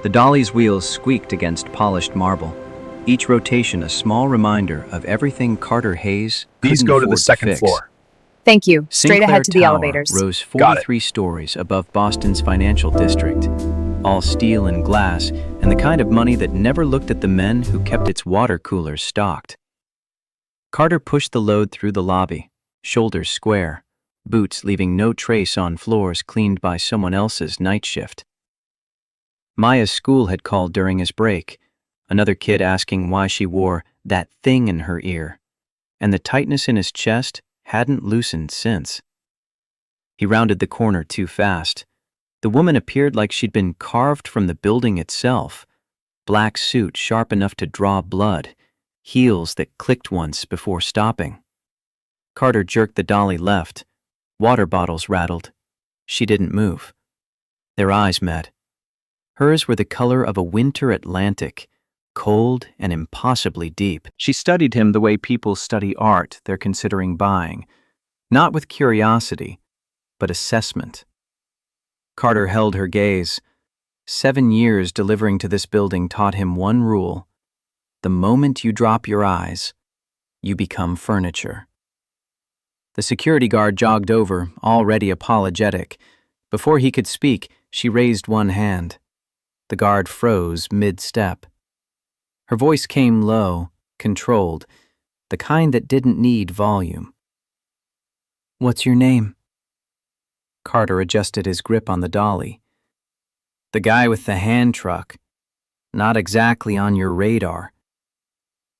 The dolly's wheels squeaked against polished marble, each rotation a small reminder of everything Carter Hayes Please couldn't go to the afford to second fix. floor. Thank you. Straight Sinclair ahead to the Tower elevators. rose Got it. 43 stories above Boston's financial district, all steel and glass, and the kind of money that never looked at the men who kept its water coolers stocked. Carter pushed the load through the lobby, shoulders square, boots leaving no trace on floors cleaned by someone else's night shift. Maya's school had called during his break, another kid asking why she wore that thing in her ear, and the tightness in his chest hadn't loosened since. He rounded the corner too fast. The woman appeared like she'd been carved from the building itself, black suit sharp enough to draw blood, heels that clicked once before stopping. Carter jerked the dolly left. Water bottles rattled. She didn't move. Their eyes met. Hers were the color of a winter Atlantic, cold and impossibly deep. She studied him the way people study art they're considering buying, not with curiosity, but assessment. Carter held her gaze. 7 years delivering to this building taught him one rule: the moment you drop your eyes, you become furniture. The security guard jogged over, already apologetic. Before he could speak, she raised one hand. The guard froze mid-step. Her voice came low, controlled, the kind that didn't need volume. "What's your name?" Carter adjusted his grip on the dolly. "The guy with the hand truck. Not exactly on your radar."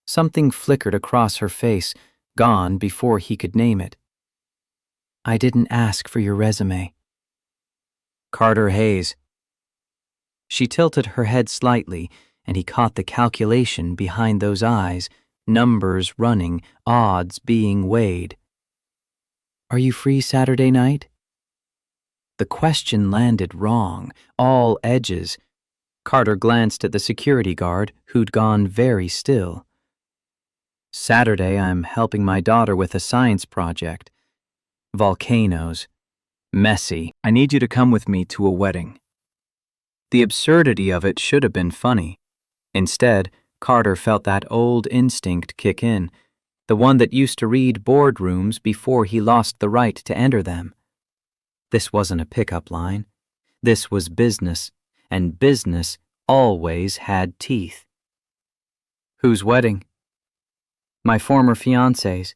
Something flickered across her face, gone before he could name it. "I didn't ask for your resume." "Carter Hayes." She tilted her head slightly, and he caught the calculation behind those eyes, numbers running, odds being weighed. "Are you free Saturday night?" The question landed wrong, all edges. Carter glanced at the security guard, who'd gone very still. "Saturday, I'm helping my daughter with a science project. Volcanoes. Messy. I need you to come with me to a wedding." The absurdity of it should have been funny. Instead, Carter felt that old instinct kick in, the one that used to read boardrooms before he lost the right to enter them. This wasn't a pickup line. This was business, and business always had teeth. "Whose wedding?" "My former fiancé's."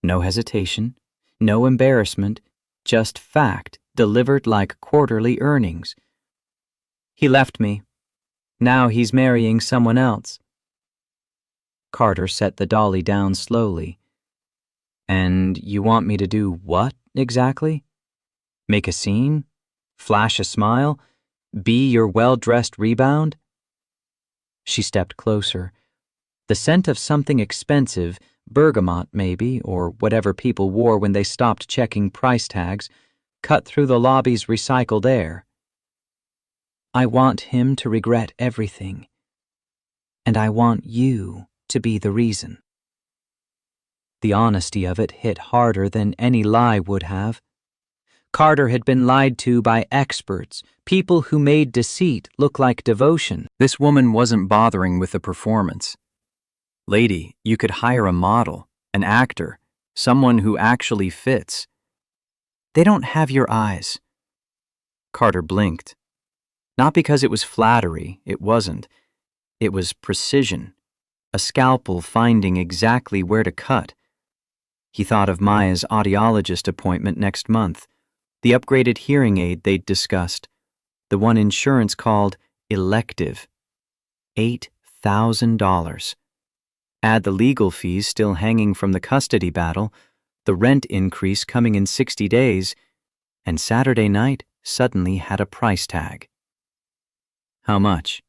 No hesitation, no embarrassment, just fact delivered like quarterly earnings. "He left me. Now he's marrying someone else." Carter set the dolly down slowly. "And you want me to do what, exactly? Make a scene? Flash a smile? Be your well-dressed rebound?" She stepped closer. The scent of something expensive, bergamot maybe, or whatever people wore when they stopped checking price tags, cut through the lobby's recycled air. "I want him to regret everything. And I want you to be the reason." The honesty of it hit harder than any lie would have. Carter had been lied to by experts, people who made deceit look like devotion. This woman wasn't bothering with the performance. "Lady, you could hire a model, an actor, someone who actually fits." "They don't have your eyes." Carter blinked. Not because it was flattery, it wasn't. It was precision, a scalpel finding exactly where to cut. He thought of Maya's audiologist appointment next month, the upgraded hearing aid they'd discussed, the one insurance called elective. $8,000. Add the legal fees still hanging from the custody battle, the rent increase coming in 60 days, and Saturday night suddenly had a price tag. How much?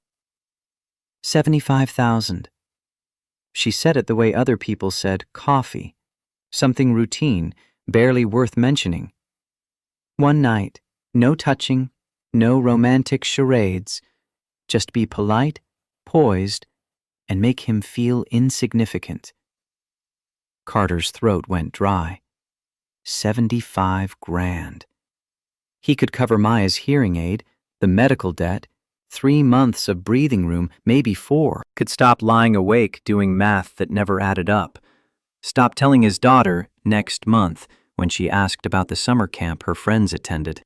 $75,000. She said it the way other people said coffee, something routine, barely worth mentioning. One night, no touching, no romantic charades, just be polite, poised, and make him feel insignificant. Carter's throat went dry. 75 grand. He could cover Maya's hearing aid, the medical debt, 3 months of breathing room, maybe 4. Could stop lying awake doing math that never added up. Stop telling his daughter next month when she asked about the summer camp her friends attended.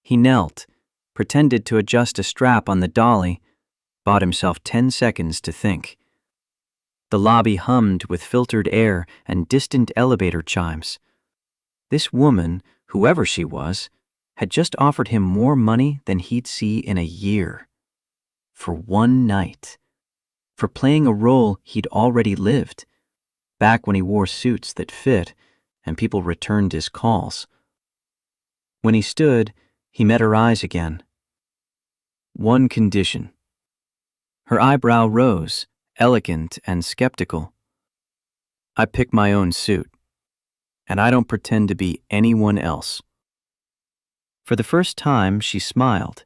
He knelt, pretended to adjust a strap on the dolly, bought himself 10 seconds to think. The lobby hummed with filtered air and distant elevator chimes. This woman, whoever she was, had just offered him more money than he'd see in a year. For one night. For playing a role he'd already lived, back when he wore suits that fit and people returned his calls. When he stood, he met her eyes again. One condition. Her eyebrow rose, elegant and skeptical. I pick my own suit, and I don't pretend to be anyone else. For the first time, she smiled.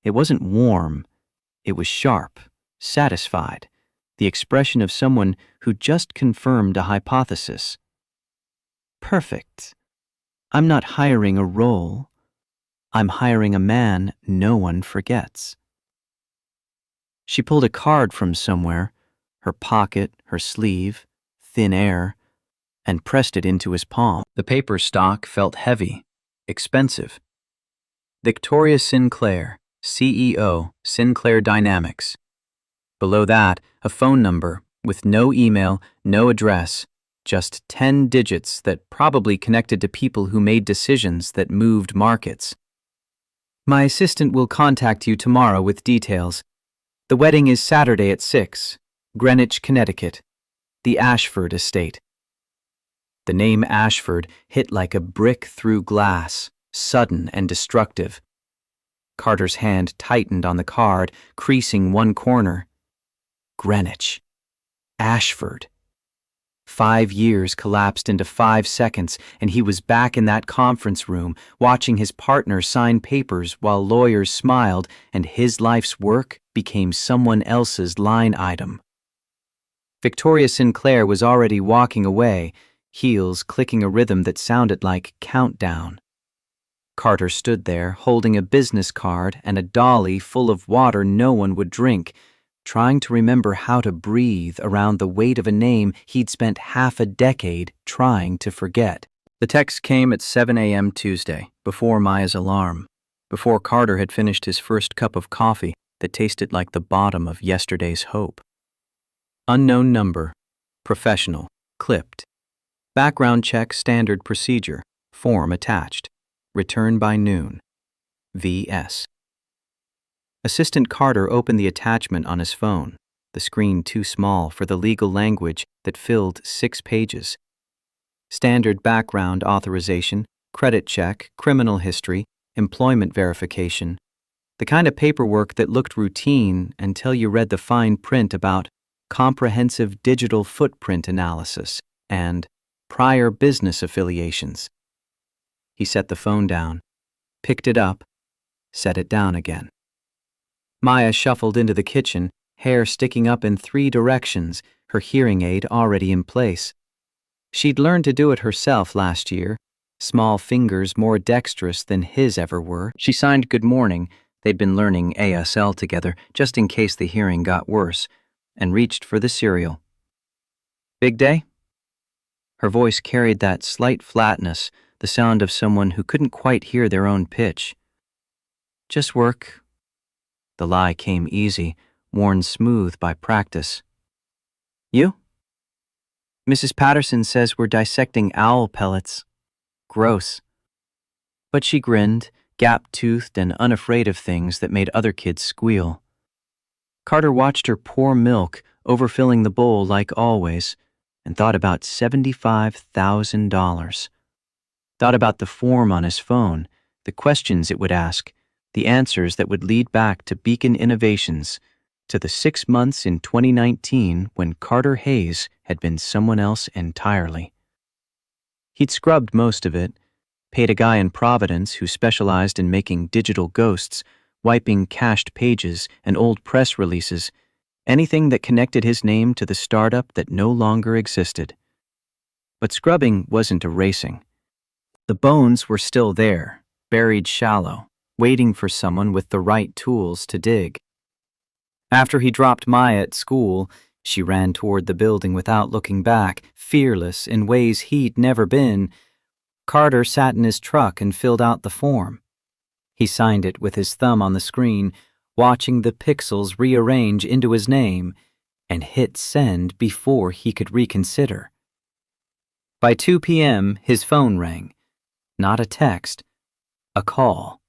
It wasn't warm. It was sharp, satisfied, the expression of someone who just confirmed a hypothesis. Perfect. I'm not hiring a role. I'm hiring a man no one forgets. She pulled a card from somewhere, her pocket, her sleeve, thin air, and pressed it into his palm. The paper stock felt heavy, expensive. Victoria Sinclair, CEO, Sinclair Dynamics. Below that, a phone number with no email, no address, just 10 digits that probably connected to people who made decisions that moved markets. My assistant will contact you tomorrow with details. The wedding is Saturday at 6, Greenwich, Connecticut, the Ashford estate. The name Ashford hit like a brick through glass, sudden and destructive. Carter's hand tightened on the card, creasing one corner. Greenwich. Ashford. 5 years collapsed into 5 seconds, and he was back in that conference room, watching his partner sign papers while lawyers smiled and his life's work became someone else's line item. Victoria Sinclair was already walking away, heels clicking a rhythm that sounded like countdown. Carter stood there, holding a business card and a dolly full of water no one would drink, trying to remember how to breathe around the weight of a name he'd spent half a decade trying to forget. The text came at 7 a.m. Tuesday, before Maya's alarm, before Carter had finished his first cup of coffee that tasted like the bottom of yesterday's hope. Unknown number, professional, clipped. Background check standard procedure, form attached. Return by noon. V.S. Assistant Carter opened the attachment on his phone, the screen too small for the legal language that filled 6 pages. Standard background authorization, credit check, criminal history, employment verification. The kind of paperwork that looked routine until you read the fine print about comprehensive digital footprint analysis and prior business affiliations. He set the phone down, picked it up, set it down again. Maya shuffled into the kitchen, hair sticking up in 3 directions, her hearing aid already in place. She'd learned to do it herself last year, small fingers more dexterous than his ever were. She signed good morning, they'd been learning ASL together just in case the hearing got worse, and reached for the cereal. Big day? Her voice carried that slight flatness, the sound of someone who couldn't quite hear their own pitch. Just work. The lie came easy, worn smooth by practice. You? Mrs. Patterson says we're dissecting owl pellets. Gross. But she grinned, gap-toothed and unafraid of things that made other kids squeal. Carter watched her pour milk, overfilling the bowl like always, and thought about $75,000. Thought about the form on his phone, the questions it would ask, the answers that would lead back to Beacon Innovations, to the 6 months in 2019 when Carter Hayes had been someone else entirely. He'd scrubbed most of it, paid a guy in Providence who specialized in making digital ghosts, wiping cached pages and old press releases, anything that connected his name to the startup that no longer existed. But scrubbing wasn't erasing. The bones were still there, buried shallow, waiting for someone with the right tools to dig. After he dropped Maya at school, she ran toward the building without looking back, fearless in ways he'd never been. Carter sat in his truck and filled out the form. He signed it with his thumb on the screen, watching the pixels rearrange into his name, and hit send before he could reconsider. By 2 p.m., his phone rang. Not a text, a call.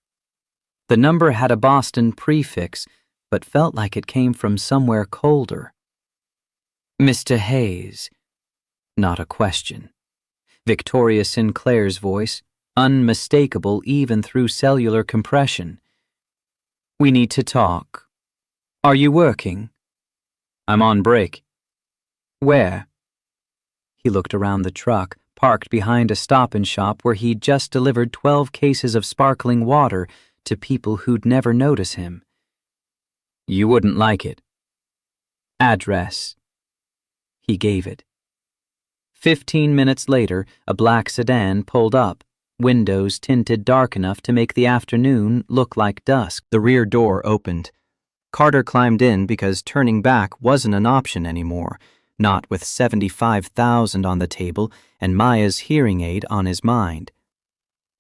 The number had a Boston prefix, but felt like it came from somewhere colder. Mr. Hayes. Not a question. Victoria Sinclair's voice, unmistakable even through cellular compression. We need to talk. Are you working? I'm on break. Where? He looked around the truck, parked behind a Stop and Shop where he'd just delivered 12 cases of sparkling water to people who'd never notice him. You wouldn't like it. Address. He gave it. 15 minutes later, a black sedan pulled up, windows tinted dark enough to make the afternoon look like dusk. The rear door opened. Carter climbed in because turning back wasn't an option anymore, not with $75,000 on the table and Maya's hearing aid on his mind.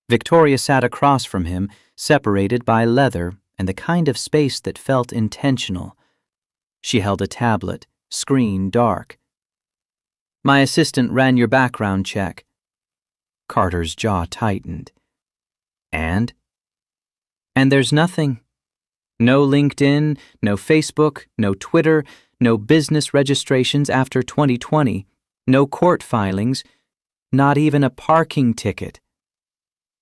Victoria sat across from him, separated by leather and the kind of space that felt intentional. She held a tablet, screen dark. My assistant ran your background check. Carter's jaw tightened. And? And there's nothing. No LinkedIn, no Facebook, no Twitter, no business registrations after 2020, no court filings, not even a parking ticket.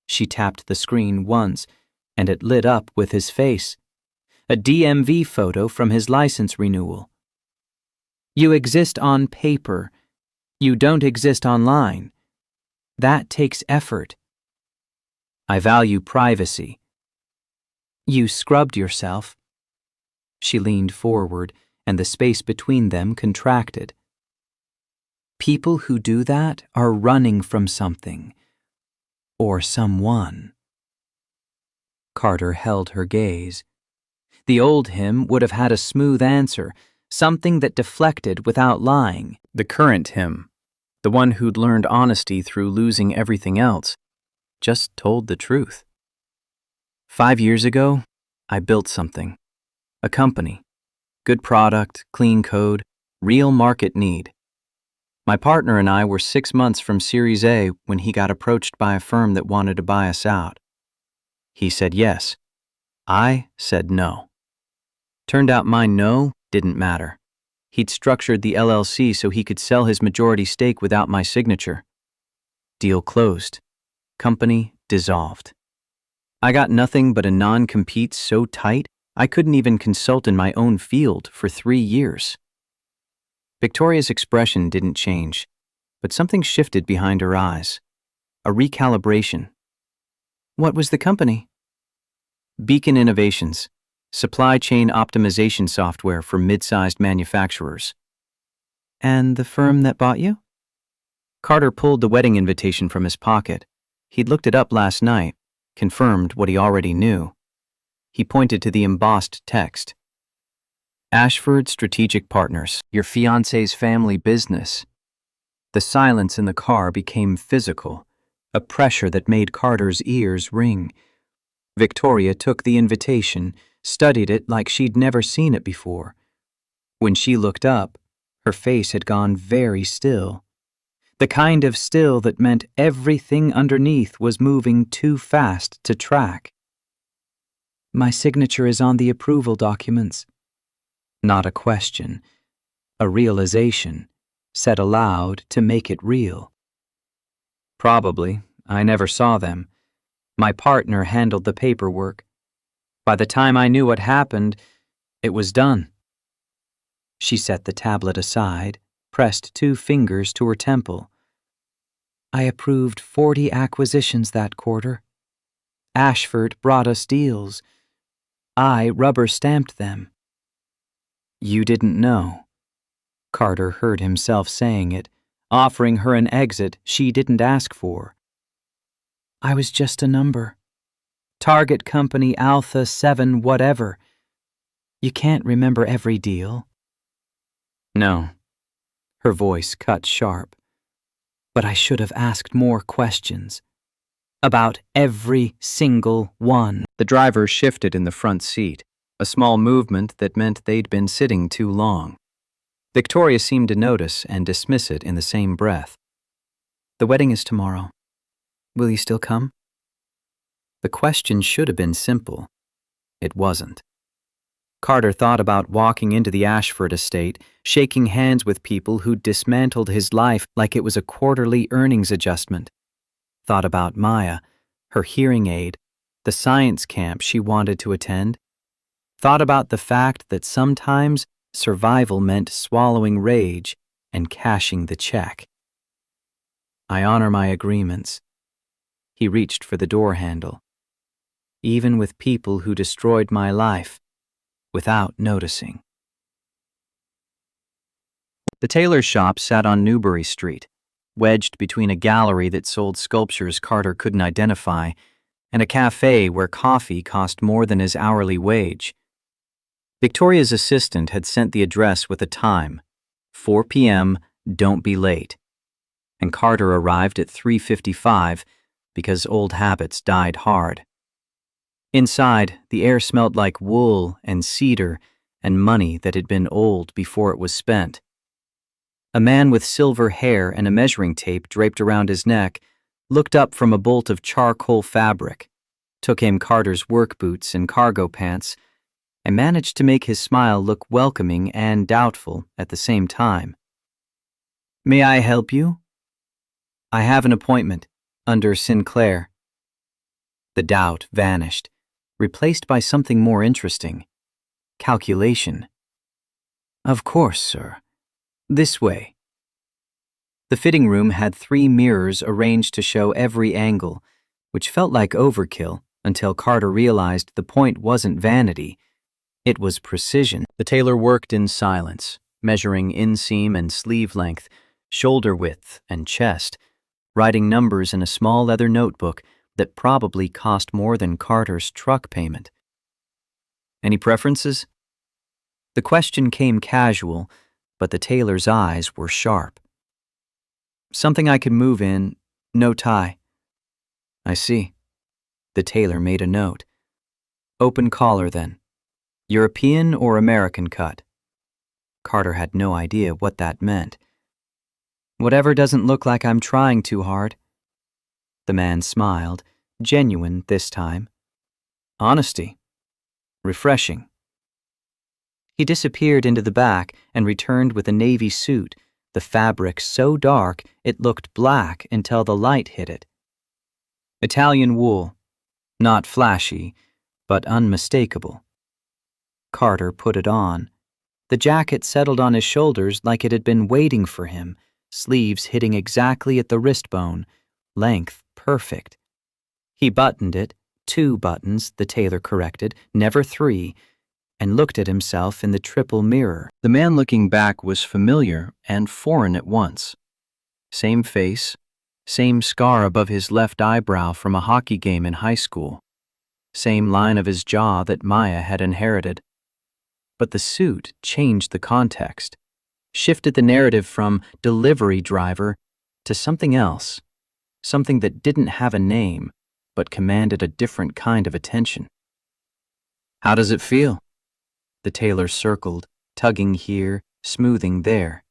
She tapped the screen once, and it lit up with his face. A DMV photo from his license renewal. You exist on paper. You don't exist online. That takes effort. I value privacy. You scrubbed yourself. She leaned forward, and the space between them contracted. People who do that are running from something. Or someone. Carter held her gaze. The old him would have had a smooth answer, something that deflected without lying. The current him, the one who'd learned honesty through losing everything else, just told the truth. 5 years ago, I built something. A company. Good product, clean code, real market need. My partner and I were 6 months from Series A when he got approached by a firm that wanted to buy us out. He said yes. I said no. Turned out my no didn't matter. He'd structured the LLC so he could sell his majority stake without my signature. Deal closed. Company dissolved. I got nothing but a non-compete so tight I couldn't even consult in my own field for 3 years. Victoria's expression didn't change, but something shifted behind her eyes. A recalibration. What was the company? Beacon Innovations, supply chain optimization software for mid-sized manufacturers. And the firm that bought you? Carter pulled the wedding invitation from his pocket. He'd looked it up last night, confirmed what he already knew. He pointed to the embossed text. Ashford Strategic Partners, your fiancé's family business. The silence in the car became physical, a pressure that made Carter's ears ring. Victoria took the invitation, studied it like she'd never seen it before. When she looked up, her face had gone very still. The kind of still that meant everything underneath was moving too fast to track. My signature is on the approval documents. Not a question, a realization, said aloud to make it real. Probably. I never saw them. My partner handled the paperwork. By the time I knew what happened, it was done. She set the tablet aside, pressed 2 fingers to her temple. I approved 40 acquisitions that quarter. Ashford brought us deals. I rubber-stamped them. You didn't know. Carter heard himself saying it, offering her an exit she didn't ask for. I was just a number. Target Company Alpha 7 whatever. You can't remember every deal. No. Her voice cut sharp. But I should have asked more questions. About every single one. The driver shifted in the front seat, a small movement that meant they'd been sitting too long. Victoria seemed to notice and dismiss it in the same breath. The wedding is tomorrow. Will you still come? The question should have been simple. It wasn't. Carter thought about walking into the Ashford estate, shaking hands with people who'd dismantled his life like it was a quarterly earnings adjustment. Thought about Maya, her hearing aid, the science camp she wanted to attend. Thought about the fact that sometimes survival meant swallowing rage and cashing the check. I honor my agreements. He reached for the door handle. Even with people who destroyed my life, without noticing. The tailor's shop sat on Newbury Street, wedged between a gallery that sold sculptures Carter couldn't identify and a cafe where coffee cost more than his hourly wage. Victoria's assistant had sent the address with a time, 4 p.m., don't be late. And Carter arrived at 3:55 because old habits died hard. Inside, the air smelled like wool and cedar and money that had been old before it was spent. A man with silver hair and a measuring tape draped around his neck looked up from a bolt of charcoal fabric, took aim Carter's work boots and cargo pants, and managed to make his smile look welcoming and doubtful at the same time. May I help you? I have an appointment, under Sinclair. The doubt vanished, replaced by something more interesting. Calculation. Of course, sir. This way. The fitting room had 3 mirrors arranged to show every angle, which felt like overkill until Carter realized the point wasn't vanity, it was precision. The tailor worked in silence, measuring inseam and sleeve length, shoulder width and chest, writing numbers in a small leather notebook that probably cost more than Carter's truck payment. Any preferences? The question came casual, but the tailor's eyes were sharp. Something I could move in, no tie. I see. The tailor made a note. Open collar, then. European or American cut? Carter had no idea what that meant. Whatever doesn't look like I'm trying too hard. The man smiled, genuine this time. Honesty. Refreshing. He disappeared into the back and returned with a navy suit, the fabric so dark it looked black until the light hit it. Italian wool. Not flashy, but unmistakable. Carter put it on. The jacket settled on his shoulders like it had been waiting for him, sleeves hitting exactly at the wrist bone, length perfect. He buttoned it, 2 buttons, the tailor corrected, never 3, and looked at himself in the triple mirror. The man looking back was familiar and foreign at once. Same face, same scar above his left eyebrow from a hockey game in high school, same line of his jaw that Maya had inherited. But the suit changed the context, shifted the narrative from delivery driver to something else, something that didn't have a name, but commanded a different kind of attention. How does it feel? The tailor circled, tugging here, smoothing there.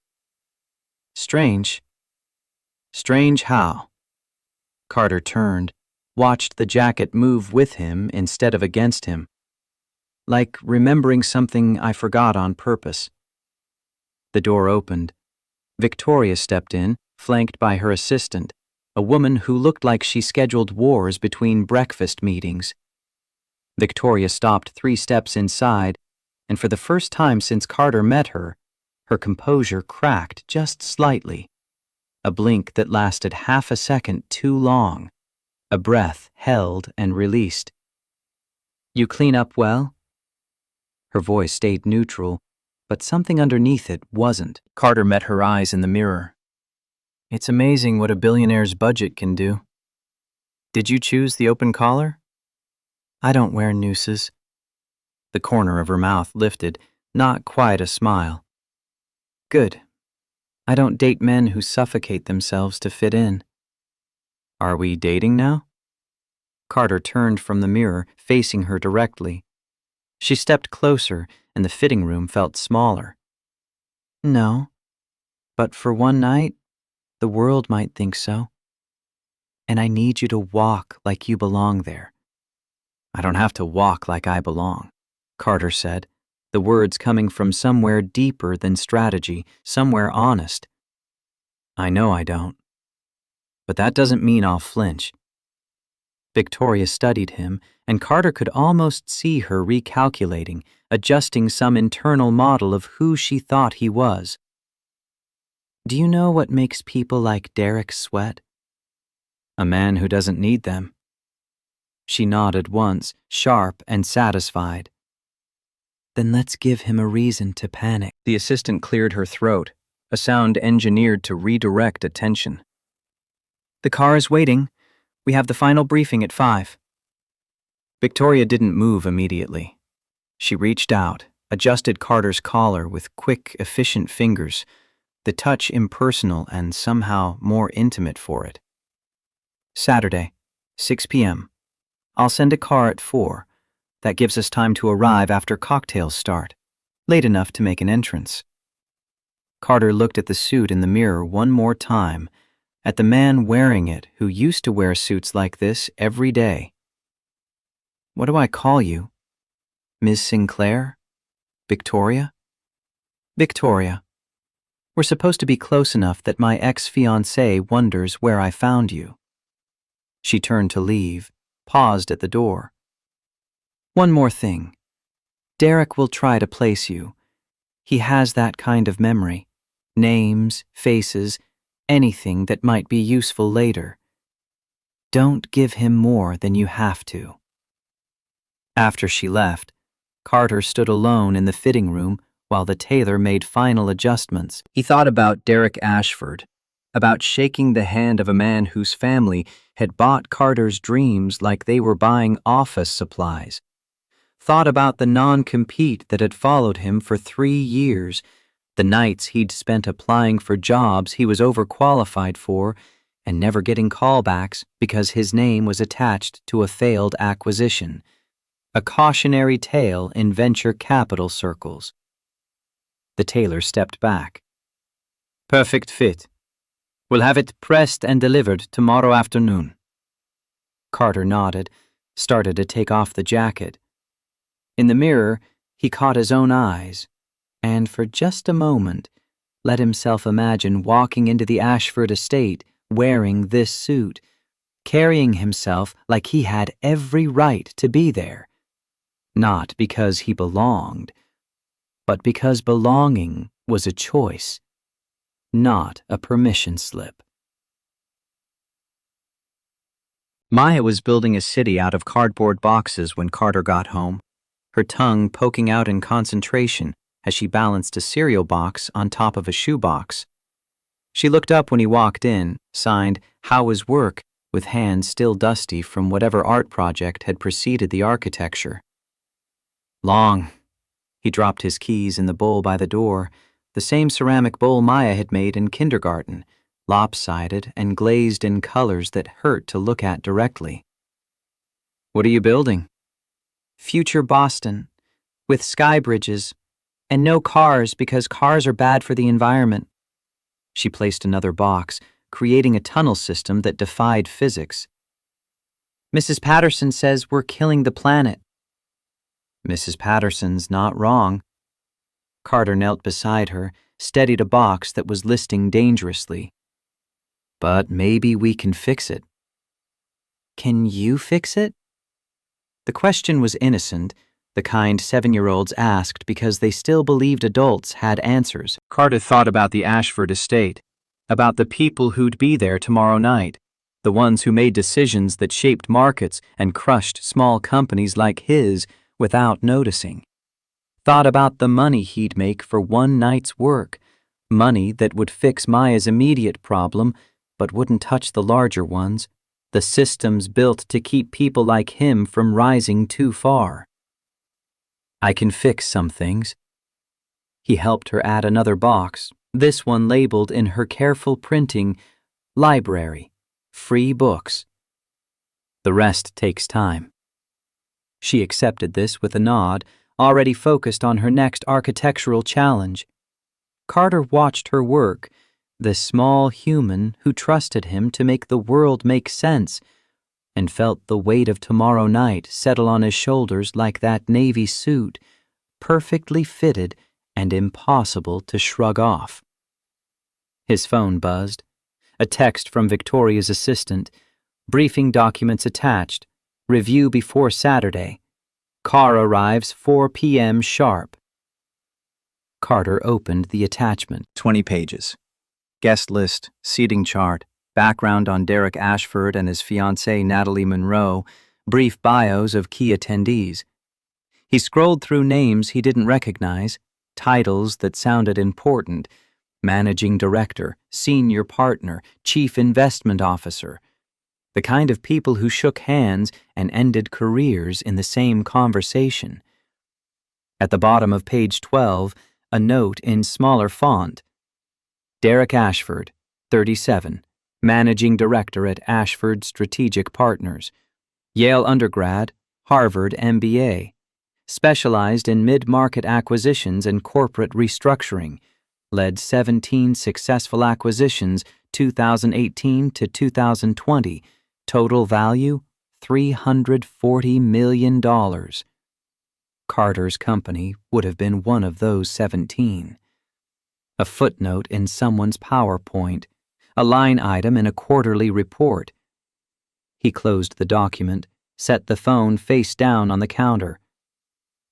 Strange. Strange how? Carter turned, watched the jacket move with him instead of against him. Like remembering something I forgot on purpose. The door opened. Victoria stepped in, flanked by her assistant, a woman who looked like she scheduled wars between breakfast meetings. Victoria stopped 3 steps inside, and for the first time since Carter met her, her composure cracked just slightly. A blink that lasted half a second too long. A breath held and released. You clean up well? Her voice stayed neutral, but something underneath it wasn't. Carter met her eyes in the mirror. It's amazing what a billionaire's budget can do. Did you choose the open collar? I don't wear nooses. The corner of her mouth lifted, not quite a smile. Good. I don't date men who suffocate themselves to fit in. Are we dating now? Carter turned from the mirror, facing her directly. She stepped closer, and the fitting room felt smaller. No, but for one night, the world might think so. And I need you to walk like you belong there. I don't have to walk like I belong, Carter said, the words coming from somewhere deeper than strategy, somewhere honest. I know I don't. But that doesn't mean I'll flinch. Victoria studied him, and Carter could almost see her recalculating, adjusting some internal model of who she thought he was. Do you know what makes people like Derek sweat? A man who doesn't need them. She nodded once, sharp and satisfied. Then let's give him a reason to panic. The assistant cleared her throat, a sound engineered to redirect attention. The car is waiting. We have the final briefing at 5. Victoria didn't move immediately. She reached out, adjusted Carter's collar with quick, efficient fingers, the touch impersonal and somehow more intimate for it. Saturday, 6 p.m. I'll send a car at 4. That gives us time to arrive after cocktails start, late enough to make an entrance. Carter looked at the suit in the mirror one more time, at the man wearing it who used to wear suits like this every day. What do I call you? Ms. Sinclair? Victoria? Victoria. We're supposed to be close enough that my ex-fiancé wonders where I found you. She turned to leave, paused at the door. One more thing. Derek will try to place you. He has that kind of memory. Names, faces, anything that might be useful later. Don't give him more than you have to. After she left, Carter stood alone in the fitting room while the tailor made final adjustments. He thought about Derek Ashford, about shaking the hand of a man whose family had bought Carter's dreams like they were buying office supplies. Thought about the non-compete that had followed him for 3 years, the nights he'd spent applying for jobs he was overqualified for and never getting callbacks because his name was attached to a failed acquisition. A cautionary tale in venture capital circles. The tailor stepped back. Perfect fit. We'll have it pressed and delivered tomorrow afternoon. Carter nodded, started to take off the jacket. In the mirror, he caught his own eyes, and for just a moment, let himself imagine walking into the Ashford estate wearing this suit, carrying himself like he had every right to be there. Not because he belonged, but because belonging was a choice, not a permission slip. Maya was building a city out of cardboard boxes when Carter got home, her tongue poking out in concentration as she balanced a cereal box on top of a shoebox. She looked up when he walked in, signed, "How was work?" with hands still dusty from whatever art project had preceded the architecture. Long. He dropped his keys in the bowl by the door, the same ceramic bowl Maya had made in kindergarten, lopsided and glazed in colors that hurt to look at directly. What are you building? Future Boston, with sky bridges, and no cars because cars are bad for the environment. She placed another box, creating a tunnel system that defied physics. Mrs. Patterson says we're killing the planet. Mrs. Patterson's not wrong. Carter knelt beside her, steadied a box that was listing dangerously. But maybe we can fix it. Can you fix it? The question was innocent, the kind 7-year-olds asked because they still believed adults had answers. Carter thought about the Ashford estate, about the people who'd be there tomorrow night, the ones who made decisions that shaped markets and crushed small companies like his without noticing. Thought about the money he'd make for one night's work, money that would fix Maya's immediate problem but wouldn't touch the larger ones, the systems built to keep people like him from rising too far. I can fix some things. He helped her add another box, this one labeled in her careful printing, Library, Free Books. The rest takes time. She accepted this with a nod, already focused on her next architectural challenge. Carter watched her work, the small human who trusted him to make the world make sense, and felt the weight of tomorrow night settle on his shoulders like that navy suit, perfectly fitted and impossible to shrug off. His phone buzzed. A text from Victoria's assistant. Briefing documents attached. Review before Saturday. Car arrives 4 p.m. sharp. Carter opened the attachment. 20 pages. Guest list, seating chart, background on Derek Ashford and his fiancée Natalie Monroe, brief bios of key attendees. He scrolled through names he didn't recognize, titles that sounded important: managing director, senior partner, chief investment officer. The kind of people who shook hands and ended careers in the same conversation. At the bottom of page 12, a note in smaller font. Derek Ashford, 37, managing director at Ashford Strategic Partners. Yale undergrad, Harvard MBA. Specialized in mid-market acquisitions and corporate restructuring. Led 17 successful acquisitions 2018 to 2020. Total value, $340 million. Carter's company would have been one of those 17. A footnote in someone's PowerPoint, a line item in a quarterly report. He closed the document, set the phone face down on the counter.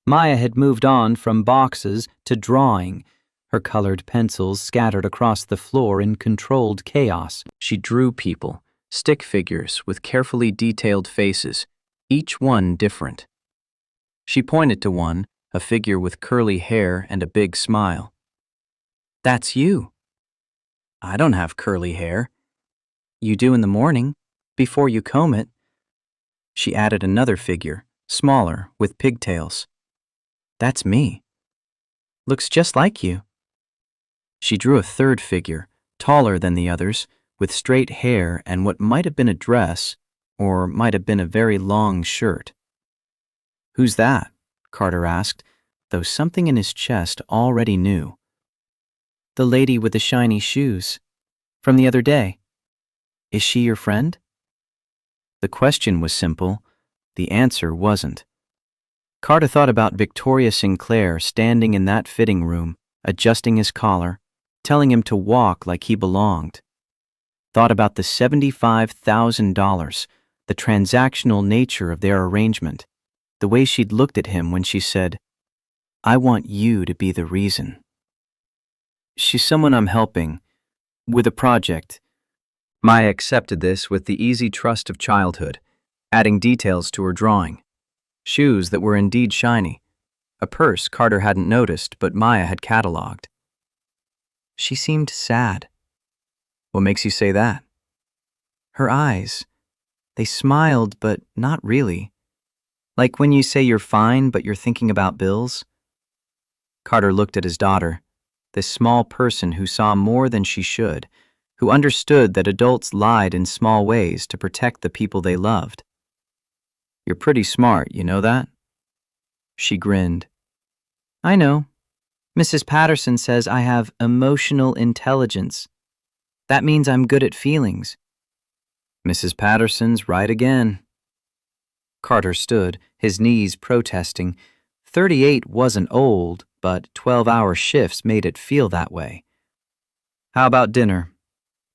Maya had moved on from boxes to drawing, her colored pencils scattered across the floor in controlled chaos. She drew people, stick figures with carefully detailed faces, each one different. She pointed to one, a figure with curly hair and a big smile. That's you. I don't have curly hair. You do in the morning, before you comb it. She added another figure, smaller, with pigtails. That's me. Looks just like you. She drew a third figure, taller than the others, with straight hair and what might have been a dress, or might have been a very long shirt. Who's that? Carter asked, though something in his chest already knew. The lady with the shiny shoes. From the other day. Is she your friend? The question was simple. The answer wasn't. Carter thought about Victoria Sinclair standing in that fitting room, adjusting his collar, telling him to walk like he belonged. Thought about the $75,000, the transactional nature of their arrangement, the way she'd looked at him when she said, I want you to be the reason. She's someone I'm helping, with a project. Maya accepted this with the easy trust of childhood, adding details to her drawing. Shoes that were indeed shiny. A purse Carter hadn't noticed, but Maya had cataloged. She seemed sad. What makes you say that? Her eyes. They smiled, but not really. Like when you say you're fine, but you're thinking about bills. Carter looked at his daughter, this small person who saw more than she should, who understood that adults lied in small ways to protect the people they loved. You're pretty smart, you know that? She grinned. I know. Mrs. Patterson says I have emotional intelligence. That means I'm good at feelings. Mrs. Patterson's right again. Carter stood, his knees protesting. 38 wasn't old, but 12-hour shifts made it feel that way. How about dinner?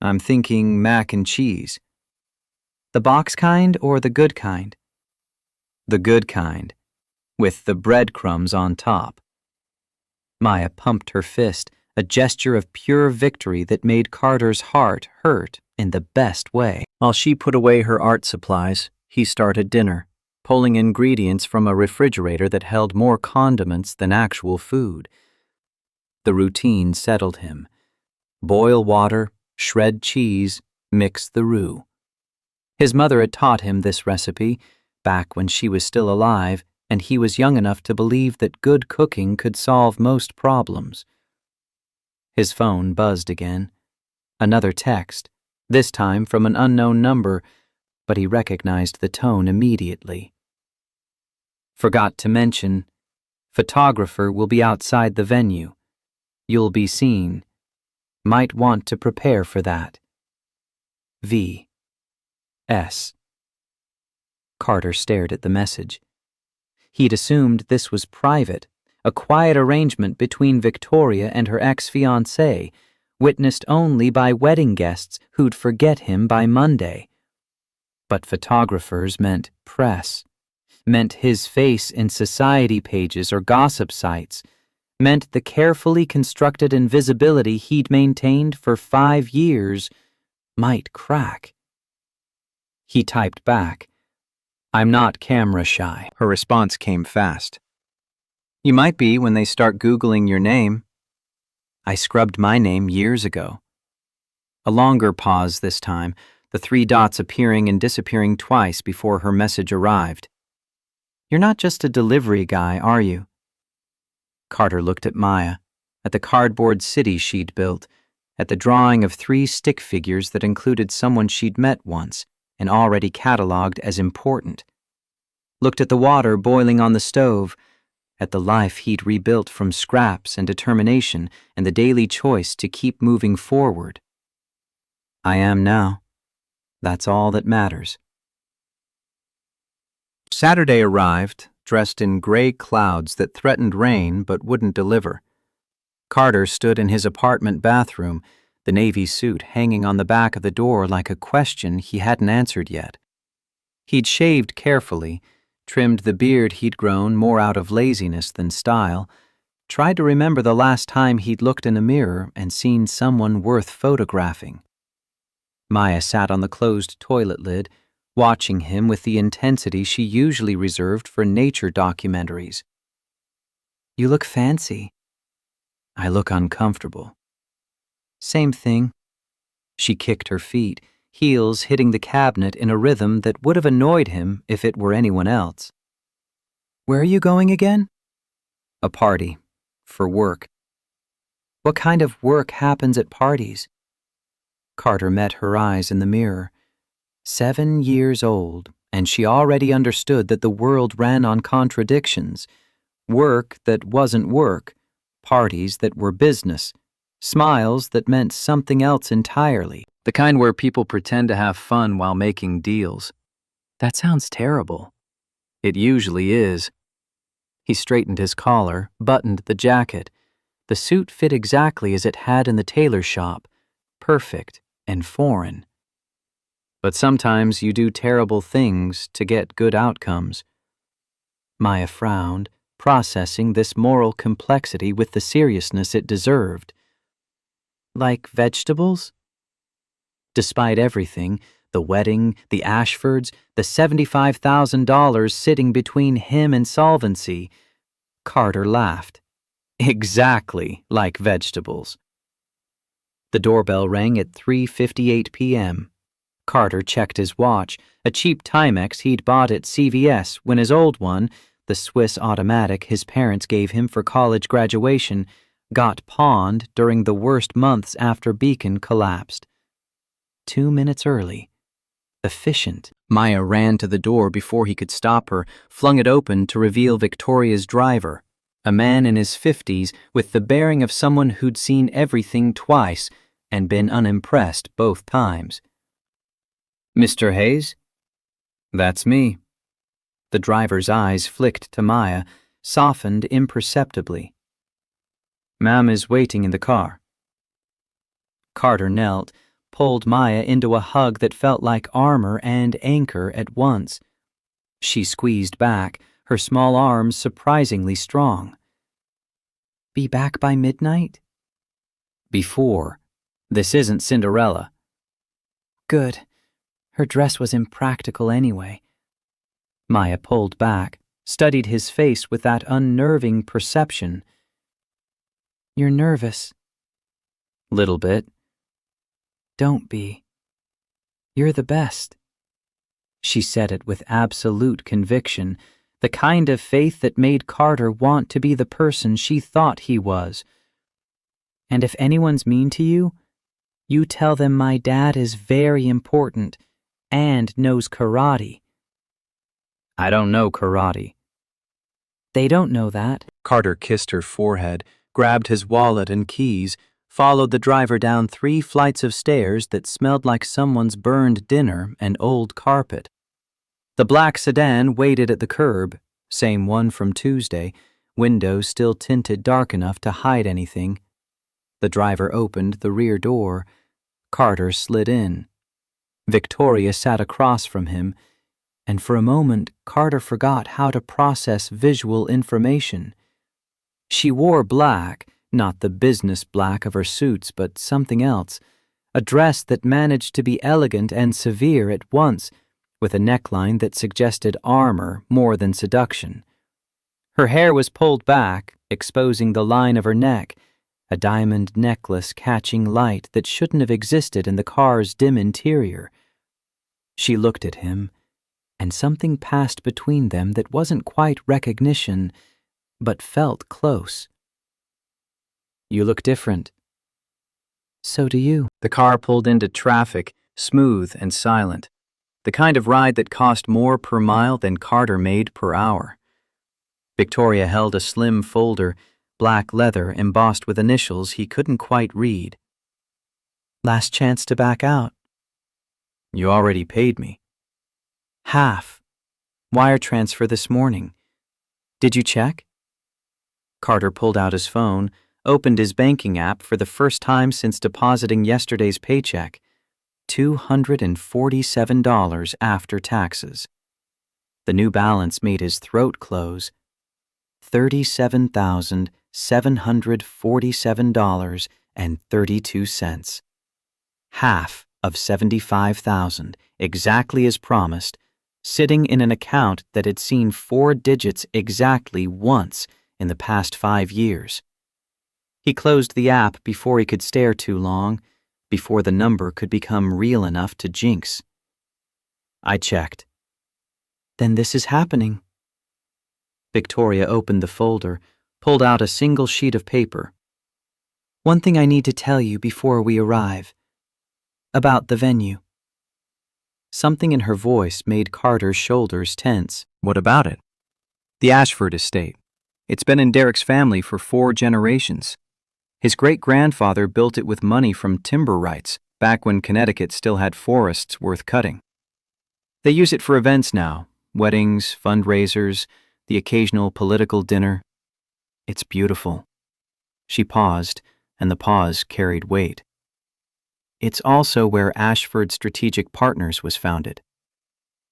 I'm thinking mac and cheese. The box kind or the good kind? The good kind, with the breadcrumbs on top. Maya pumped her fist, a gesture of pure victory that made Carter's heart hurt in the best way. While she put away her art supplies, he started dinner, pulling ingredients from a refrigerator that held more condiments than actual food. The routine settled him. Boil water, shred cheese, mix the roux. His mother had taught him this recipe back when she was still alive, and he was young enough to believe that good cooking could solve most problems. His phone buzzed again. Another text, this time from an unknown number, but he recognized the tone immediately. Forgot to mention, photographer will be outside the venue. You'll be seen. Might want to prepare for that. V. S. Carter stared at the message. He'd assumed this was private, a quiet arrangement between Victoria and her ex-fiancé, witnessed only by wedding guests who'd forget him by Monday. But photographers meant press, meant his face in society pages or gossip sites, meant the carefully constructed invisibility he'd maintained for 5 years might crack. He typed back, "I'm not camera shy." Her response came fast. "You might be when they start Googling your name." "I scrubbed my name years ago." A longer pause this time, the 3 dots appearing and disappearing twice before her message arrived. "You're not just a delivery guy, are you?" Carter looked at Maya, at the cardboard city she'd built, at the drawing of 3 stick figures that included someone she'd met once and already cataloged as important. Looked at the water boiling on the stove, at the life he'd rebuilt from scraps and determination and the daily choice to keep moving forward. I am now. That's all that matters. Saturday arrived, dressed in gray clouds that threatened rain but wouldn't deliver. Carter stood in his apartment bathroom, the navy suit hanging on the back of the door like a question he hadn't answered yet. He'd shaved carefully, trimmed the beard he'd grown more out of laziness than style, tried to remember the last time he'd looked in a mirror and seen someone worth photographing. Maya sat on the closed toilet lid, watching him with the intensity she usually reserved for nature documentaries. "You look fancy." "I look uncomfortable." "Same thing." She kicked her feet, heels hitting the cabinet in a rhythm that would have annoyed him if it were anyone else. "Where are you going again?" "A party. For work." "What kind of work happens at parties?" Carter met her eyes in the mirror. 7 years old, and she already understood that the world ran on contradictions. Work that wasn't work, parties that were business, smiles that meant something else entirely. The kind where people pretend to have fun while making deals. That sounds terrible. It usually is. He straightened his collar, buttoned the jacket. The suit fit exactly as it had in the tailor shop, perfect and foreign. But sometimes you do terrible things to get good outcomes. Maya frowned, processing this moral complexity with the seriousness it deserved. Like vegetables? Despite everything, the wedding, the Ashfords, the $75,000 sitting between him and solvency, Carter laughed. Exactly like vegetables. The doorbell rang at 3:58 p.m. Carter checked his watch, a cheap Timex he'd bought at CVS when his old one, the Swiss automatic his parents gave him for college graduation, got pawned during the worst months after Beacon collapsed. 2 minutes early. Efficient. Maya ran to the door before he could stop her, flung it open to reveal Victoria's driver, a man in his 50s with the bearing of someone who'd seen everything twice and been unimpressed both times. "Mr. Hayes?" "That's me." The driver's eyes flicked to Maya, softened imperceptibly. "Ma'am is waiting in the car." Carter knelt, pulled Maya into a hug that felt like armor and anchor at once. She squeezed back, her small arms surprisingly strong. "Be back by midnight?" "Before. This isn't Cinderella." "Good. Her dress was impractical anyway." Maya pulled back, studied his face with that unnerving perception. "You're nervous." "Little bit." "Don't be. You're the best." She said it with absolute conviction, the kind of faith that made Carter want to be the person she thought he was. And if anyone's mean to you, you tell them my dad is very important and knows karate. I don't know karate. They don't know that. Carter kissed her forehead, grabbed his wallet and keys, followed the driver down 3 flights of stairs that smelled like someone's burned dinner and old carpet. The black sedan waited at the curb, same one from Tuesday, windows still tinted dark enough to hide anything. The driver opened the rear door. Carter slid in. Victoria sat across from him, and for a moment Carter forgot how to process visual information. She wore black, not the business black of her suits, but something else, a dress that managed to be elegant and severe at once, with a neckline that suggested armor more than seduction. Her hair was pulled back, exposing the line of her neck, a diamond necklace catching light that shouldn't have existed in the car's dim interior. She looked at him, and something passed between them that wasn't quite recognition, but felt close. You look different. So do you. The car pulled into traffic, smooth and silent. The kind of ride that cost more per mile than Carter made per hour. Victoria held a slim folder, black leather embossed with initials he couldn't quite read. Last chance to back out. You already paid me. Half. Wire transfer this morning. Did you check? Carter pulled out his phone, opened his banking app for the first time since depositing yesterday's paycheck. $247 after taxes. The new balance made his throat close. $37,747.32. Half of $75,000, exactly as promised, sitting in an account that had seen 4 digits exactly once in the past 5 years. He closed the app before he could stare too long, before the number could become real enough to jinx. I checked. Then this is happening. Victoria opened the folder, pulled out a single sheet of paper. One thing I need to tell you before we arrive. About the venue. Something in her voice made Carter's shoulders tense. What about it? The Ashford estate. It's been in Derek's family for 4 generations. His great-grandfather built it with money from timber rights, back when Connecticut still had forests worth cutting. They use it for events now, weddings, fundraisers, the occasional political dinner. It's beautiful. She paused, and the pause carried weight. It's also where Ashford Strategic Partners was founded,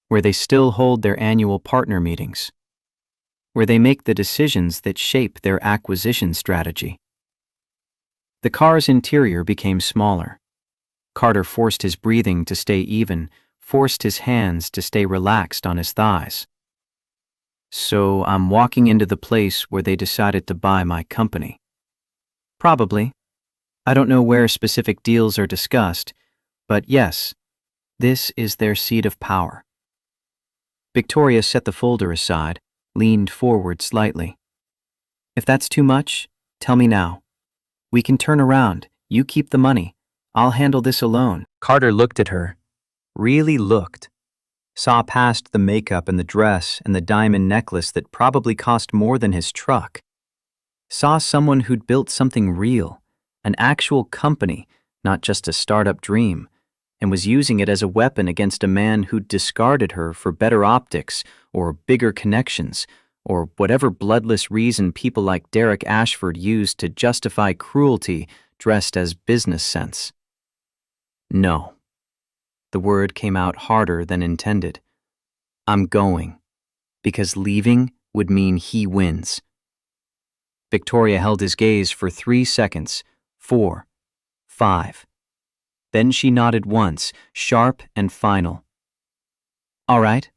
where they still hold their annual partner meetings, where they make the decisions that shape their acquisition strategy. The car's interior became smaller. Carter forced his breathing to stay even, forced his hands to stay relaxed on his thighs. So I'm walking into the place where they decided to buy my company. Probably. I don't know where specific deals are discussed, but yes, this is their seat of power. Victoria set the folder aside, leaned forward slightly. If that's too much, tell me now. We can turn around. You keep the money. I'll handle this alone. Carter looked at her. Really looked. Saw past the makeup and the dress and the diamond necklace that probably cost more than his truck. Saw someone who'd built something real, an actual company, not just a startup dream, and was using it as a weapon against a man who'd discarded her for better optics or bigger connections, or whatever bloodless reason people like Derek Ashford used to justify cruelty dressed as business sense. No. The word came out harder than intended. I'm going, because leaving would mean he wins. Victoria held his gaze for 3 seconds, 4, 5. Then she nodded once, sharp and final. All right.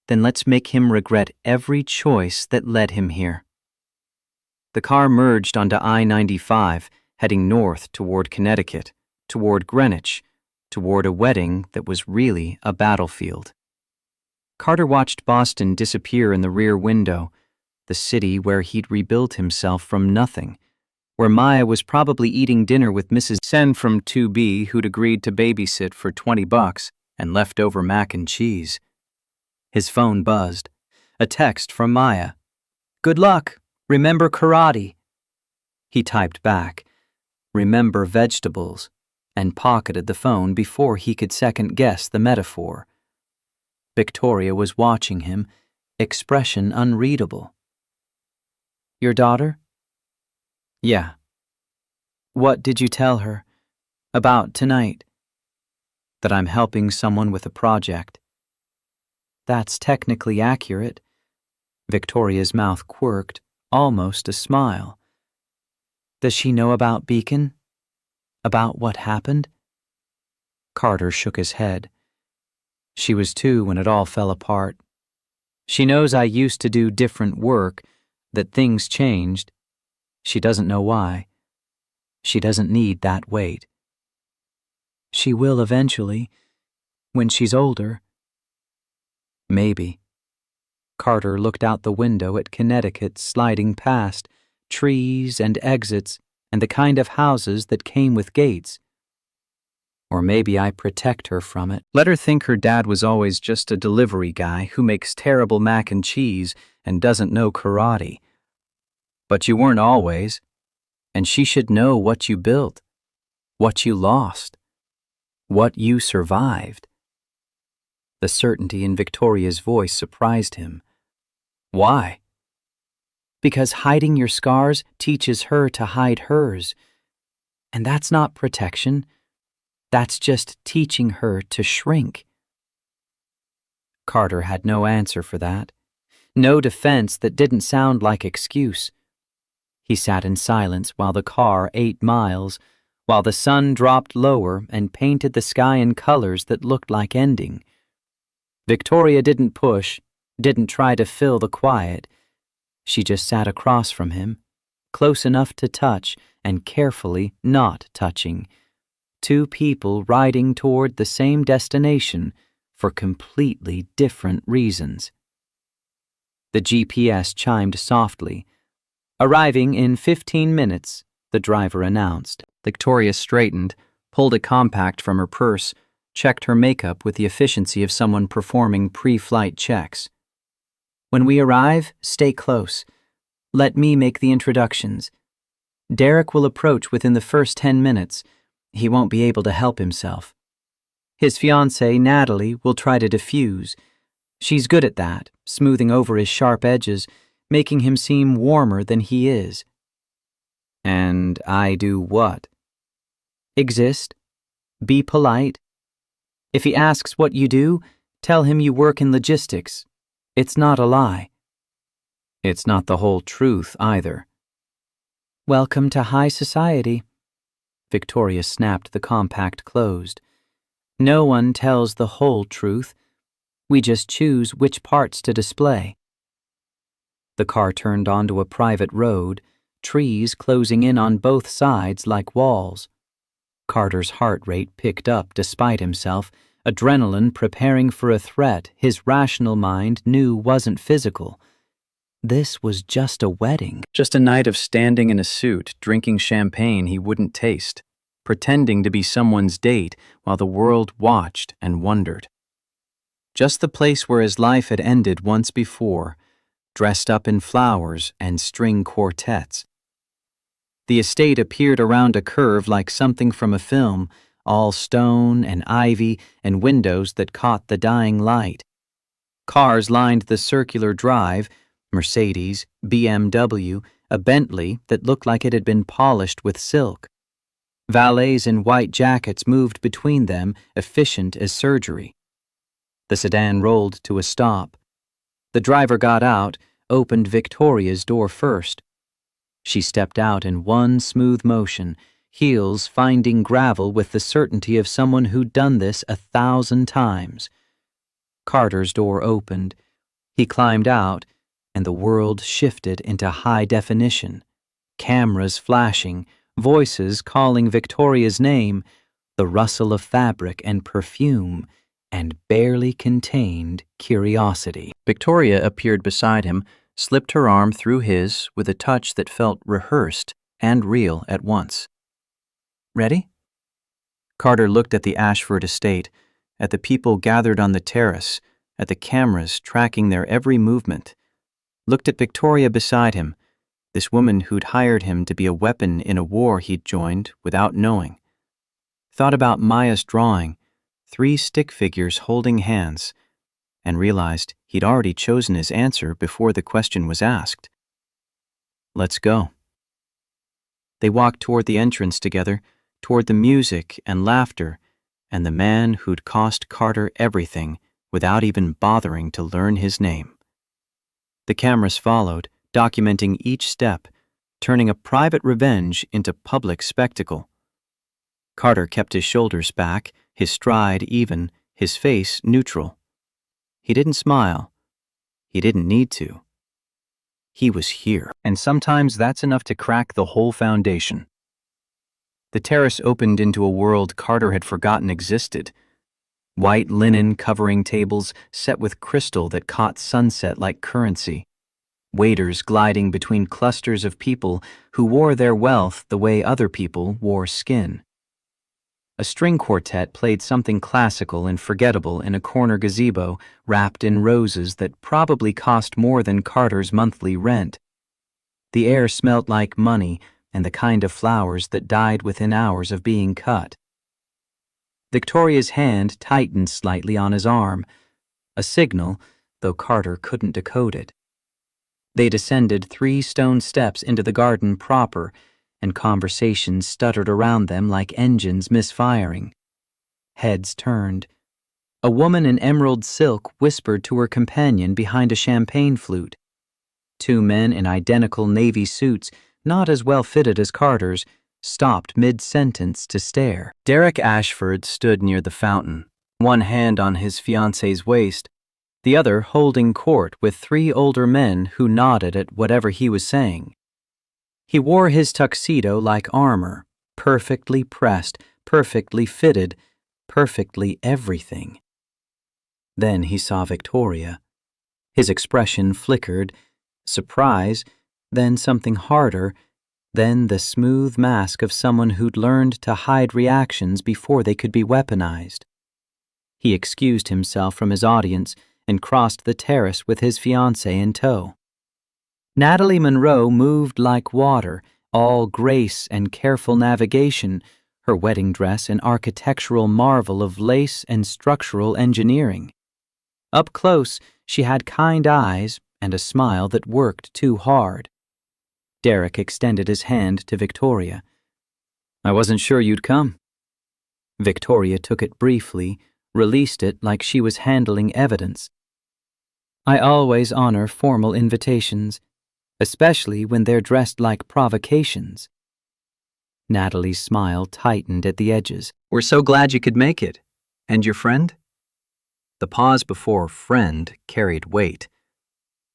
Then let's make him regret every choice that led him here. The car merged onto I-95, heading north toward Connecticut, toward Greenwich, toward a wedding that was really a battlefield. Carter watched Boston disappear in the rear window, the city where he'd rebuilt himself from nothing, where Maya was probably eating dinner with Mrs. Sen from 2B who'd agreed to babysit for $20 and leftover mac and cheese. His phone buzzed. A text from Maya. "Good luck. Remember karate." He typed back, "Remember vegetables," and pocketed the phone before he could second-guess the metaphor. Victoria was watching him, expression unreadable. "Your daughter?" "Yeah." "What did you tell her? About tonight?" "That I'm helping someone with a project." "That's technically accurate." Victoria's mouth quirked, almost a smile. "Does she know about Beacon? About what happened?" Carter shook his head. "She was 2 when it all fell apart. She knows I used to do different work, that things changed. She doesn't know why. She doesn't need that weight." "She will eventually, when she's older." "Maybe." Carter looked out the window at Connecticut sliding past, trees and exits and the kind of houses that came with gates. "Or maybe I protect her from it. Let her think her dad was always just a delivery guy who makes terrible mac and cheese and doesn't know karate. But you weren't always, and she should know what you built, what you lost, what you survived." The certainty in Victoria's voice surprised him. "Why?" "Because hiding your scars teaches her to hide hers. And that's not protection. That's just teaching her to shrink." Carter had no answer for that. No defense that didn't sound like excuse. He sat in silence while the car 8 miles, while the sun dropped lower and painted the sky in colors that looked like ending. Victoria didn't push, didn't try to fill the quiet. She just sat across from him, close enough to touch and carefully not touching. 2 people riding toward the same destination for completely different reasons. The GPS chimed softly. "Arriving in 15 minutes, the driver announced. Victoria straightened, pulled a compact from her purse, checked her makeup with the efficiency of someone performing pre-flight checks. "When we arrive, stay close. Let me make the introductions. Derek will approach within the first 10 minutes. He won't be able to help himself. His fiancée, Natalie, will try to diffuse. She's good at that, smoothing over his sharp edges, making him seem warmer than he is." "And I do what?" "Exist. Be polite. If he asks what you do, tell him you work in logistics. It's not a lie." "It's not the whole truth, either." "Welcome to high society." Victoria snapped the compact closed. "No one tells the whole truth. We just choose which parts to display." The car turned onto a private road, trees closing in on both sides like walls. Carter's heart rate picked up despite himself, adrenaline preparing for a threat his rational mind knew wasn't physical. This was just a wedding. Just a night of standing in a suit, drinking champagne he wouldn't taste, pretending to be someone's date while the world watched and wondered. Just the place where his life had ended once before, dressed up in flowers and string quartets. The estate appeared around a curve like something from a film, all stone and ivy and windows that caught the dying light. Cars lined the circular drive, Mercedes, BMW, a Bentley that looked like it had been polished with silk. Valets in white jackets moved between them, efficient as surgery. The sedan rolled to a stop. The driver got out, opened Victoria's door first. She stepped out in one smooth motion, heels finding gravel with the certainty of someone who'd done this 1,000 times. Carter's door opened. He climbed out, and the world shifted into high definition. Cameras flashing, voices calling Victoria's name, the rustle of fabric and perfume, and barely contained curiosity. Victoria appeared beside him, slipped her arm through his with a touch that felt rehearsed and real at once. "Ready?" Carter looked at the Ashford estate, at the people gathered on the terrace, at the cameras tracking their every movement. Looked at Victoria beside him, this woman who'd hired him to be a weapon in a war he'd joined without knowing. Thought about Maya's drawing, 3 stick figures holding hands, and realized he'd already chosen his answer before the question was asked. "Let's go." They walked toward the entrance together, toward the music and laughter, and the man who'd cost Carter everything without even bothering to learn his name. The cameras followed, documenting each step, turning a private revenge into public spectacle. Carter kept his shoulders back, his stride even, his face neutral. He didn't smile. He didn't need to. He was here, and sometimes that's enough to crack the whole foundation. The terrace opened into a world Carter had forgotten existed. White linen covering tables set with crystal that caught sunset like currency. Waiters gliding between clusters of people who wore their wealth the way other people wore skin. A string quartet played something classical and forgettable in a corner gazebo wrapped in roses that probably cost more than Carter's monthly rent. The air smelt like money and the kind of flowers that died within hours of being cut. Victoria's hand tightened slightly on his arm, a signal, though Carter couldn't decode it. They descended 3 stone steps into the garden proper, and conversations stuttered around them like engines misfiring. Heads turned. A woman in emerald silk whispered to her companion behind a champagne flute. 2 men in identical navy suits, not as well fitted as Carter's, stopped mid-sentence to stare. Derek Ashford stood near the fountain, one hand on his fiancée's waist, the other holding court with 3 older men who nodded at whatever he was saying. He wore his tuxedo like armor, perfectly pressed, perfectly fitted, perfectly everything. Then he saw Victoria. His expression flickered, surprise, then something harder, then the smooth mask of someone who'd learned to hide reactions before they could be weaponized. He excused himself from his audience and crossed the terrace with his fiancée in tow. Natalie Monroe moved like water, all grace and careful navigation, her wedding dress an architectural marvel of lace and structural engineering. Up close, she had kind eyes and a smile that worked too hard. Derek extended his hand to Victoria. "I wasn't sure you'd come." Victoria took it briefly, released it like she was handling evidence. "I always honor formal invitations, especially when they're dressed like provocations." Natalie's smile tightened at the edges. "We're so glad you could make it. And your friend?" The pause before friend carried weight.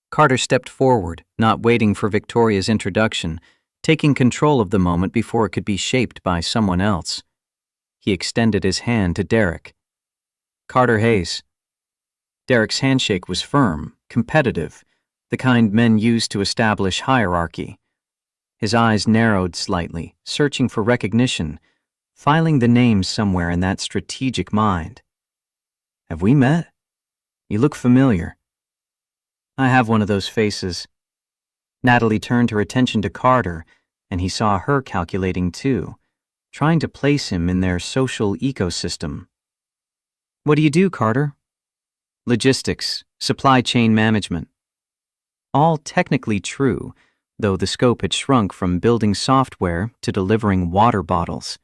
Carter stepped forward, not waiting for Victoria's introduction, taking control of the moment before it could be shaped by someone else. He extended his hand to Derek. "Carter Hayes." Derek's handshake was firm, competitive, the kind men use to establish hierarchy. His eyes narrowed slightly, searching for recognition, filing the name somewhere in that strategic mind. "Have we met? You look familiar." "I have one of those faces." Natalie turned her attention to Carter, and he saw her calculating too, trying to place him in their social ecosystem. "What do you do, Carter?" "Logistics, supply chain management." All technically true, though the scope had shrunk from building software to delivering water bottles.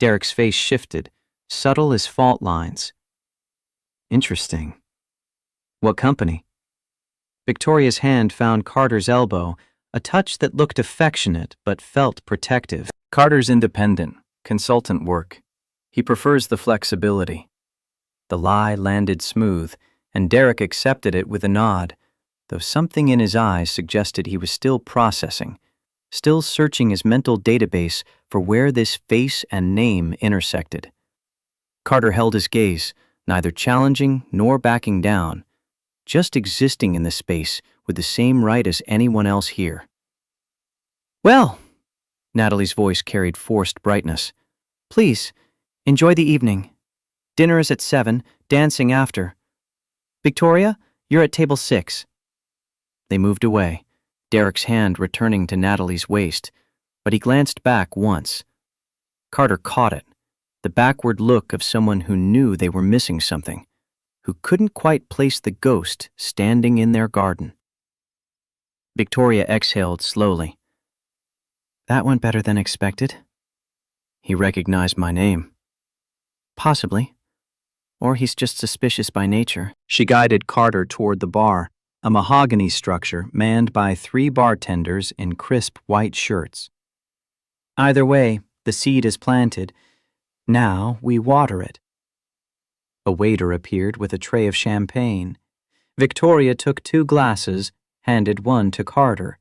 Derek's face shifted, subtle as fault lines. "Interesting. What company?" Victoria's hand found Carter's elbow, a touch that looked affectionate but felt protective. "Carter's independent, consultant work. He prefers the flexibility." The lie landed smooth, and Derek accepted it with a nod, though something in his eyes suggested he was still processing, still searching his mental database for where this face and name intersected. Carter held his gaze, neither challenging nor backing down, just existing in the space with the same right as anyone else here. "Well," Natalie's voice carried forced brightness, "please, enjoy the evening. Dinner is at 7, dancing after. Victoria, you're at table 6. They moved away, Derek's hand returning to Natalie's waist, but he glanced back once. Carter caught it, the backward look of someone who knew they were missing something, who couldn't quite place the ghost standing in their garden. Victoria exhaled slowly. "That went better than expected." He recognized my name. "Possibly. Or he's just suspicious by nature." She guided Carter toward the bar, a mahogany structure manned by 3 bartenders in crisp white shirts. "Either way, the seed is planted. Now we water it." A waiter appeared with a tray of champagne. Victoria took 2 glasses, handed one to Carter.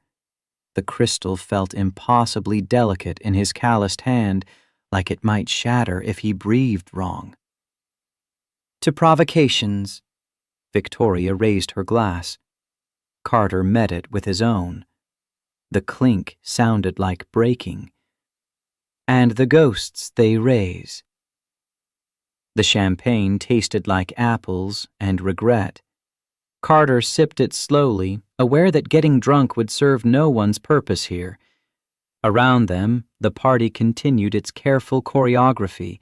The crystal felt impossibly delicate in his calloused hand, like it might shatter if he breathed wrong. "To provocations." Victoria raised her glass. Carter met it with his own. The clink sounded like breaking. "And the ghosts they raise." The champagne tasted like apples and regret. Carter sipped it slowly, aware that getting drunk would serve no one's purpose here. Around them, the party continued its careful choreography,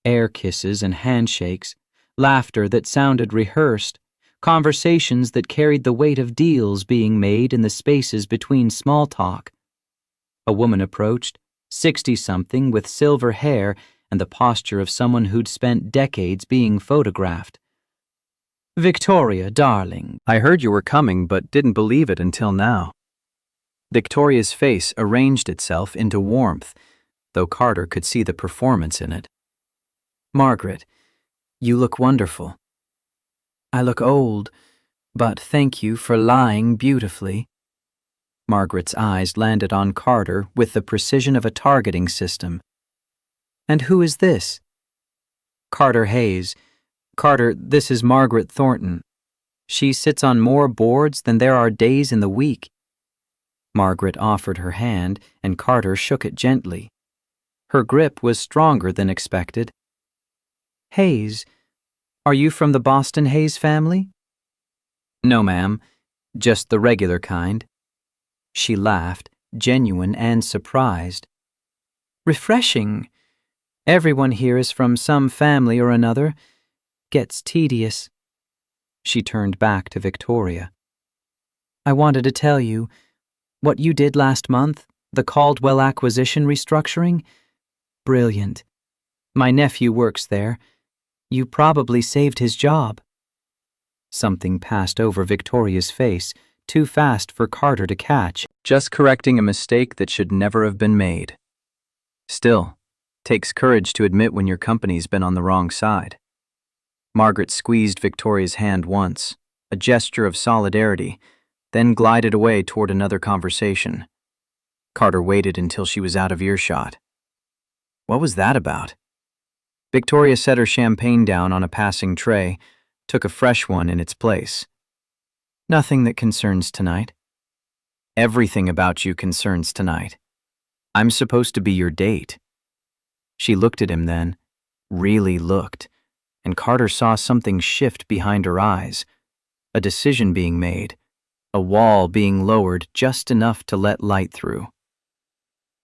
air kisses and handshakes, laughter that sounded rehearsed, conversations that carried the weight of deals being made in the spaces between small talk. A woman approached, 60-something with silver hair and the posture of someone who'd spent decades being photographed. "Victoria, darling, I heard you were coming but didn't believe it until now." Victoria's face arranged itself into warmth, though Carter could see the performance in it. "Margaret, you look wonderful." "I look old, but thank you for lying beautifully." Margaret's eyes landed on Carter with the precision of a targeting system. "And who is this?" "Carter Hayes. Carter, this is Margaret Thornton. She sits on more boards than there are days in the week." Margaret offered her hand, and Carter shook it gently. Her grip was stronger than expected. "Hayes, are you from the Boston Hayes family?" "No, ma'am, just the regular kind." She laughed, genuine and surprised. "Refreshing. Everyone here is from some family or another. Gets tedious." She turned back to Victoria. "I wanted to tell you, what you did last month, the Caldwell acquisition restructuring, brilliant. My nephew works there. You probably saved his job." Something passed over Victoria's face, too fast for Carter to catch, just correcting a mistake that should never have been made. Still, takes courage to admit when your company's been on the wrong side. Margaret squeezed Victoria's hand once, a gesture of solidarity, then glided away toward another conversation. Carter waited until she was out of earshot. What was that about? Victoria set her champagne down on a passing tray, took a fresh one in its place. "Nothing that concerns tonight." "Everything about you concerns tonight. I'm supposed to be your date." She looked at him then, really looked, and Carter saw something shift behind her eyes, a decision being made, a wall being lowered just enough to let light through.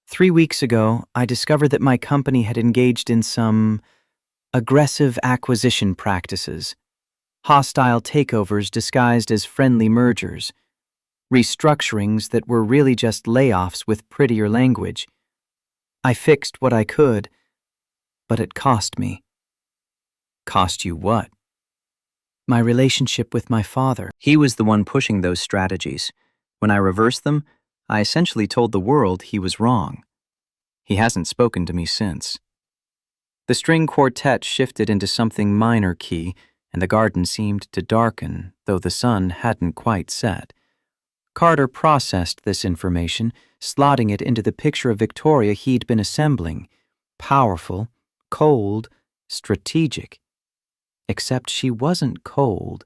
3 weeks ago, I discovered that my company had engaged in some aggressive acquisition practices, hostile takeovers disguised as friendly mergers, restructurings that were really just layoffs with prettier language. I fixed what I could, but it cost me. Cost you what? My relationship with my father. He was the one pushing those strategies. When I reversed them, I essentially told the world he was wrong. He hasn't spoken to me since. The string quartet shifted into something minor key, and the garden seemed to darken, though the sun hadn't quite set. Carter processed this information, slotting it into the picture of Victoria he'd been assembling. Powerful, cold, strategic. Except she wasn't cold.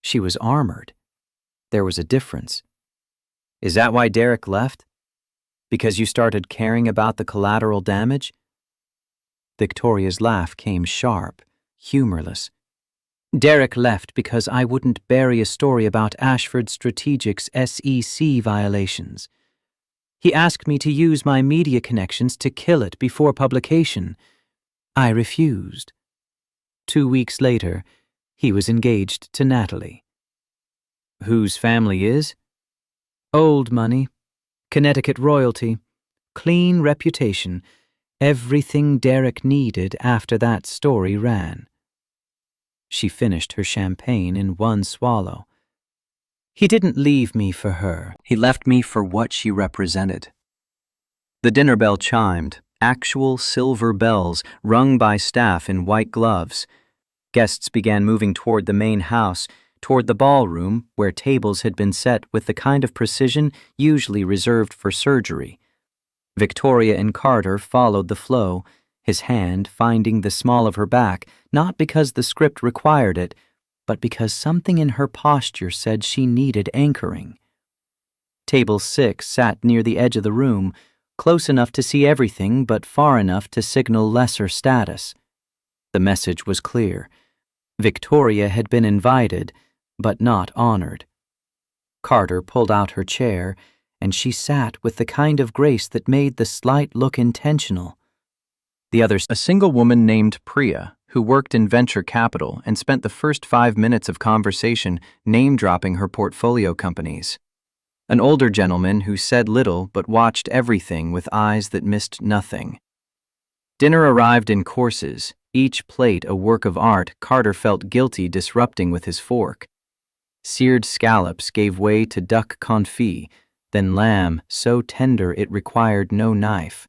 She was armored. There was a difference. Is that why Derek left? Because you started caring about the collateral damage? Victoria's laugh came sharp, humorless. Derek left because I wouldn't bury a story about Ashford Strategic's SEC violations. He asked me to use my media connections to kill it before publication. I refused. 2 weeks later, he was engaged to Natalie. Whose family is? Old money, Connecticut royalty, clean reputation, everything Derek needed after that story ran. She finished her champagne in one swallow. He didn't leave me for her. He left me for what she represented. The dinner bell chimed, actual silver bells rung by staff in white gloves. Guests began moving toward the main house, toward the ballroom where tables had been set with the kind of precision usually reserved for surgery. Victoria and Carter followed the flow, his hand finding the small of her back, not because the script required it, but because something in her posture said she needed anchoring. Table 6 sat near the edge of the room, close enough to see everything but far enough to signal lesser status. The message was clear. Victoria had been invited, but not honored. Carter pulled out her chair, and she sat with the kind of grace that made the slight look intentional. The other, a single woman named Priya, who worked in venture capital and spent the first 5 minutes of conversation name-dropping her portfolio companies. An older gentleman who said little but watched everything with eyes that missed nothing. Dinner arrived in courses, each plate a work of art Carter felt guilty disrupting with his fork. Seared scallops gave way to duck confit, then lamb so tender it required no knife.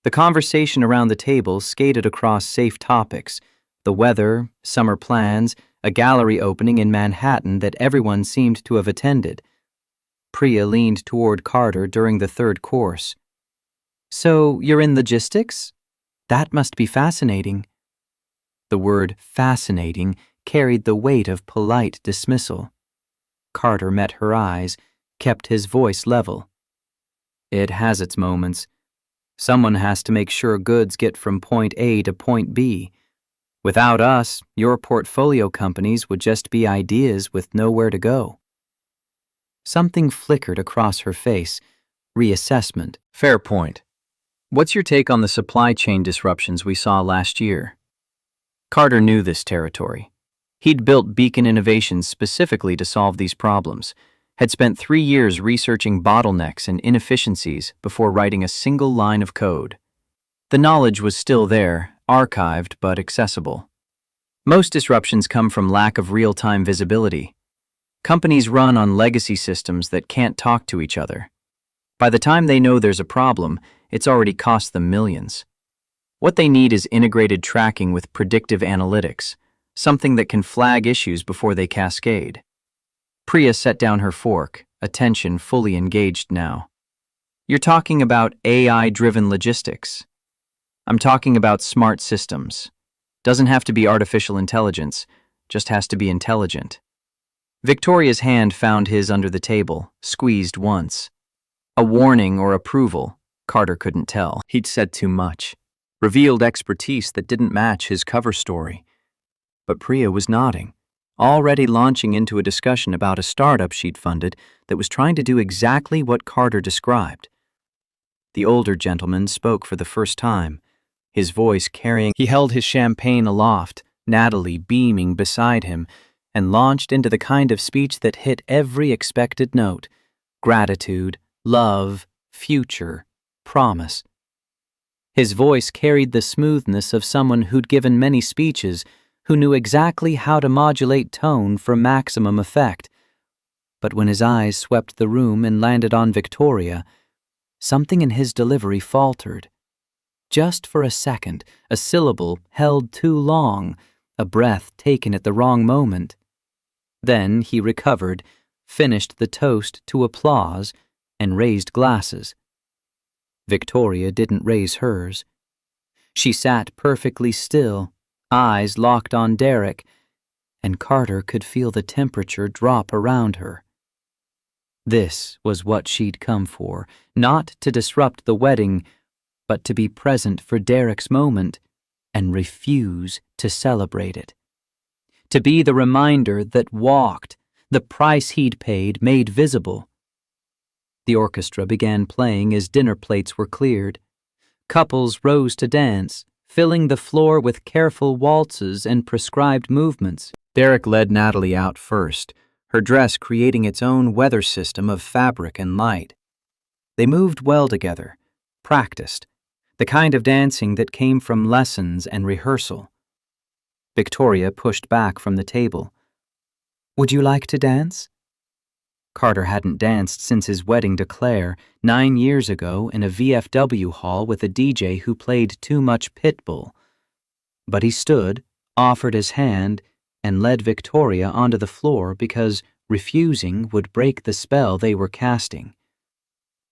The conversation around the table skated across safe topics: the weather, summer plans, a gallery opening in Manhattan that everyone seemed to have attended. Priya leaned toward Carter during the third course. So, you're in logistics? That must be fascinating. The word fascinating carried the weight of polite dismissal. Carter met her eyes, kept his voice level. It has its moments. Someone has to make sure goods get from point A to point B. Without us, your portfolio companies would just be ideas with nowhere to go. Something flickered across her face. Reassessment. Fair point. What's your take on the supply chain disruptions we saw last year? Carter knew this territory. He'd built Beacon Innovations specifically to solve these problems, had spent 3 years researching bottlenecks and inefficiencies before writing a single line of code. The knowledge was still there, archived but accessible. Most disruptions come from lack of real-time visibility. Companies run on legacy systems that can't talk to each other. By the time they know there's a problem, it's already cost them millions. What they need is integrated tracking with predictive analytics, something that can flag issues before they cascade. Priya set down her fork, attention fully engaged now. You're talking about AI-driven logistics. I'm talking about smart systems. Doesn't have to be artificial intelligence, just has to be intelligent. Victoria's hand found his under the table, squeezed once. A warning or approval, Carter couldn't tell. He'd said too much, revealed expertise that didn't match his cover story. But Priya was nodding, already launching into a discussion about a startup she'd funded that was trying to do exactly what Carter described. The older gentleman spoke for the first time, his voice carrying. He held his champagne aloft, Natalie beaming beside him, and launched into the kind of speech that hit every expected note: gratitude, love, future, promise. His voice carried the smoothness of someone who'd given many speeches, who knew exactly how to modulate tone for maximum effect. But when his eyes swept the room and landed on Victoria, something in his delivery faltered. Just for a second, a syllable held too long, a breath taken at the wrong moment. Then he recovered, finished the toast to applause, and raised glasses. Victoria didn't raise hers. She sat perfectly still, eyes locked on Derek, and Carter could feel the temperature drop around her. This was what she'd come for, not to disrupt the wedding, but to be present for Derek's moment and refuse to celebrate it. To be the reminder that walked, the price he'd paid made visible. The orchestra began playing as dinner plates were cleared. Couples rose to dance, filling the floor with careful waltzes and prescribed movements. Derek led Natalie out first, her dress creating its own weather system of fabric and light. They moved well together, practiced, the kind of dancing that came from lessons and rehearsal. Victoria pushed back from the table. "Would you like to dance?" Carter hadn't danced since his wedding to Claire 9 years ago in a VFW hall with a DJ who played too much Pitbull. But he stood, offered his hand, and led Victoria onto the floor because refusing would break the spell they were casting.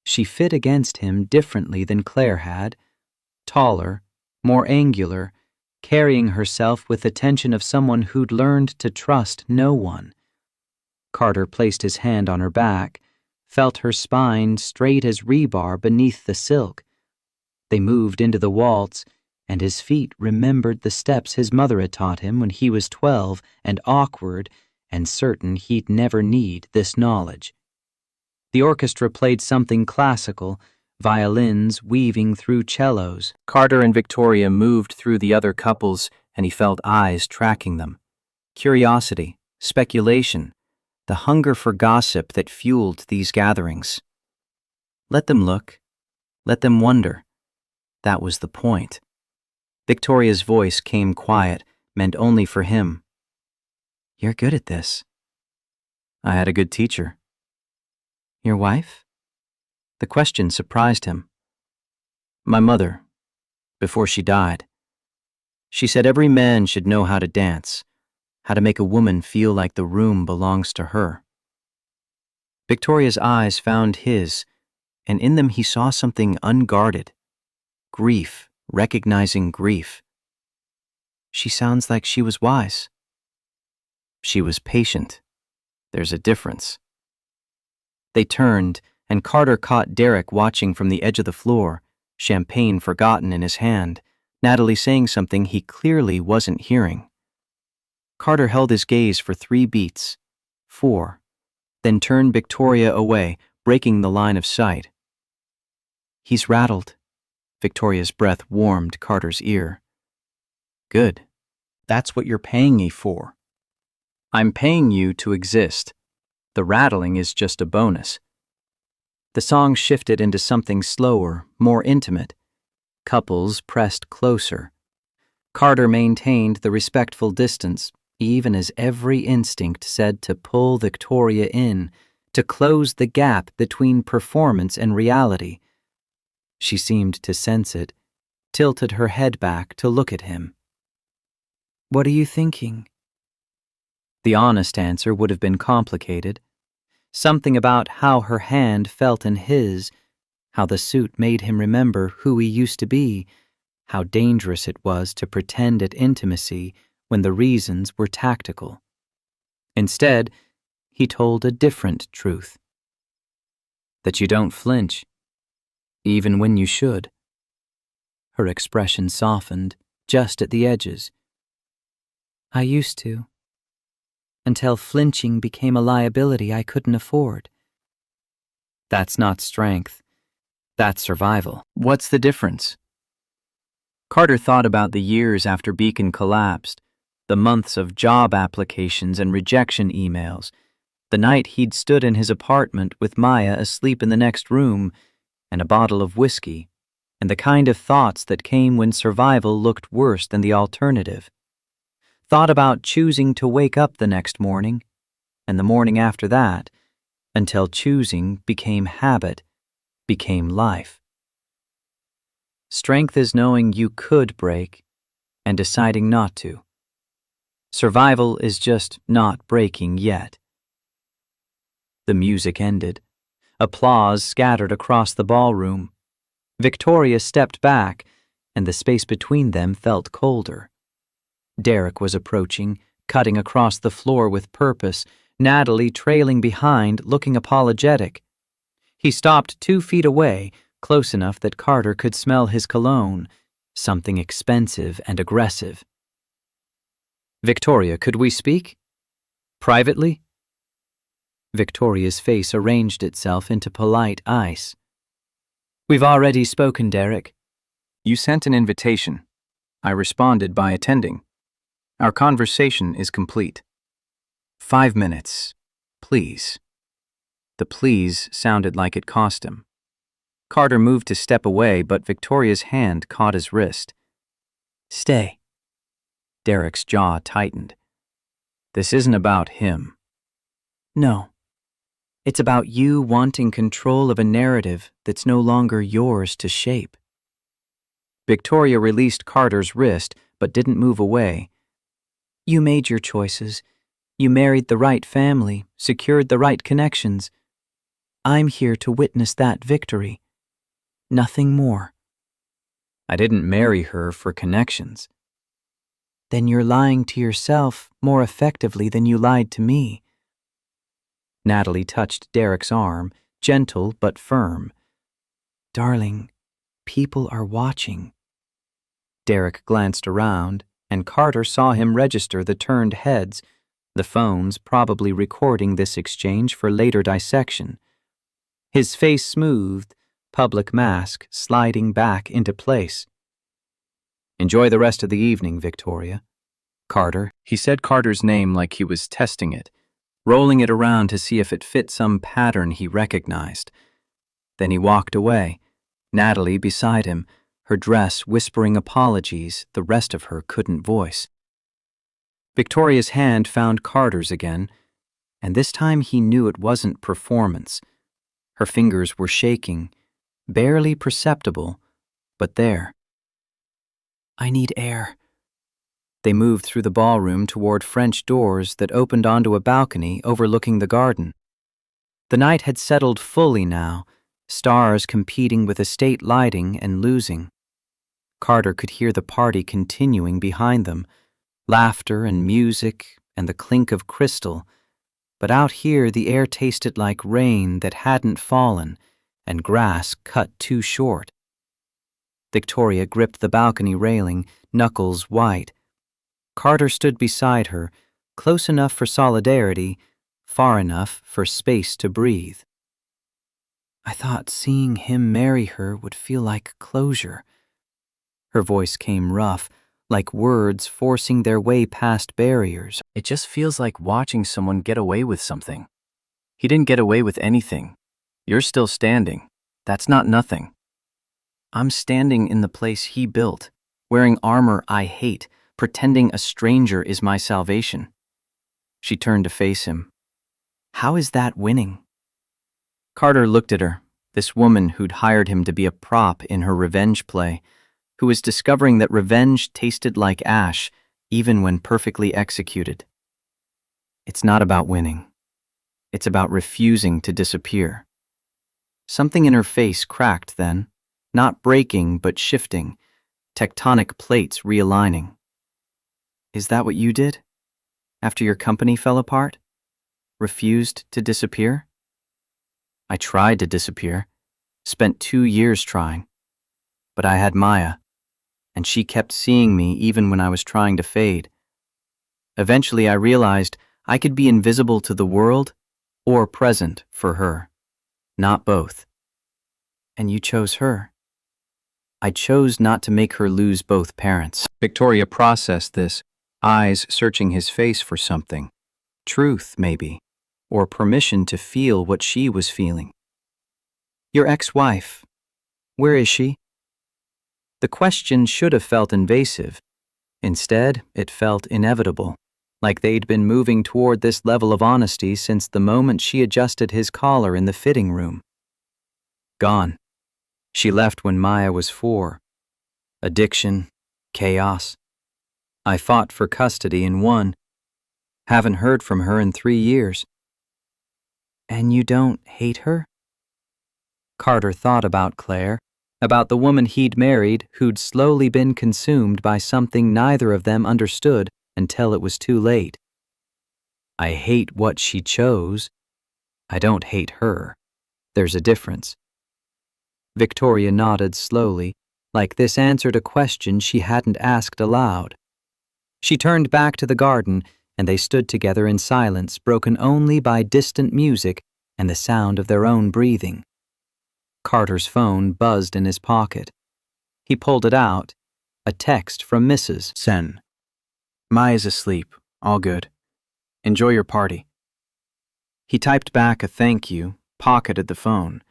She fit against him differently than Claire had, taller, more angular, carrying herself with the tension of someone who'd learned to trust no one. Carter placed his hand on her back, felt her spine straight as rebar beneath the silk. They moved into the waltz, and his feet remembered the steps his mother had taught him when he was 12 and awkward and certain he'd never need this knowledge. The orchestra played something classical, violins weaving through cellos. Carter and Victoria moved through the other couples, and he felt eyes tracking them. Curiosity, speculation, the hunger for gossip that fueled these gatherings. Let them look. Let them wonder. That was the point. Victoria's voice came quiet, meant only for him. "You're good at this." "I had a good teacher." "Your wife?" The question surprised him. "My mother, before she died. She said every man should know how to dance, how to make a woman feel like the room belongs to her." Victoria's eyes found his, and in them he saw something unguarded. Grief, recognizing grief. "She sounds like she was wise." "She was patient. There's a difference." They turned, and Carter caught Derek watching from the edge of the floor, champagne forgotten in his hand, Natalie saying something he clearly wasn't hearing. Carter held his gaze for 3 beats, 4, then turned Victoria away, breaking the line of sight. "He's rattled." Victoria's breath warmed Carter's ear. "Good. That's what you're paying me for." "I'm paying you to exist. The rattling is just a bonus." The song shifted into something slower, more intimate. Couples pressed closer. Carter maintained the respectful distance, even as every instinct said to pull Victoria in, to close the gap between performance and reality. She seemed to sense it, tilted her head back to look at him. "What are you thinking?" The honest answer would have been complicated. Something about how her hand felt in his, how the suit made him remember who he used to be, how dangerous it was to pretend at intimacy when the reasons were tactical. Instead, he told a different truth. That you don't flinch, even when you should. Her expression softened, just at the edges. "I used to. Until flinching became a liability I couldn't afford." "That's not strength. That's survival." "What's the difference?" Carter thought about the years after Beacon collapsed, the months of job applications and rejection emails, the night he'd stood in his apartment with Maya asleep in the next room, and a bottle of whiskey, and the kind of thoughts that came when survival looked worse than the alternative. Thought about choosing to wake up the next morning, and the morning after that, until choosing became habit, became life. Strength is knowing you could break and deciding not to. Survival is just not breaking yet. The music ended. Applause scattered across the ballroom. Victoria stepped back, and the space between them felt colder. Derek was approaching, cutting across the floor with purpose, Natalie trailing behind, looking apologetic. He stopped 2 feet away, close enough that Carter could smell his cologne, something expensive and aggressive. "Victoria, could we speak? Privately?" Victoria's face arranged itself into polite ice. "We've already spoken, Derek." You sent an invitation. I responded by attending. Our conversation is complete. 5 minutes, please. The please sounded like it cost him. Carter moved to step away, but Victoria's hand caught his wrist. "Stay." Derek's jaw tightened. This isn't about him. "No. It's about you wanting control of a narrative that's no longer yours to shape." Victoria released Carter's wrist, but didn't move away. "You made your choices. You married the right family, secured the right connections. I'm here to witness that victory. Nothing more." I didn't marry her for connections. "Then you're lying to yourself more effectively than you lied to me." Natalie touched Derek's arm, gentle but firm. "Darling, people are watching." Derek glanced around, and Carter saw him register the turned heads, the phones probably recording this exchange for later dissection. His face smoothed, public mask sliding back into place. Enjoy the rest of the evening, Victoria. Carter. He said Carter's name like he was testing it, rolling it around to see if it fit some pattern he recognized. Then he walked away, Natalie beside him, her dress whispering apologies the rest of her couldn't voice. Victoria's hand found Carter's again, and this time he knew it wasn't performance. Her fingers were shaking, barely perceptible, but there. "I need air." They moved through the ballroom toward French doors that opened onto a balcony overlooking the garden. The night had settled fully now, stars competing with estate lighting and losing. Carter could hear the party continuing behind them, laughter and music and the clink of crystal, but out here the air tasted like rain that hadn't fallen and grass cut too short. Victoria gripped the balcony railing, knuckles white. Carter stood beside her, close enough for solidarity, far enough for space to breathe. "I thought seeing him marry her would feel like closure." Her voice came rough, like words forcing their way past barriers. It just feels like watching someone get away with something. He didn't get away with anything. You're still standing. That's not nothing. I'm standing in the place he built, wearing armor I hate, pretending a stranger is my salvation. She turned to face him. How is that winning? Carter looked at her, this woman who'd hired him to be a prop in her revenge play, who was discovering that revenge tasted like ash, even when perfectly executed. It's not about winning. It's about refusing to disappear. Something in her face cracked then, not breaking but shifting, tectonic plates realigning. Is that what you did? After your company fell apart? Refused to disappear? I tried to disappear, spent 2 years trying, but I had Maya, and she kept seeing me even when I was trying to fade. Eventually I realized I could be invisible to the world or present for her, not both. And you chose her. I chose not to make her lose both parents. Victoria processed this, eyes searching his face for something. Truth, maybe, or permission to feel what she was feeling. Your ex-wife, where is she? The question should have felt invasive. Instead, it felt inevitable, like they'd been moving toward this level of honesty since the moment she adjusted his collar in the fitting room. Gone. She left when Maya was 4. Addiction, chaos. I fought for custody and won. Haven't heard from her in 3 years. And you don't hate her? Carter thought about Claire, about the woman he'd married who'd slowly been consumed by something neither of them understood until it was too late. I hate what she chose. I don't hate her. There's a difference. Victoria nodded slowly, like this answered a question she hadn't asked aloud. She turned back to the garden, and they stood together in silence, broken only by distant music and the sound of their own breathing. Carter's phone buzzed in his pocket. He pulled it out. A text from Mrs. Sen. Maya's asleep. All good. Enjoy your party. He typed back a thank you, pocketed the phone.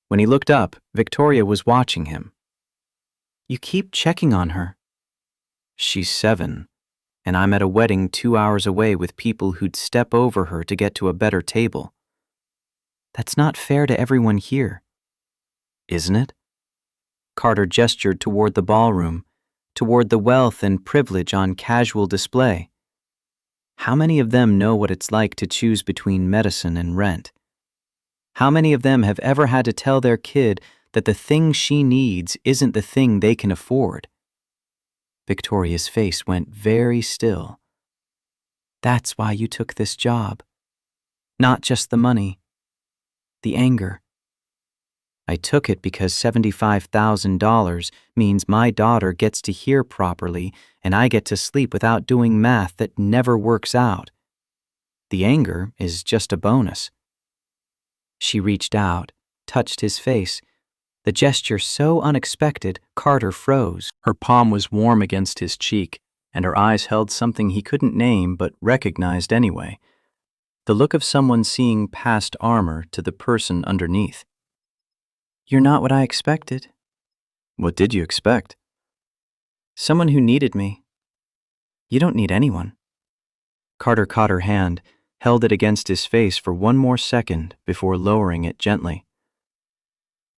When he looked up, Victoria was watching him. You keep checking on her. She's 7, and I'm at a wedding 2 hours away with people who'd step over her to get to a better table. That's not fair to everyone here. Isn't it? Carter gestured toward the ballroom, toward the wealth and privilege on casual display. How many of them know what it's like to choose between medicine and rent? How many of them have ever had to tell their kid that the thing she needs isn't the thing they can afford? Victoria's face went very still. That's why you took this job. Not just the money. The anger. I took it because $75,000 means my daughter gets to hear properly and I get to sleep without doing math that never works out. The anger is just a bonus. She reached out, touched his face. The gesture so unexpected, Carter froze. Her palm was warm against his cheek, and her eyes held something he couldn't name but recognized anyway. The look of someone seeing past armor to the person underneath. You're not what I expected. What did you expect? Someone who needed me. You don't need anyone. Carter caught her hand, held it against his face for one more second before lowering it gently.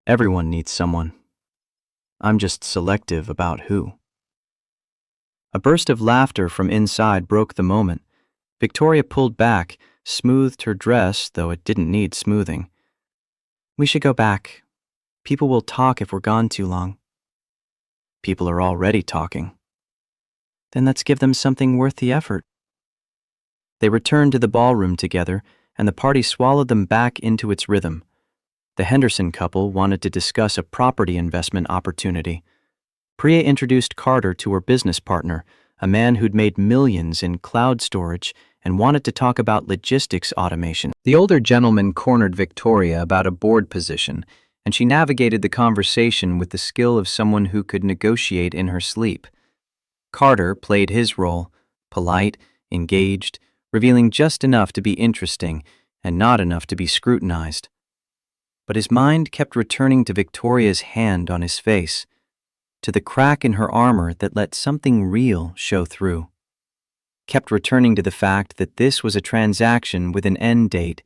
Everyone needs someone. I'm just selective about who. A burst of laughter from inside broke the moment. Victoria pulled back, smoothed her dress, though it didn't need smoothing. We should go back. People will talk if we're gone too long. People are already talking. Then let's give them something worth the effort. They returned to the ballroom together, and the party swallowed them back into its rhythm. The Henderson couple wanted to discuss a property investment opportunity. Priya introduced Carter to her business partner, a man who'd made millions in cloud storage and wanted to talk about logistics automation. The older gentleman cornered Victoria about a board position, and she navigated the conversation with the skill of someone who could negotiate in her sleep. Carter played his role, polite, engaged, revealing just enough to be interesting and not enough to be scrutinized. But his mind kept returning to Victoria's hand on his face, to the crack in her armor that let something real show through. Kept returning to the fact that this was a transaction with an end date,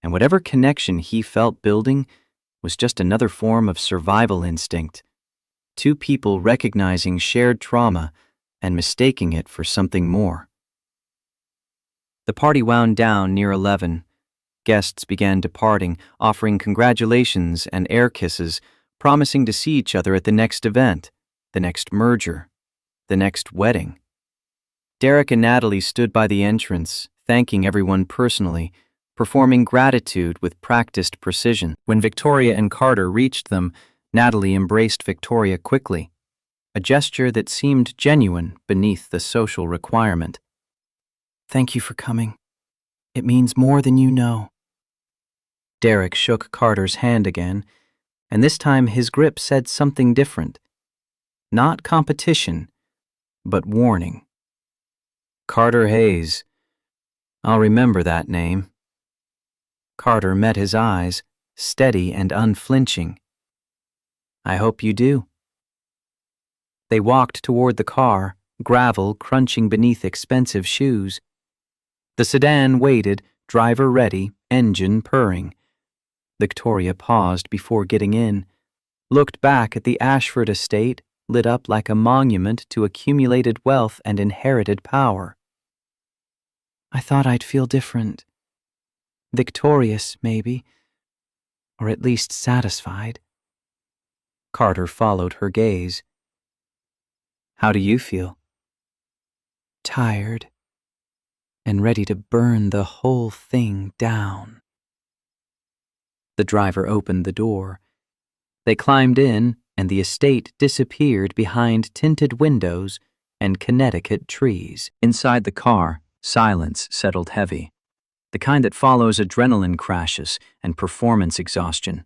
and whatever connection he felt building was just another form of survival instinct. Two people recognizing shared trauma and mistaking it for something more. The party wound down near 11. Guests began departing, offering congratulations and air kisses, promising to see each other at the next event, the next merger, the next wedding. Derek and Natalie stood by the entrance, thanking everyone personally, performing gratitude with practiced precision. When Victoria and Carter reached them, Natalie embraced Victoria quickly, a gesture that seemed genuine beneath the social requirement. Thank you for coming. It means more than you know. Derek shook Carter's hand again, and this time his grip said something different. Not competition, but warning. Carter Hayes. I'll remember that name. Carter met his eyes, steady and unflinching. I hope you do. They walked toward the car, gravel crunching beneath expensive shoes. The sedan waited, driver ready, engine purring. Victoria paused before getting in, looked back at the Ashford estate, lit up like a monument to accumulated wealth and inherited power. I thought I'd feel different. Victorious, maybe, or at least satisfied. Carter followed her gaze. How do you feel? Tired and ready to burn the whole thing down. The driver opened the door. They climbed in, and the estate disappeared behind tinted windows and Connecticut trees. Inside the car, silence settled heavy, the kind that follows adrenaline crashes and performance exhaustion.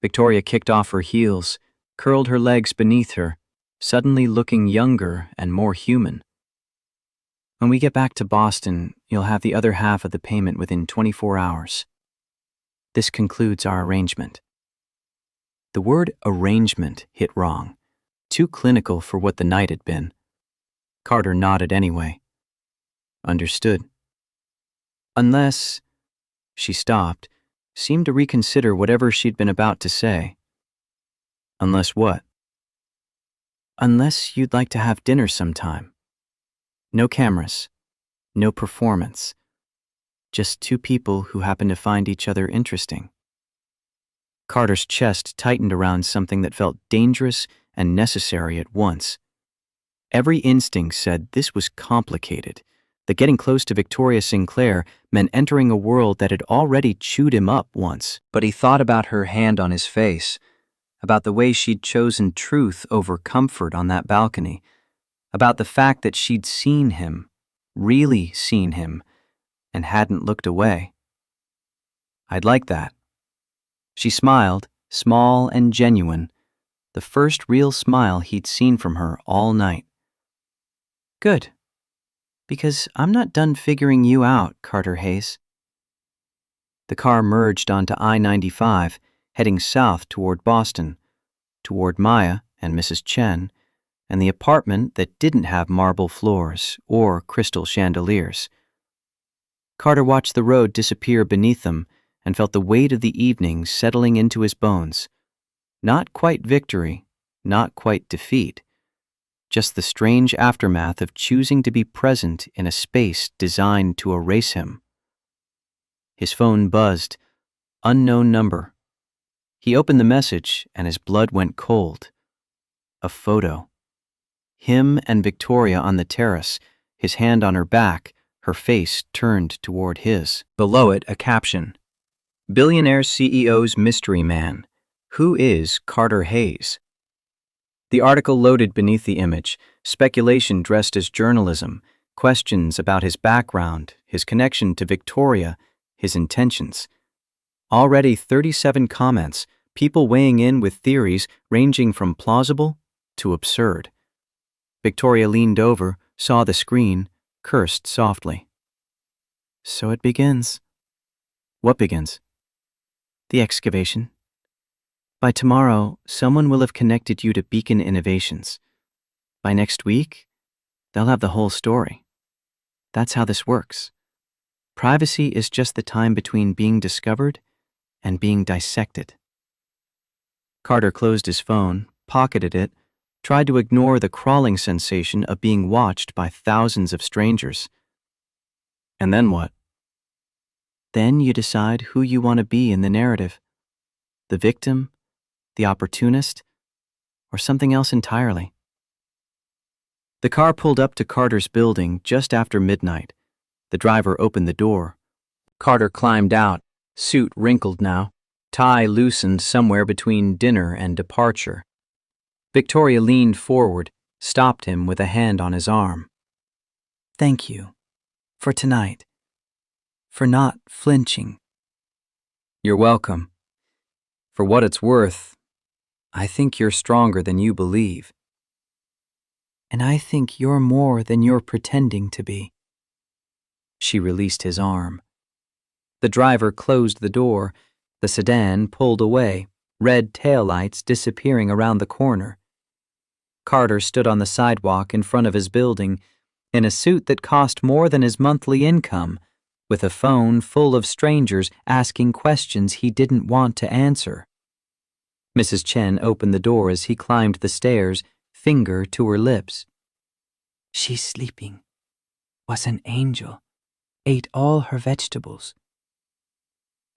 Victoria kicked off her heels, curled her legs beneath her, suddenly looking younger and more human. When we get back to Boston, you'll have the other half of the payment within 24 hours. This concludes our arrangement. The word arrangement hit wrong, too clinical for what the night had been. Carter nodded anyway. Understood. Unless... She stopped, seemed to reconsider whatever she'd been about to say. Unless what? Unless you'd like to have dinner sometime. No cameras, no performance. Just two people who happen to find each other interesting. Carter's chest tightened around something that felt dangerous and necessary at once. Every instinct said this was complicated, that getting close to Victoria Sinclair meant entering a world that had already chewed him up once. But he thought about her hand on his face, about the way she'd chosen truth over comfort on that balcony, about the fact that she'd seen him, really seen him, and hadn't looked away. I'd like that. She smiled, small and genuine, the first real smile he'd seen from her all night. Good. Because I'm not done figuring you out, Carter Hayes. The car merged onto I-95, heading south toward Boston, toward Maya and Mrs. Chen, and the apartment that didn't have marble floors or crystal chandeliers. Carter watched the road disappear beneath them and felt the weight of the evening settling into his bones. Not quite victory, not quite defeat. Just the strange aftermath of choosing to be present in a space designed to erase him. His phone buzzed. Unknown number. He opened the message and his blood went cold. A photo. Him and Victoria on the terrace, his hand on her back, her face turned toward his. Below it, a caption. Billionaire CEO's mystery man. Who is Carter Hayes? The article loaded beneath the image, speculation dressed as journalism, questions about his background, his connection to Victoria, his intentions. Already 37 comments, people weighing in with theories ranging from plausible to absurd. Victoria leaned over, saw the screen, cursed softly. So it begins. What begins? The excavation. By tomorrow, someone will have connected you to Beacon Innovations. By next week, they'll have the whole story. That's how this works. Privacy is just the time between being discovered and being dissected. Carter closed his phone, pocketed it, tried to ignore the crawling sensation of being watched by thousands of strangers. And then what? Then you decide who you want to be in the narrative. The victim, the opportunist, or something else entirely. The car pulled up to Carter's building just after midnight. The driver opened the door. Carter climbed out, suit wrinkled now, tie loosened somewhere between dinner and departure. Victoria leaned forward, stopped him with a hand on his arm. Thank you. For tonight. For not flinching. You're welcome. For what it's worth, I think you're stronger than you believe. And I think you're more than you're pretending to be. She released his arm. The driver closed the door. The sedan pulled away, red taillights disappearing around the corner. Carter stood on the sidewalk in front of his building, in a suit that cost more than his monthly income, with a phone full of strangers asking questions he didn't want to answer. Mrs. Chen opened the door as he climbed the stairs, finger to her lips. She's sleeping. Was an angel. Ate all her vegetables.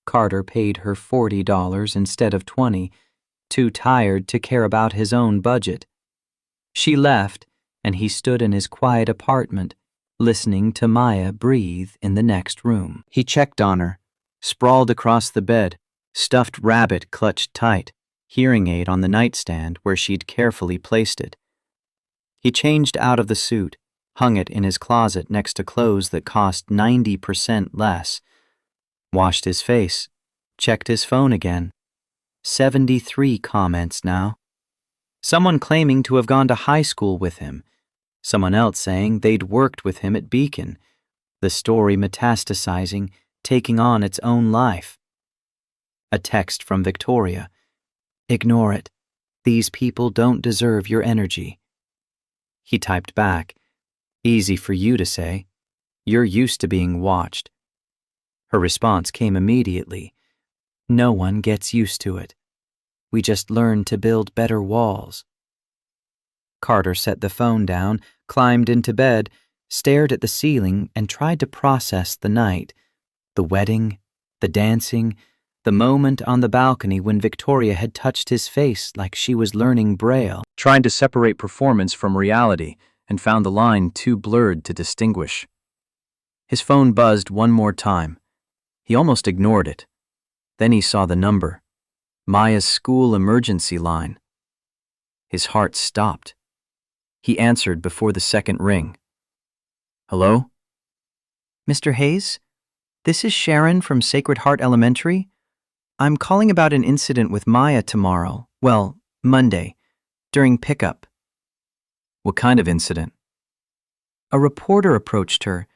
Carter paid her $40 instead of $20, too tired to care about his own budget. She left, and he stood in his quiet apartment, listening to Maya breathe in the next room. He checked on her, sprawled across the bed, stuffed rabbit clutched tight, hearing aid on the nightstand where she'd carefully placed it. He changed out of the suit, hung it in his closet next to clothes that cost 90% less, washed his face, checked his phone again. 73 comments now. Someone claiming to have gone to high school with him. Someone else saying they'd worked with him at Beacon. The story metastasizing, taking on its own life. A text from Victoria. Ignore it. These people don't deserve your energy. He typed back. Easy for you to say. You're used to being watched. Her response came immediately. No one gets used to it. We just learn to build better walls. Carter set the phone down, climbed into bed, stared at the ceiling, and tried to process the night. The wedding, the dancing, the moment on the balcony when Victoria had touched his face like she was learning Braille. Trying to separate performance from reality and found the line too blurred to distinguish. His phone buzzed one more time. He almost ignored it. Then he saw the number. Maya's school emergency line. His heart stopped. He answered before the second ring. Hello? Mr. Hayes? This is Sharon from Sacred Heart Elementary. I'm calling about an incident with Maya tomorrow. Well, Monday, during pickup. What kind of incident? A reporter approached her,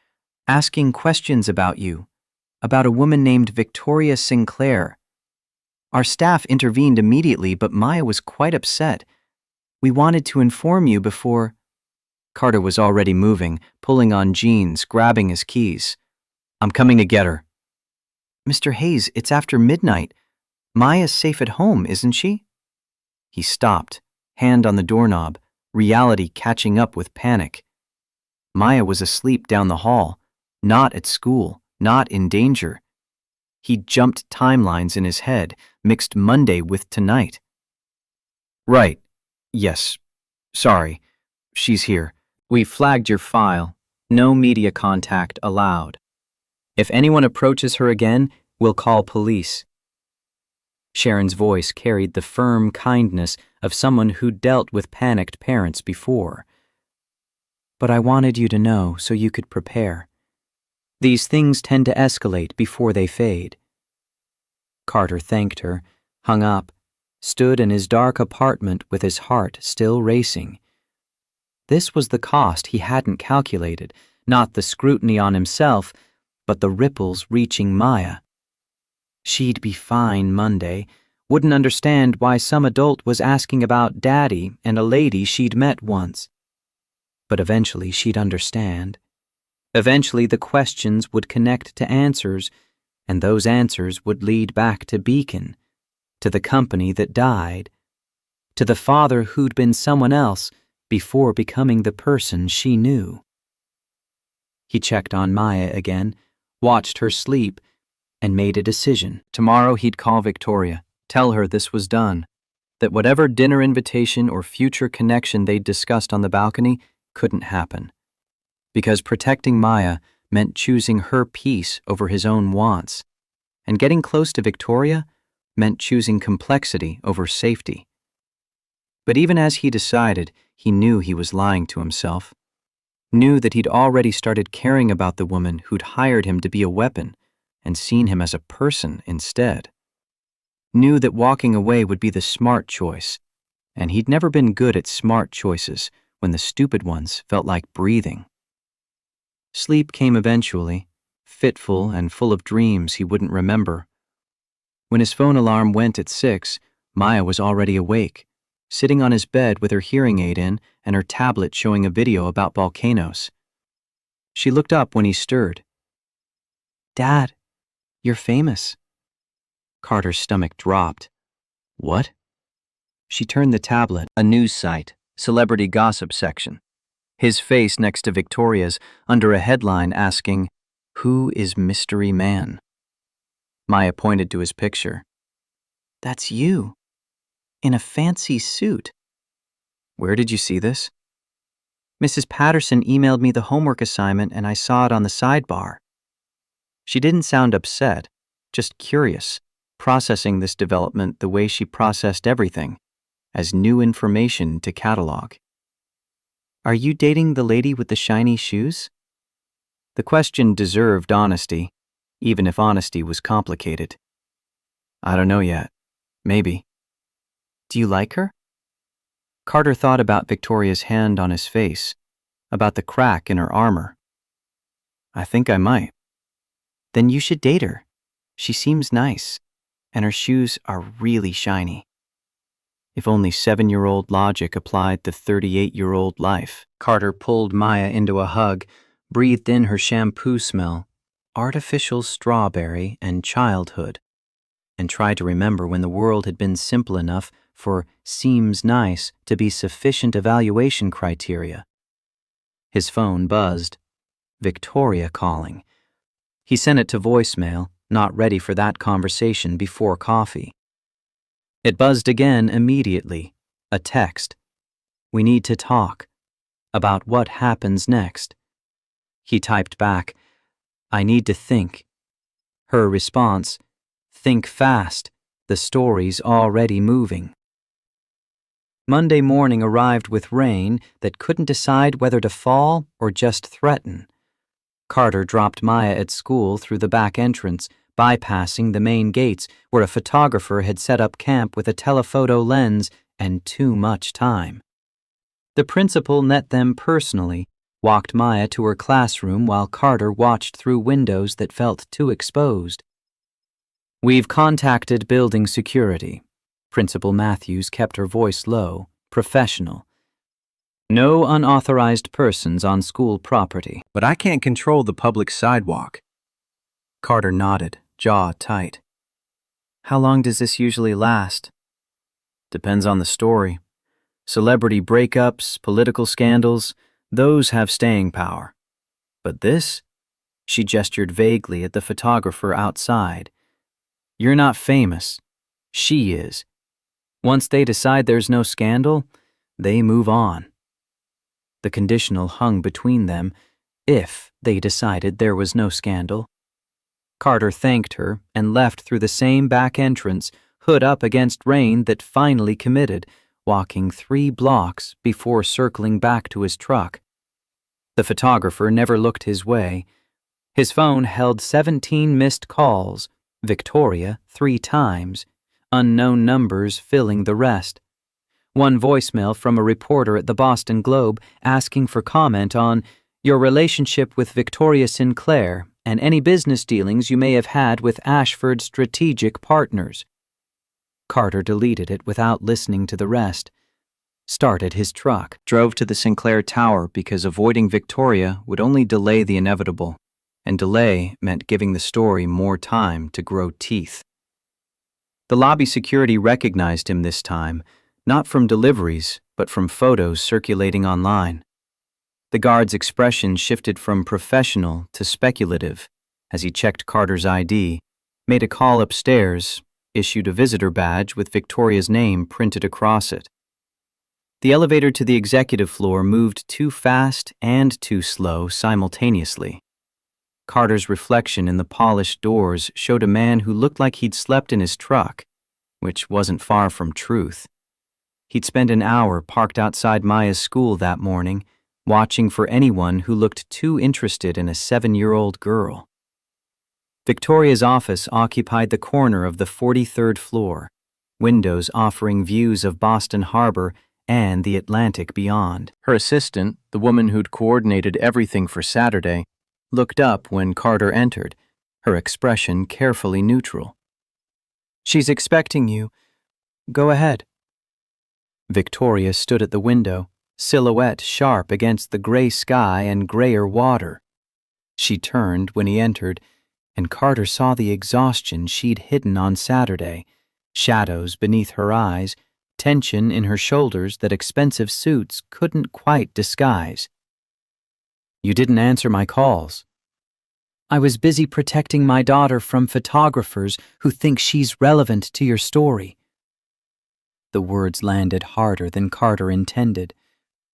asking questions about you, about a woman named Victoria Sinclair. Our staff intervened immediately, but Maya was quite upset. We wanted to inform you before... Carter was already moving, pulling on jeans, grabbing his keys. I'm coming to get her. Mr. Hayes, it's after midnight. Maya's safe at home, isn't she? He stopped, hand on the doorknob, reality catching up with panic. Maya was asleep down the hall, not at school, not in danger. He jumped timelines in his head, mixed Monday with tonight. Right. Yes. Sorry. She's here. We flagged your file. No media contact allowed. If anyone approaches her again, we'll call police. Sharon's voice carried the firm kindness of someone who'd dealt with panicked parents before. But I wanted you to know so you could prepare. These things tend to escalate before they fade. Carter thanked her, hung up, stood in his dark apartment with his heart still racing. This was the cost he hadn't calculated, not the scrutiny on himself, but the ripples reaching Maya. She'd be fine Monday, wouldn't understand why some adult was asking about Daddy and a lady she'd met once. But eventually she'd understand. Eventually the questions would connect to answers, and those answers would lead back to Beacon, to the company that died, to the father who'd been someone else before becoming the person she knew. He checked on Maya again, watched her sleep, and made a decision. Tomorrow he'd call Victoria, tell her this was done, that whatever dinner invitation or future connection they'd discussed on the balcony couldn't happen. Because protecting Maya meant choosing her peace over his own wants, and getting close to Victoria meant choosing complexity over safety. But even as he decided, he knew he was lying to himself, knew that he'd already started caring about the woman who'd hired him to be a weapon and seen him as a person instead. Knew that walking away would be the smart choice, and he'd never been good at smart choices when the stupid ones felt like breathing. Sleep came eventually, fitful and full of dreams he wouldn't remember. When his phone alarm went at 6, Maya was already awake, sitting on his bed with her hearing aid in and her tablet showing a video about volcanoes. She looked up when he stirred. Dad, you're famous. Carter's stomach dropped. What? She turned the tablet, a news site, celebrity gossip section. His face next to Victoria's under a headline asking, "Who is Mystery Man?" Maya pointed to his picture. That's you. in a fancy suit. Where did you see this? Mrs. Patterson emailed me the homework assignment and I saw it on the sidebar. She didn't sound upset, just curious, processing this development the way she processed everything, as new information to catalog. Are you dating the lady with the shiny shoes? The question deserved honesty, even if honesty was complicated. I don't know yet. Maybe. Do you like her? Carter thought about Victoria's hand on his face, about the crack in her armor. I think I might. Then you should date her. She seems nice, and her shoes are really shiny. If only 7-year-old logic applied to 38-year-old life. Carter pulled Maya into a hug, breathed in her shampoo smell, artificial strawberry and childhood, and tried to remember when the world had been simple enough for seems nice to be sufficient evaluation criteria. His phone buzzed. Victoria calling. He sent it to voicemail, not ready for that conversation before coffee. It buzzed again immediately. A text. We need to talk. About what happens next. He typed back, I need to think. Her response, think fast. The story's already moving. Monday morning arrived with rain that couldn't decide whether to fall or just threaten. Carter dropped Maya at school through the back entrance, bypassing the main gates where a photographer had set up camp with a telephoto lens and too much time. The principal met them personally, walked Maya to her classroom while Carter watched through windows that felt too exposed. We've contacted building security. Principal Matthews kept her voice low, professional. No unauthorized persons on school property. But I can't control the public sidewalk. Carter nodded, jaw tight. How long does this usually last? Depends on the story. Celebrity breakups, political scandals, those have staying power. But this? She gestured vaguely at the photographer outside. You're not famous. She is. Once they decide there's no scandal, they move on. The conditional hung between them, if they decided there was no scandal. Carter thanked her and left through the same back entrance, hood up against rain that finally committed, walking 3 blocks before circling back to his truck. The photographer never looked his way. His phone held 17 missed calls, Victoria 3 times, unknown numbers filling the rest. One voicemail from a reporter at the Boston Globe asking for comment on your relationship with Victoria Sinclair and any business dealings you may have had with Ashford Strategic Partners. Carter deleted it without listening to the rest. Started his truck, drove to the Sinclair Tower because avoiding Victoria would only delay the inevitable, and delay meant giving the story more time to grow teeth. The lobby security recognized him this time, not from deliveries, but from photos circulating online. The guard's expression shifted from professional to speculative as he checked Carter's ID, made a call upstairs, issued a visitor badge with Victoria's name printed across it. The elevator to the executive floor moved too fast and too slow simultaneously. Carter's reflection in the polished doors showed a man who looked like he'd slept in his truck, which wasn't far from truth. He'd spent an hour parked outside Maya's school that morning, watching for anyone who looked too interested in a 7-year-old girl. Victoria's office occupied the corner of the 43rd floor, windows offering views of Boston Harbor and the Atlantic beyond. Her assistant, the woman who'd coordinated everything for Saturday, looked up when Carter entered, her expression carefully neutral. She's expecting you. Go ahead. Victoria stood at the window, silhouette sharp against the gray sky and grayer water. She turned when he entered, and Carter saw the exhaustion she'd hidden on Saturday, shadows beneath her eyes, tension in her shoulders that expensive suits couldn't quite disguise. You didn't answer my calls. I was busy protecting my daughter from photographers who think she's relevant to your story. The words landed harder than Carter intended.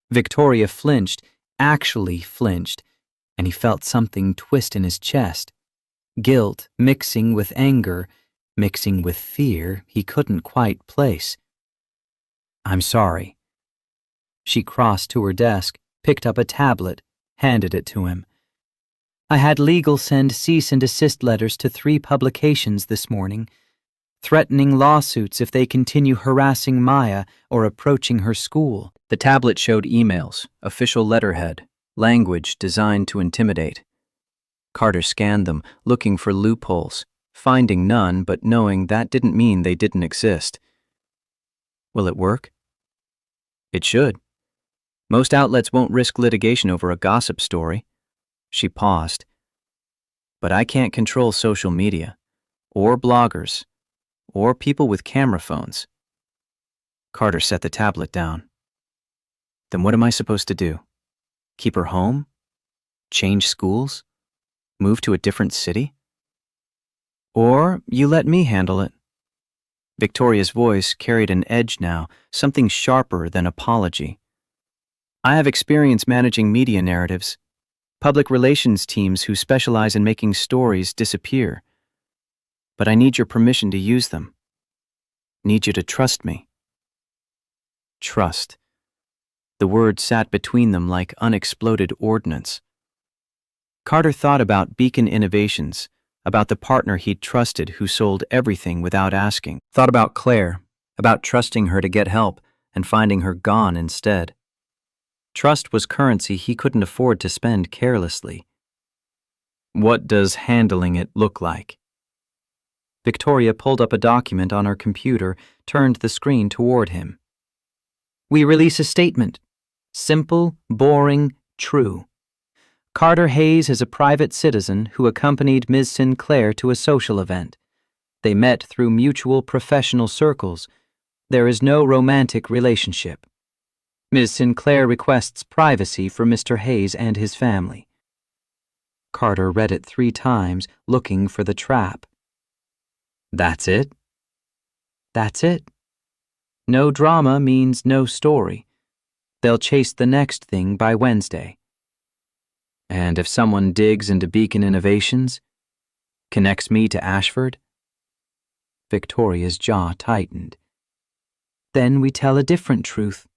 Victoria flinched, actually flinched, and he felt something twist in his chest. Guilt mixing with anger, mixing with fear he couldn't quite place. "I'm sorry." She crossed to her desk, picked up a tablet, handed it to him. "I had legal send cease and desist letters to 3 publications this morning, threatening lawsuits if they continue harassing Maya or approaching her school." The tablet showed emails, official letterhead, language designed to intimidate. Carter scanned them, looking for loopholes, finding none but knowing that didn't mean they didn't exist. Will it work? It should. Most outlets won't risk litigation over a gossip story. She paused. But I can't control social media, or bloggers, or people with camera phones. Carter set the tablet down. Then what am I supposed to do? Keep her home? Change schools? Move to a different city? Or you let me handle it. Victoria's voice carried an edge now, something sharper than apology. I have experience managing media narratives, public relations teams who specialize in making stories disappear. But I need your permission to use them. Need you to trust me. Trust. The word sat between them like unexploded ordnance. Carter thought about Beacon Innovations, about the partner he'd trusted who sold everything without asking. Thought about Claire, about trusting her to get help and finding her gone instead. Trust was currency he couldn't afford to spend carelessly. What does handling it look like? Victoria pulled up a document on her computer, turned the screen toward him. We release a statement. Simple, boring, true. Carter Hayes is a private citizen who accompanied Ms. Sinclair to a social event. They met through mutual professional circles. There is no romantic relationship. Ms. Sinclair requests privacy for Mr. Hayes and his family. Carter read it 3 times, looking for the trap. That's it? That's it. No drama means no story. They'll chase the next thing by Wednesday. And if someone digs into Beacon Innovations, connects me to Ashford? Victoria's jaw tightened. Then we tell a different truth.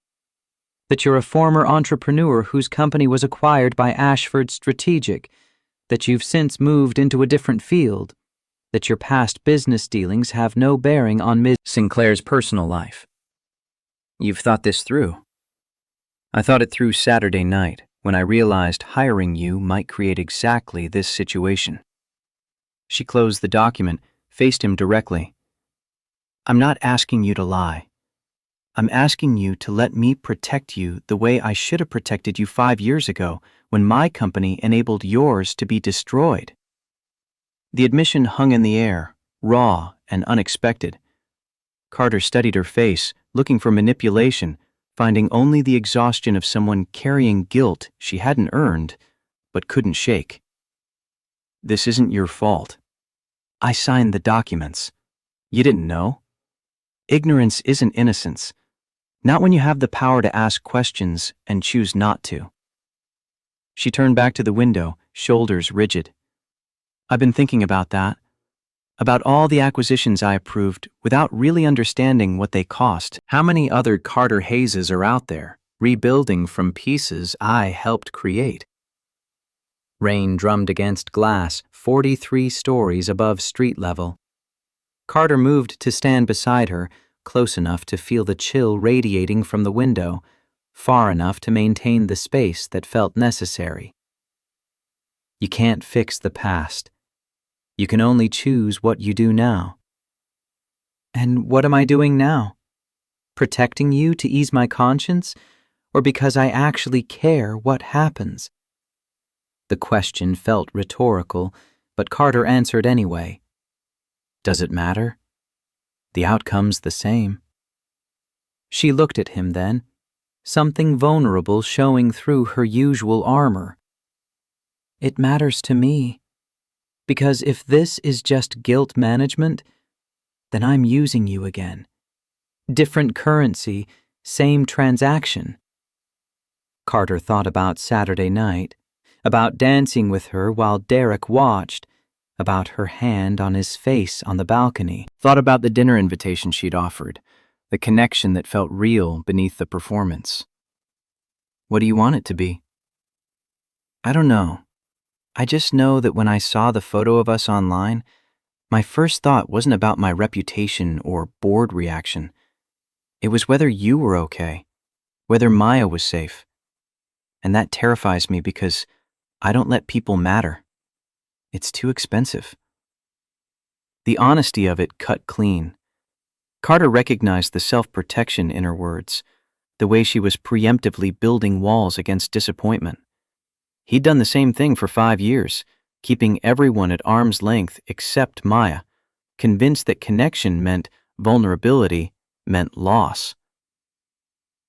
That you're a former entrepreneur whose company was acquired by Ashford Strategic, that you've since moved into a different field, that your past business dealings have no bearing on Ms. Sinclair's personal life. You've thought this through. I thought it through Saturday night, when I realized hiring you might create exactly this situation. She closed the document, faced him directly. I'm not asking you to lie. I'm asking you to let me protect you the way I should have protected you 5 years ago when my company enabled yours to be destroyed. The admission hung in the air, raw and unexpected. Carter studied her face, looking for manipulation, finding only the exhaustion of someone carrying guilt she hadn't earned, but couldn't shake. This isn't your fault. I signed the documents. You didn't know. Ignorance isn't innocence. Not when you have the power to ask questions and choose not to. She turned back to the window, shoulders rigid. I've been thinking about that. About all the acquisitions I approved without really understanding what they cost. How many other Carter Hayeses are out there, rebuilding from pieces I helped create? Rain drummed against glass 43 stories above street level. Carter moved to stand beside her, close enough to feel the chill radiating from the window, far enough to maintain the space that felt necessary. You can't fix the past. You can only choose what you do now. And what am I doing now? Protecting you to ease my conscience, or because I actually care what happens? The question felt rhetorical, but Carter answered anyway. Does it matter? The outcome's the same. She looked at him then, something vulnerable showing through her usual armor. It matters to me, because if this is just guilt management, then I'm using you again, Different currency, same transaction. Carter thought about Saturday night, about dancing with her while Derek watched, about her hand on his face on the balcony. Thought about the dinner invitation she'd offered, the connection that felt real beneath the performance. What do you want it to be? I don't know. I just know that when I saw the photo of us online, my first thought wasn't about my reputation or bored reaction. It was whether you were okay, whether Maya was safe. And that terrifies me because I don't let people matter. It's too expensive. The honesty of it cut clean. Carter recognized the self-protection in her words, the way she was preemptively building walls against disappointment. He'd done the same thing for 5 years, keeping everyone at arm's length except Maya, convinced that connection meant vulnerability, meant loss.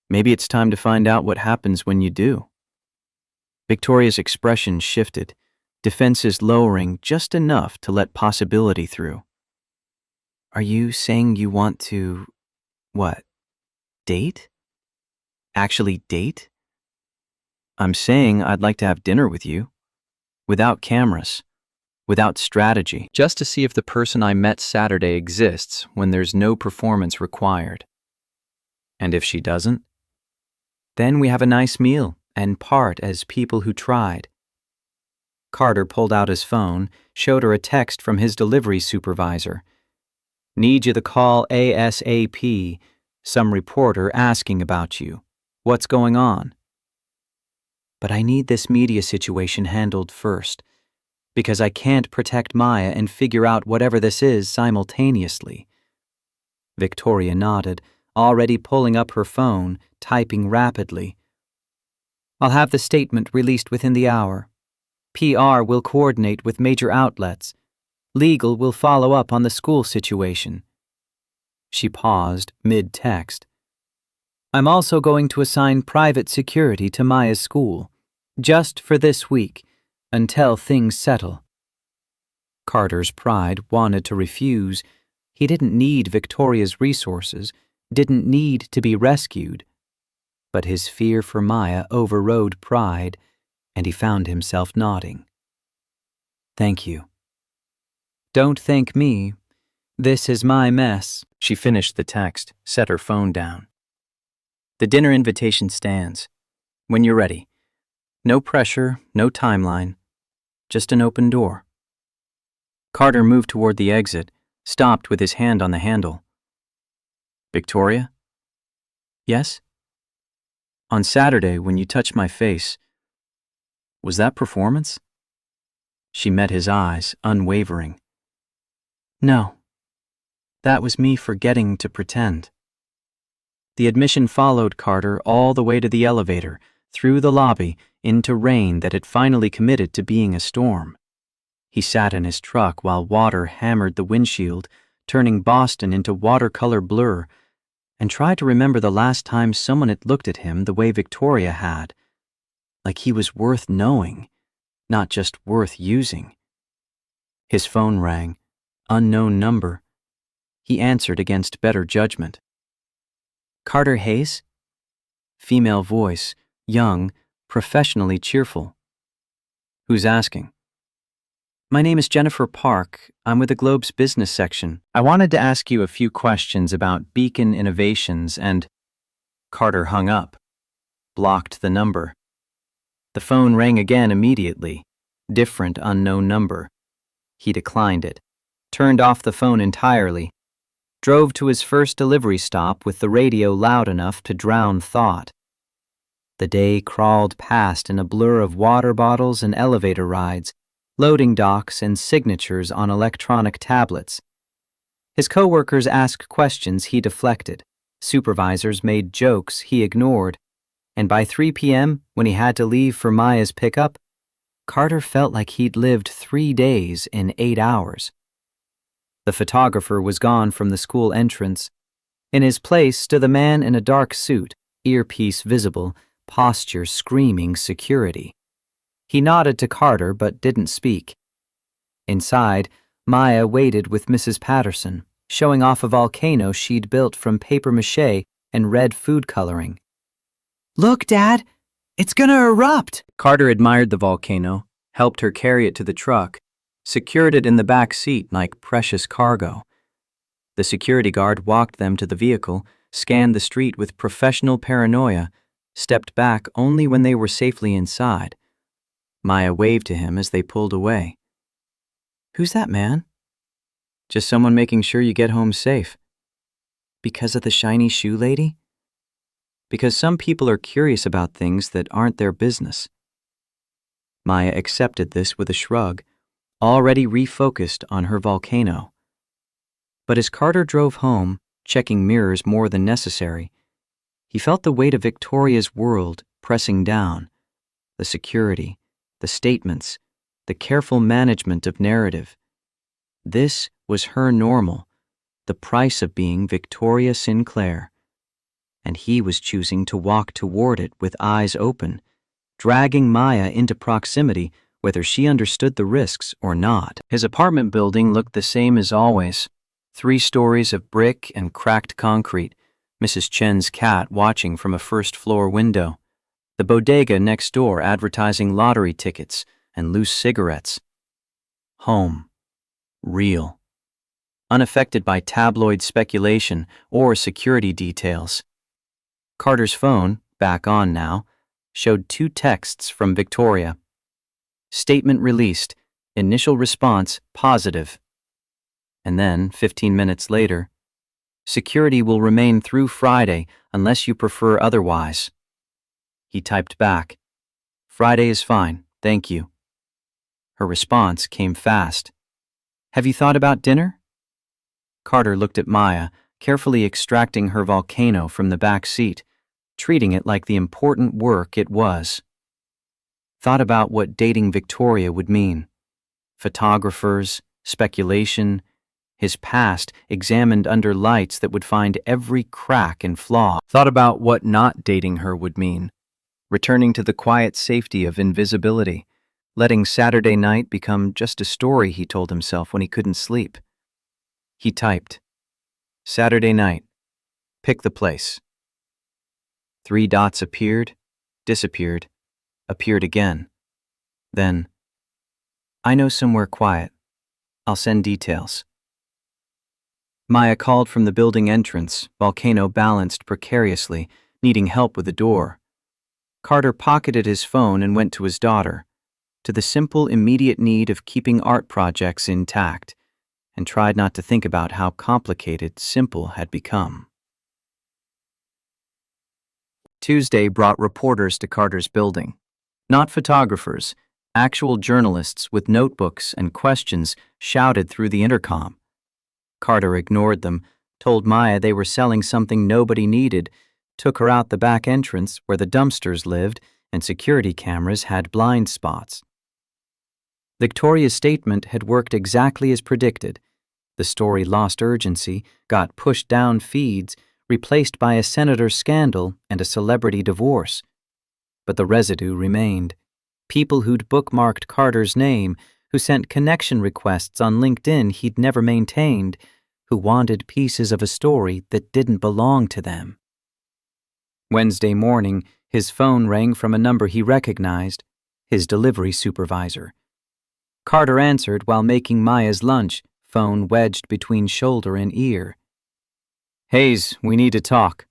Maybe it's time to find out what happens when you do. Victoria's expression shifted, defenses lowering just enough to let possibility through. Are you saying you want to, what, date? Actually date? I'm saying I'd like to have dinner with you, without cameras, without strategy, just to see if the person I met Saturday exists when there's no performance required. And if she doesn't, then we have a nice meal and part as people who tried. Carter pulled out his phone, showed her a text from his delivery supervisor. Need you to call ASAP. Some reporter asking about you. What's going on? But I need this media situation handled first, because I can't protect Maya and figure out whatever this is simultaneously. Victoria nodded, already pulling up her phone, typing rapidly. I'll have the statement released within the hour. PR will coordinate with major outlets. Legal will follow up on the school situation. She paused, mid-text. I'm also going to assign private security to Maya's school, just for this week, until things settle. Carter's pride wanted to refuse. He didn't need Victoria's resources, didn't need to be rescued. But his fear for Maya overrode pride, and he found himself nodding. Thank you. Don't thank me. This is my mess. She finished the text, set her phone down. The dinner invitation stands. When you're ready. No pressure, no timeline. Just an open door. Carter moved toward the exit, stopped with his hand on the handle. Victoria? Yes? On Saturday, when you touched my face, was that performance? She met his eyes, unwavering. No. That was me forgetting to pretend. The admission followed Carter all the way to the elevator, through the lobby, into rain that had finally committed to being a storm. He sat in his truck while water hammered the windshield, turning Boston into watercolor blur, and tried to remember the last time someone had looked at him the way Victoria had, like he was worth knowing, not just worth using. His phone rang, unknown number. He answered against better judgment. Carter Hayes? Female voice, young, professionally cheerful. Who's asking? My name is Jennifer Park. I'm with the Globe's business section. I wanted to ask you a few questions about Beacon Innovations and... Carter hung up, blocked the number. The phone rang again immediately. Different unknown number. He declined it, turned off the phone entirely, drove to his first delivery stop with the radio loud enough to drown thought. The day crawled past in a blur of water bottles and elevator rides, loading docks and signatures on electronic tablets. His coworkers asked questions he deflected, supervisors made jokes he ignored, and by 3 p.m., when he had to leave for Maya's pickup, Carter felt like he'd lived 3 days in 8 hours. The photographer was gone from the school entrance. In his place stood a man in a dark suit, earpiece visible, posture screaming security. He nodded to Carter but didn't speak. Inside, Maya waited with Mrs. Patterson, showing off a volcano she'd built from papier-mâché and red food coloring. "Look, Dad! It's gonna erupt!" Carter admired the volcano, helped her carry it to the truck, secured it in the back seat like precious cargo. The security guard walked them to the vehicle, scanned the street with professional paranoia, stepped back only when they were safely inside. Maya waved to him as they pulled away. "Who's that, man?" "Just someone making sure you get home safe." "Because of the shiny shoe lady?" "Because some people are curious about things that aren't their business." Maya accepted this with a shrug, already refocused on her volcano. But as Carter drove home, checking mirrors more than necessary, he felt the weight of Victoria's world pressing down. The security, the statements, the careful management of narrative. This was her normal, the price of being Victoria Sinclair. And he was choosing to walk toward it with eyes open, dragging Maya into proximity whether she understood the risks or not. His apartment building looked the same as always. 3 stories of brick and cracked concrete, Mrs. Chen's cat watching from a first-floor window, the bodega next door advertising lottery tickets and loose cigarettes. Home. Real. Unaffected by tabloid speculation or security details. Carter's phone, back on now, showed 2 texts from Victoria. Statement released. Initial response positive. And then, 15 minutes later, security will remain through Friday unless you prefer otherwise. He typed back, "Friday is fine, thank you." Her response came fast. "Have you thought about dinner?" Carter looked at Maya, carefully extracting her volcano from the back seat, treating it like the important work it was. Thought about what dating Victoria would mean. Photographers, speculation, his past examined under lights that would find every crack and flaw. Thought about what not dating her would mean. Returning to the quiet safety of invisibility, letting Saturday night become just a story he told himself when he couldn't sleep. He typed, "Saturday night. Pick the place." 3 dots appeared, disappeared, appeared again. Then, "I know somewhere quiet. I'll send details." Maya called from the building entrance, volcano balanced precariously, needing help with the door. Carter pocketed his phone and went to his daughter, to the simple immediate need of keeping art projects intact, and tried not to think about how complicated simple had become. Tuesday brought reporters to Carter's building. Not photographers, actual journalists with notebooks and questions shouted through the intercom. Carter ignored them, told Maya they were selling something nobody needed, took her out the back entrance where the dumpsters lived and security cameras had blind spots. Victoria's statement had worked exactly as predicted. The story lost urgency, got pushed down feeds, replaced by a senator scandal and a celebrity divorce. But the residue remained. People who'd bookmarked Carter's name, who sent connection requests on LinkedIn he'd never maintained, who wanted pieces of a story that didn't belong to them. Wednesday morning, his phone rang from a number he recognized, his delivery supervisor. Carter answered while making Maya's lunch, phone wedged between shoulder and ear. "Hayes, we need to talk."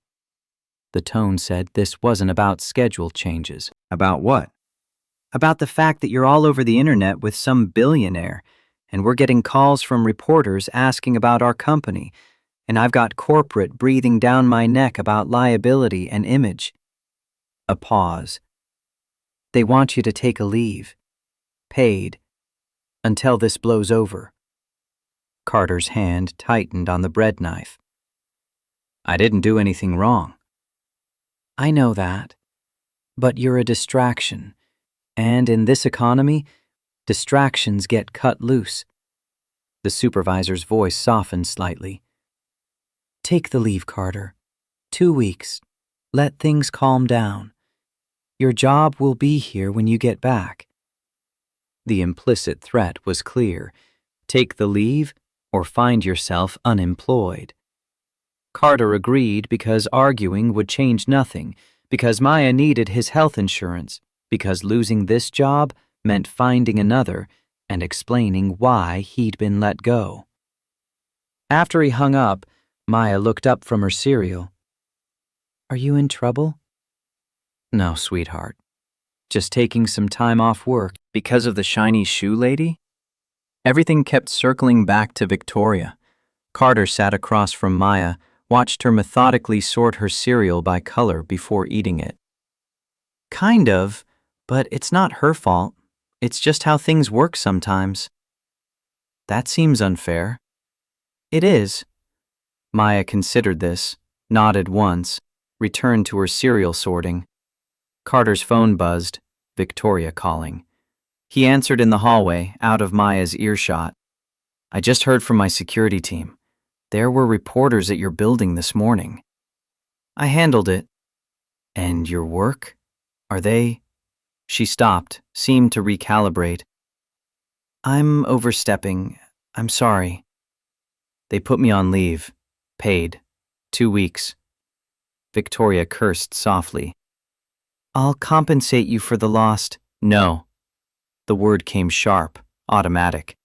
The tone said this wasn't about schedule changes. About what? About the fact that you're all over the internet with some billionaire, and we're getting calls from reporters asking about our company, and I've got corporate breathing down my neck about liability and image. A pause. "They want you to take a leave. Paid. Until this blows over." Carter's hand tightened on the bread knife. "I didn't do anything wrong." "I know that. But you're a distraction. And in this economy, distractions get cut loose." The supervisor's voice softened slightly. "Take the leave, Carter. 2 weeks. Let things calm down. Your job will be here when you get back." The implicit threat was clear. Take the leave or find yourself unemployed. Carter agreed because arguing would change nothing, because Maya needed his health insurance, because losing this job meant finding another and explaining why he'd been let go. After he hung up, Maya looked up from her cereal. "Are you in trouble?" "No, sweetheart. Just taking some time off work." Because of the shiny shoe lady? Everything kept circling back to Victoria. Carter sat across from Maya, watched her methodically sort her cereal by color before eating it. Kind of, but it's not her fault. It's just how things work sometimes. That seems unfair. It is. Maya considered this, nodded once, returned to her cereal sorting. Carter's phone buzzed, Victoria calling. He answered in the hallway, out of Maya's earshot. "I just heard from my security team. There were reporters at your building this morning." "I handled it." "And your work? Are they—" She stopped, seemed to recalibrate. "I'm overstepping. I'm sorry." "They put me on leave. Paid. 2 weeks." Victoria cursed softly. "I'll compensate you for the lost." "No." The word came sharp, automatic.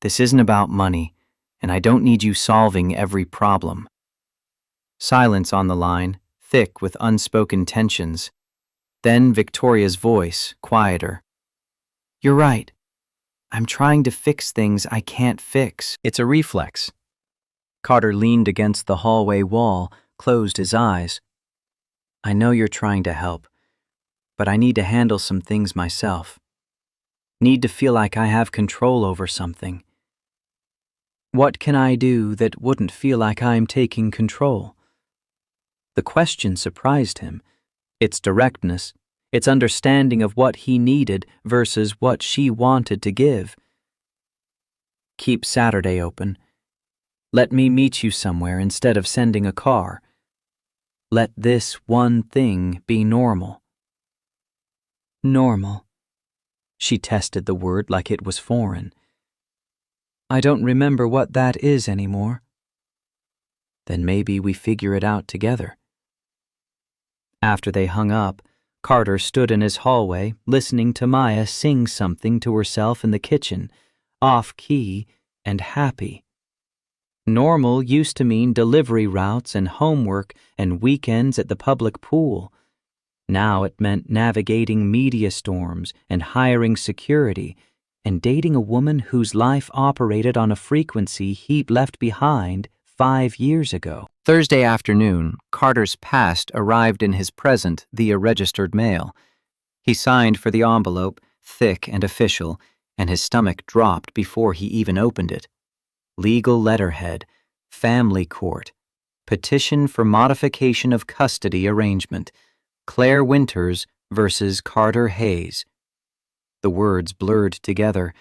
"This isn't about money, and I don't need you solving every problem." Silence on the line, thick with unspoken tensions. Then Victoria's voice, quieter. "You're right. I'm trying to fix things I can't fix." It's a reflex. Carter leaned against the hallway wall, closed his eyes. "I know you're trying to help, but I need to handle some things myself. Need to feel like I have control over something. What can I do that wouldn't feel like I'm taking control?" The question surprised him. Its directness, its understanding of what he needed versus what she wanted to give. "Keep Saturday open. Let me meet you somewhere instead of sending a car. Let this one thing be normal." Normal. She tested the word like it was foreign. "I don't remember what that is anymore." "Then maybe we figure it out together." After they hung up, Carter stood in his hallway listening to Maya sing something to herself in the kitchen, off-key and happy. Normal used to mean delivery routes and homework and weekends at the public pool. Now it meant navigating media storms and hiring security and dating a woman whose life operated on a frequency he'd left behind 5 years ago. Thursday afternoon, Carter's past arrived in his present via registered mail. He signed for the envelope, thick and official, and his stomach dropped before he even opened it. Legal letterhead, family court, petition for modification of custody arrangement, Claire Winters versus Carter Hayes. The words blurred together,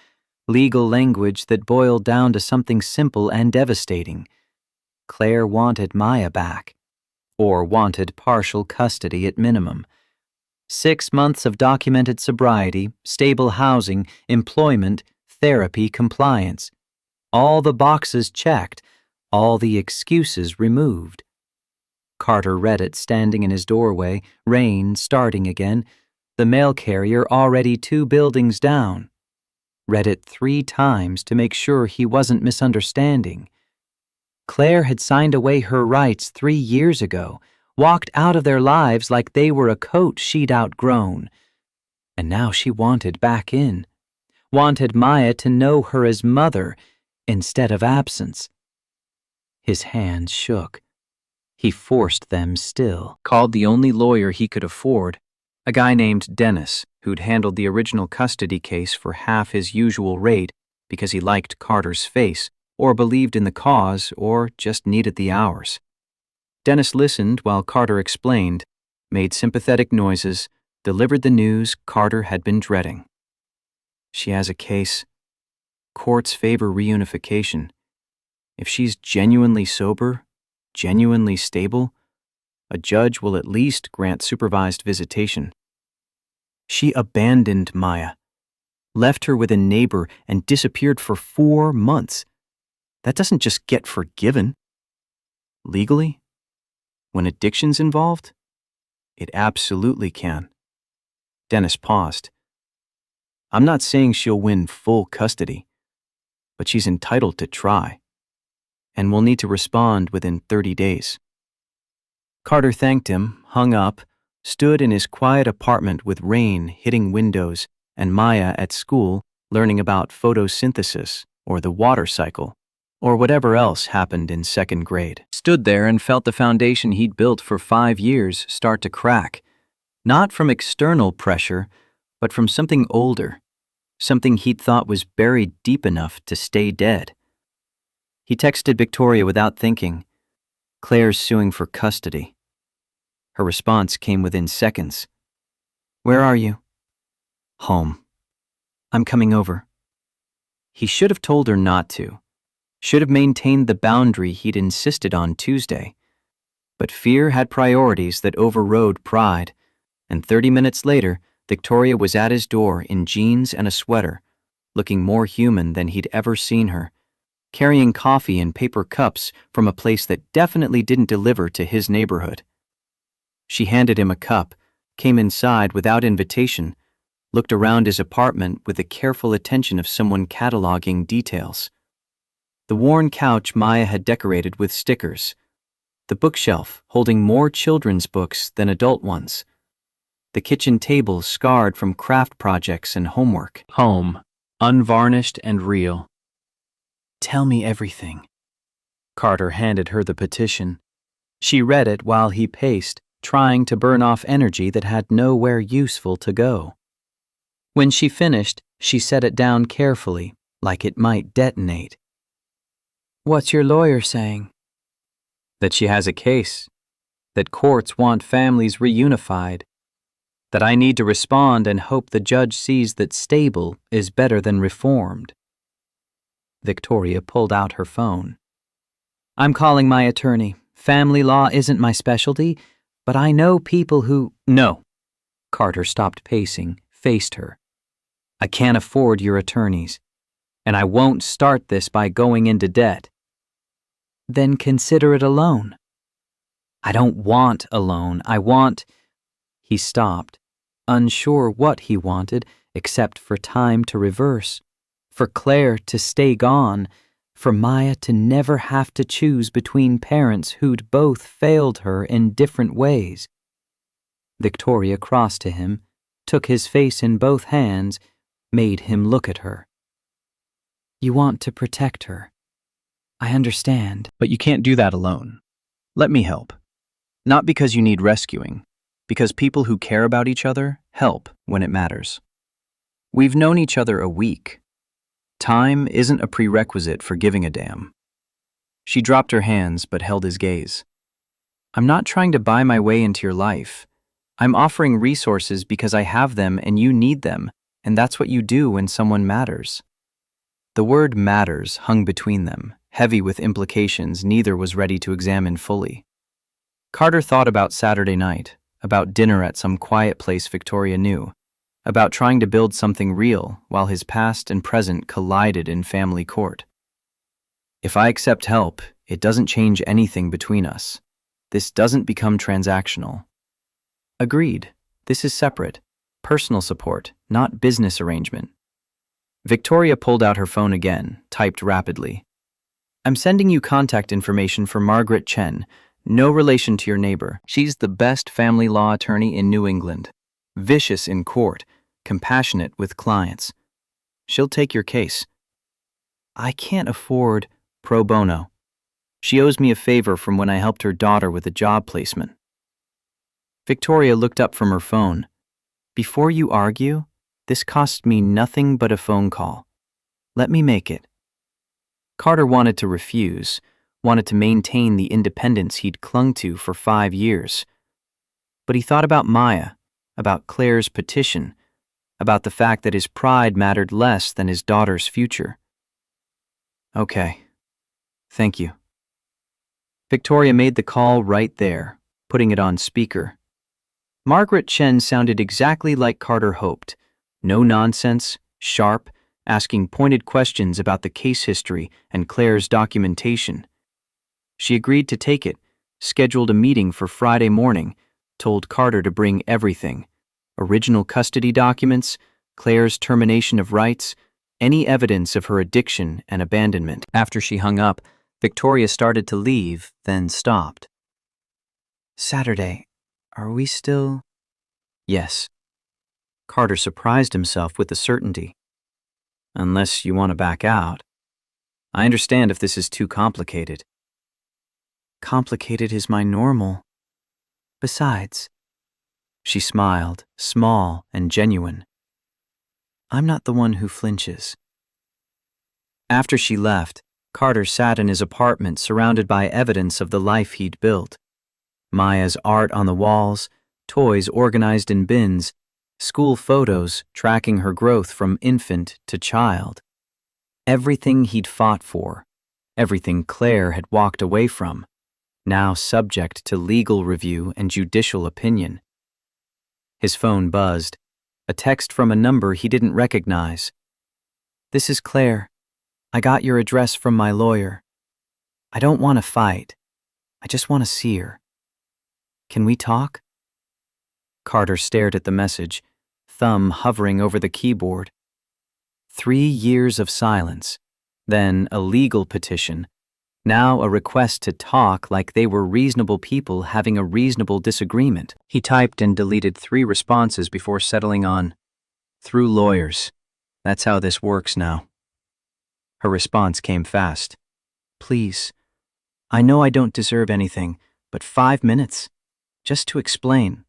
legal language that boiled down to something simple and devastating. Claire wanted Maya back, or wanted partial custody at minimum. 6 months of documented sobriety, stable housing, employment, therapy, compliance. All the boxes checked, all the excuses removed. Carter read it standing in his doorway, rain starting again, the mail carrier already 2 buildings down. Read it 3 times to make sure he wasn't misunderstanding. Claire had signed away her rights 3 years ago, walked out of their lives like they were a coat she'd outgrown. And now she wanted back in. Wanted Maya to know her as mother instead of absence. His hands shook. He forced them still. Called the only lawyer he could afford, a guy named Dennis, who'd handled the original custody case for half his usual rate because he liked Carter's face, or believed in the cause, or just needed the hours. Dennis listened while Carter explained, made sympathetic noises, delivered the news Carter had been dreading. "She has a case. Courts favor reunification. If she's genuinely sober, genuinely stable, a judge will at least grant supervised visitation. She abandoned Maya, left her with a neighbor and disappeared for 4 months. That doesn't just get forgiven. Legally? When addiction's involved? It absolutely can. Dennis paused. I'm not saying she'll win full custody, but she's entitled to try, and will need to respond within 30 days. Carter thanked him, hung up, stood in his quiet apartment with rain hitting windows and Maya at school learning about photosynthesis or the water cycle, or whatever else happened in second grade. Stood there and felt the foundation he'd built for 5 years start to crack, not from external pressure, but from something older, something he'd thought was buried deep enough to stay dead. He texted Victoria without thinking, "Claire's suing for custody." Her response came within seconds. "Where are you?" "Home." "I'm coming over." He should have told her not to, should have maintained the boundary he'd insisted on Tuesday. But fear had priorities that overrode pride, and 30 minutes later, Victoria was at his door in jeans and a sweater, looking more human than he'd ever seen her, carrying coffee in paper cups from a place that definitely didn't deliver to his neighborhood. She handed him a cup, came inside without invitation, looked around his apartment with the careful attention of someone cataloging details. The worn couch Maya had decorated with stickers, the bookshelf holding more children's books than adult ones, the kitchen table scarred from craft projects and homework. Home, unvarnished and real. "Tell me everything." Carter handed her the petition. She read it while he paced, trying to burn off energy that had nowhere useful to go. When she finished, she set it down carefully, like it might detonate. "What's your lawyer saying?" "That she has a case, that courts want families reunified, that I need to respond and hope the judge sees that stable is better than reformed." Victoria pulled out her phone. "I'm calling my attorney. Family law isn't my specialty, but I know people who—" "No." Carter stopped pacing, faced her. "I can't afford your attorneys, and I won't start this by going into debt." "Then consider it a loan." "I don't want a loan. I want—" He stopped, unsure what he wanted except for time to reverse, for Claire to stay gone, for Maya to never have to choose between parents who'd both failed her in different ways. Victoria crossed to him, took his face in both hands, made him look at her. "You want to protect her. I understand. But you can't do that alone. Let me help. Not because you need rescuing, because people who care about each other help when it matters. We've known each other a week. Time isn't a prerequisite for giving a damn." She dropped her hands but held his gaze. "I'm not trying to buy my way into your life. I'm offering resources because I have them and you need them, and that's what you do when someone matters." The word matters hung between them, heavy with implications neither was ready to examine fully. Carter thought about Saturday night, about dinner at some quiet place Victoria knew, about trying to build something real while his past and present collided in family court. "If I accept help, it doesn't change anything between us. This doesn't become transactional." "Agreed. This is separate. Personal support, not business arrangement." Victoria pulled out her phone again, typed rapidly. "I'm sending you contact information for Margaret Chen, no relation to your neighbor. She's the best family law attorney in New England. Vicious in court, compassionate with clients. She'll take your case." "I can't afford pro bono. She owes me a favor from when I helped her daughter with a job placement." Victoria looked up from her phone. "Before you argue, this cost me nothing but a phone call. Let me make it." Carter wanted to refuse, wanted to maintain the independence he'd clung to for 5 years. But he thought about Maya, about Claire's petition, about the fact that his pride mattered less than his daughter's future. "Okay. Thank you." Victoria made the call right there, putting it on speaker. Margaret Chen sounded exactly like Carter hoped. No nonsense, sharp, asking pointed questions about the case history and Claire's documentation. She agreed to take it, scheduled a meeting for Friday morning, told Carter to bring everything: original custody documents, Claire's termination of rights, any evidence of her addiction and abandonment. After she hung up, Victoria started to leave, then stopped. Saturday, are we still? Yes. Carter surprised himself with the certainty. Unless you want to back out. I understand if this is too complicated. Complicated is my normal. Besides, she smiled, small and genuine. I'm not the one who flinches. After she left, Carter sat in his apartment surrounded by evidence of the life he'd built. Maya's art on the walls, toys organized in bins, school photos tracking her growth from infant to child. Everything he'd fought for, everything Claire had walked away from, now subject to legal review and judicial opinion. His phone buzzed, a text from a number he didn't recognize. This is Claire. I got your address from my lawyer. I don't want to fight. I just want to see her. Can we talk? Carter stared at the message, thumb hovering over the keyboard. 3 years of silence, then a legal petition, now a request to talk like they were reasonable people having a reasonable disagreement. He typed and deleted 3 responses before settling on, "Through lawyers. That's how this works now." Her response came fast. "Please, I know I don't deserve anything, but 5 minutes, just to explain."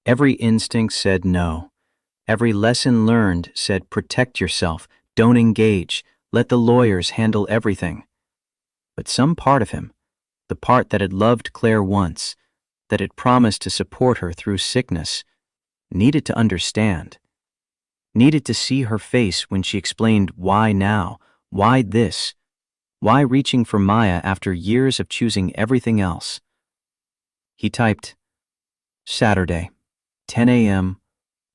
Every instinct said no. Every lesson learned said protect yourself, don't engage, let the lawyers handle everything. But some part of him, the part that had loved Claire once, that had promised to support her through sickness, needed to understand. Needed to see her face when she explained why now, why this, why reaching for Maya after years of choosing everything else. He typed, Saturday, 10 a.m.,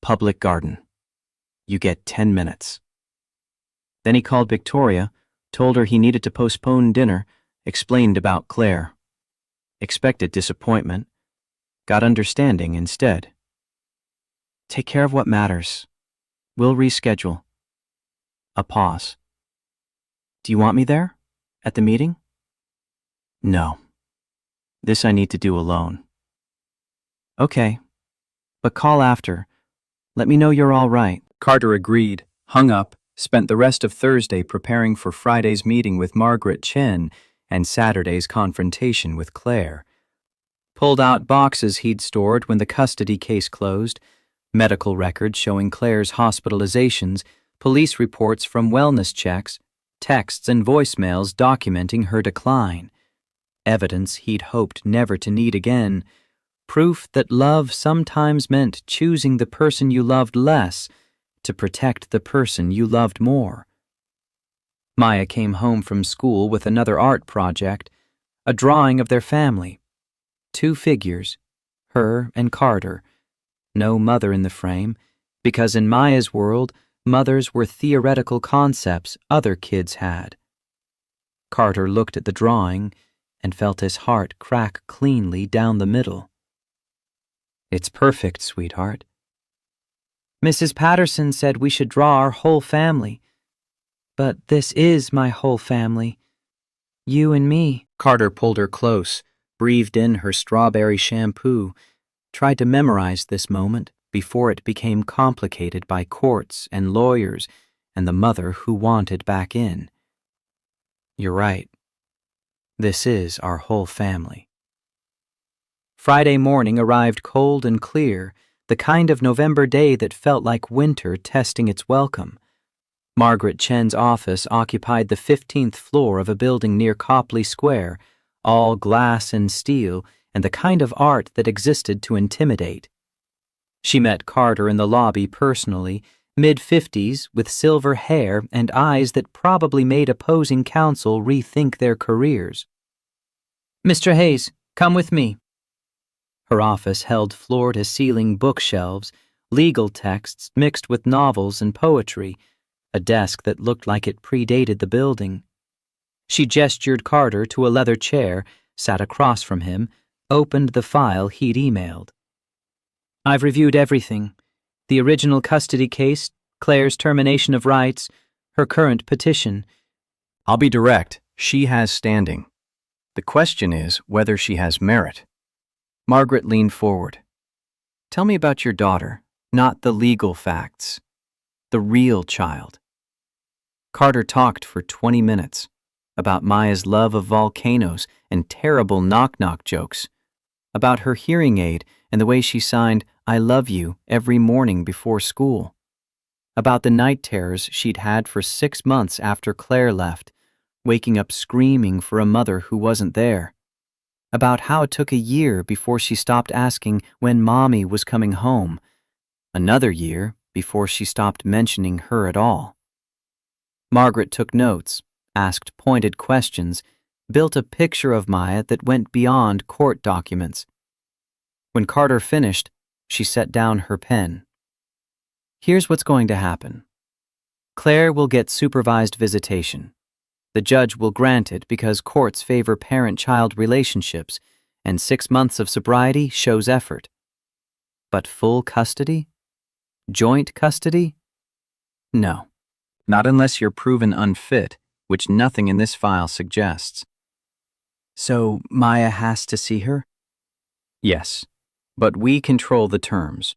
Public Garden. You get 10 minutes. Then he called Victoria, told her he needed to postpone dinner, explained about Claire. Expected disappointment, got understanding instead. Take care of what matters. We'll reschedule. A pause. Do you want me there? At the meeting? No. This I need to do alone. Okay, but call after. Let me know you're all right. Carter agreed, hung up, spent the rest of Thursday preparing for Friday's meeting with Margaret Chen and Saturday's confrontation with Claire. Pulled out boxes he'd stored when the custody case closed, medical records showing Claire's hospitalizations, police reports from wellness checks, texts and voicemails documenting her decline. Evidence he'd hoped never to need again. Proof that love sometimes meant choosing the person you loved less to protect the person you loved more. Maya came home from school with another art project, a drawing of their family. 2 figures, her and Carter. No mother in the frame, because in Maya's world, mothers were theoretical concepts other kids had. Carter looked at the drawing and felt his heart crack cleanly down the middle. It's perfect, sweetheart. Mrs. Patterson said we should draw our whole family. But this is my whole family. You and me. Carter pulled her close, breathed in her strawberry shampoo, tried to memorize this moment before it became complicated by courts and lawyers and the mother who wanted back in. You're right. This is our whole family. Friday morning arrived cold and clear, the kind of November day that felt like winter testing its welcome. Margaret Chen's office occupied the 15th floor of a building near Copley Square, all glass and steel and the kind of art that existed to intimidate. She met Carter in the lobby personally, mid-50s, with silver hair and eyes that probably made opposing counsel rethink their careers. Mr. Hayes, come with me. Her office held floor-to-ceiling bookshelves, legal texts mixed with novels and poetry, a desk that looked like it predated the building. She gestured Carter to a leather chair, sat across from him, opened the file he'd emailed. "I've reviewed everything. The original custody case, Claire's termination of rights, her current petition." I'll be direct. She has standing. The question is whether she has merit. Margaret leaned forward. "Tell me about your daughter, not the legal facts. The real child." Carter talked for 20 minutes about Maya's love of volcanoes and terrible knock-knock jokes, about her hearing aid and the way she signed "I love you" every morning before school, about the night terrors she'd had for 6 months after Claire left, waking up screaming for a mother who wasn't there, about how it took a year before she stopped asking when Mommy was coming home, another year before she stopped mentioning her at all. Margaret took notes, asked pointed questions, built a picture of Maya that went beyond court documents. When Carter finished, she set down her pen. "Here's what's going to happen. Claire will get supervised visitation. The judge will grant it because courts favor parent-child relationships, and 6 months of sobriety shows effort. But full custody? Joint custody? No. Not unless you're proven unfit, which nothing in this file suggests." "So Maya has to see her?" "Yes, but we control the terms.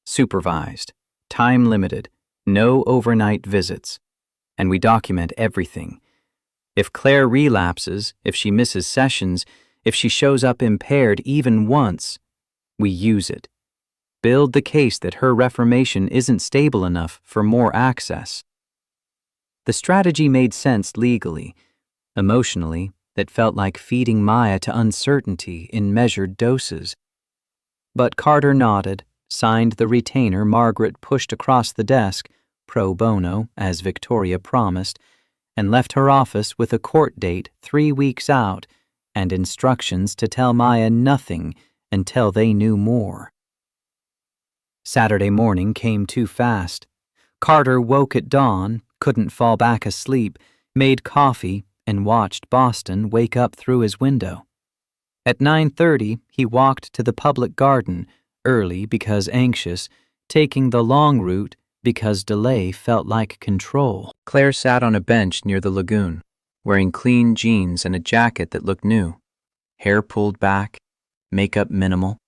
Supervised, time-limited, no overnight visits. And we document everything. If Claire relapses, if she misses sessions, if she shows up impaired even once, we use it. Build the case that her reformation isn't stable enough for more access." The strategy made sense legally. Emotionally, it felt like feeding Maya to uncertainty in measured doses. But Carter nodded, signed the retainer Margaret pushed across the desk, pro bono, as Victoria promised, and left her office with a court date 3 weeks out and instructions to tell Maya nothing until they knew more. Saturday morning came too fast. Carter woke at dawn, couldn't fall back asleep, made coffee, and watched Boston wake up through his window. At 9:30, he walked to the public garden, early because anxious, taking the long route because delay felt like control. Claire sat on a bench near the lagoon, wearing clean jeans and a jacket that looked new, hair pulled back, makeup minimal.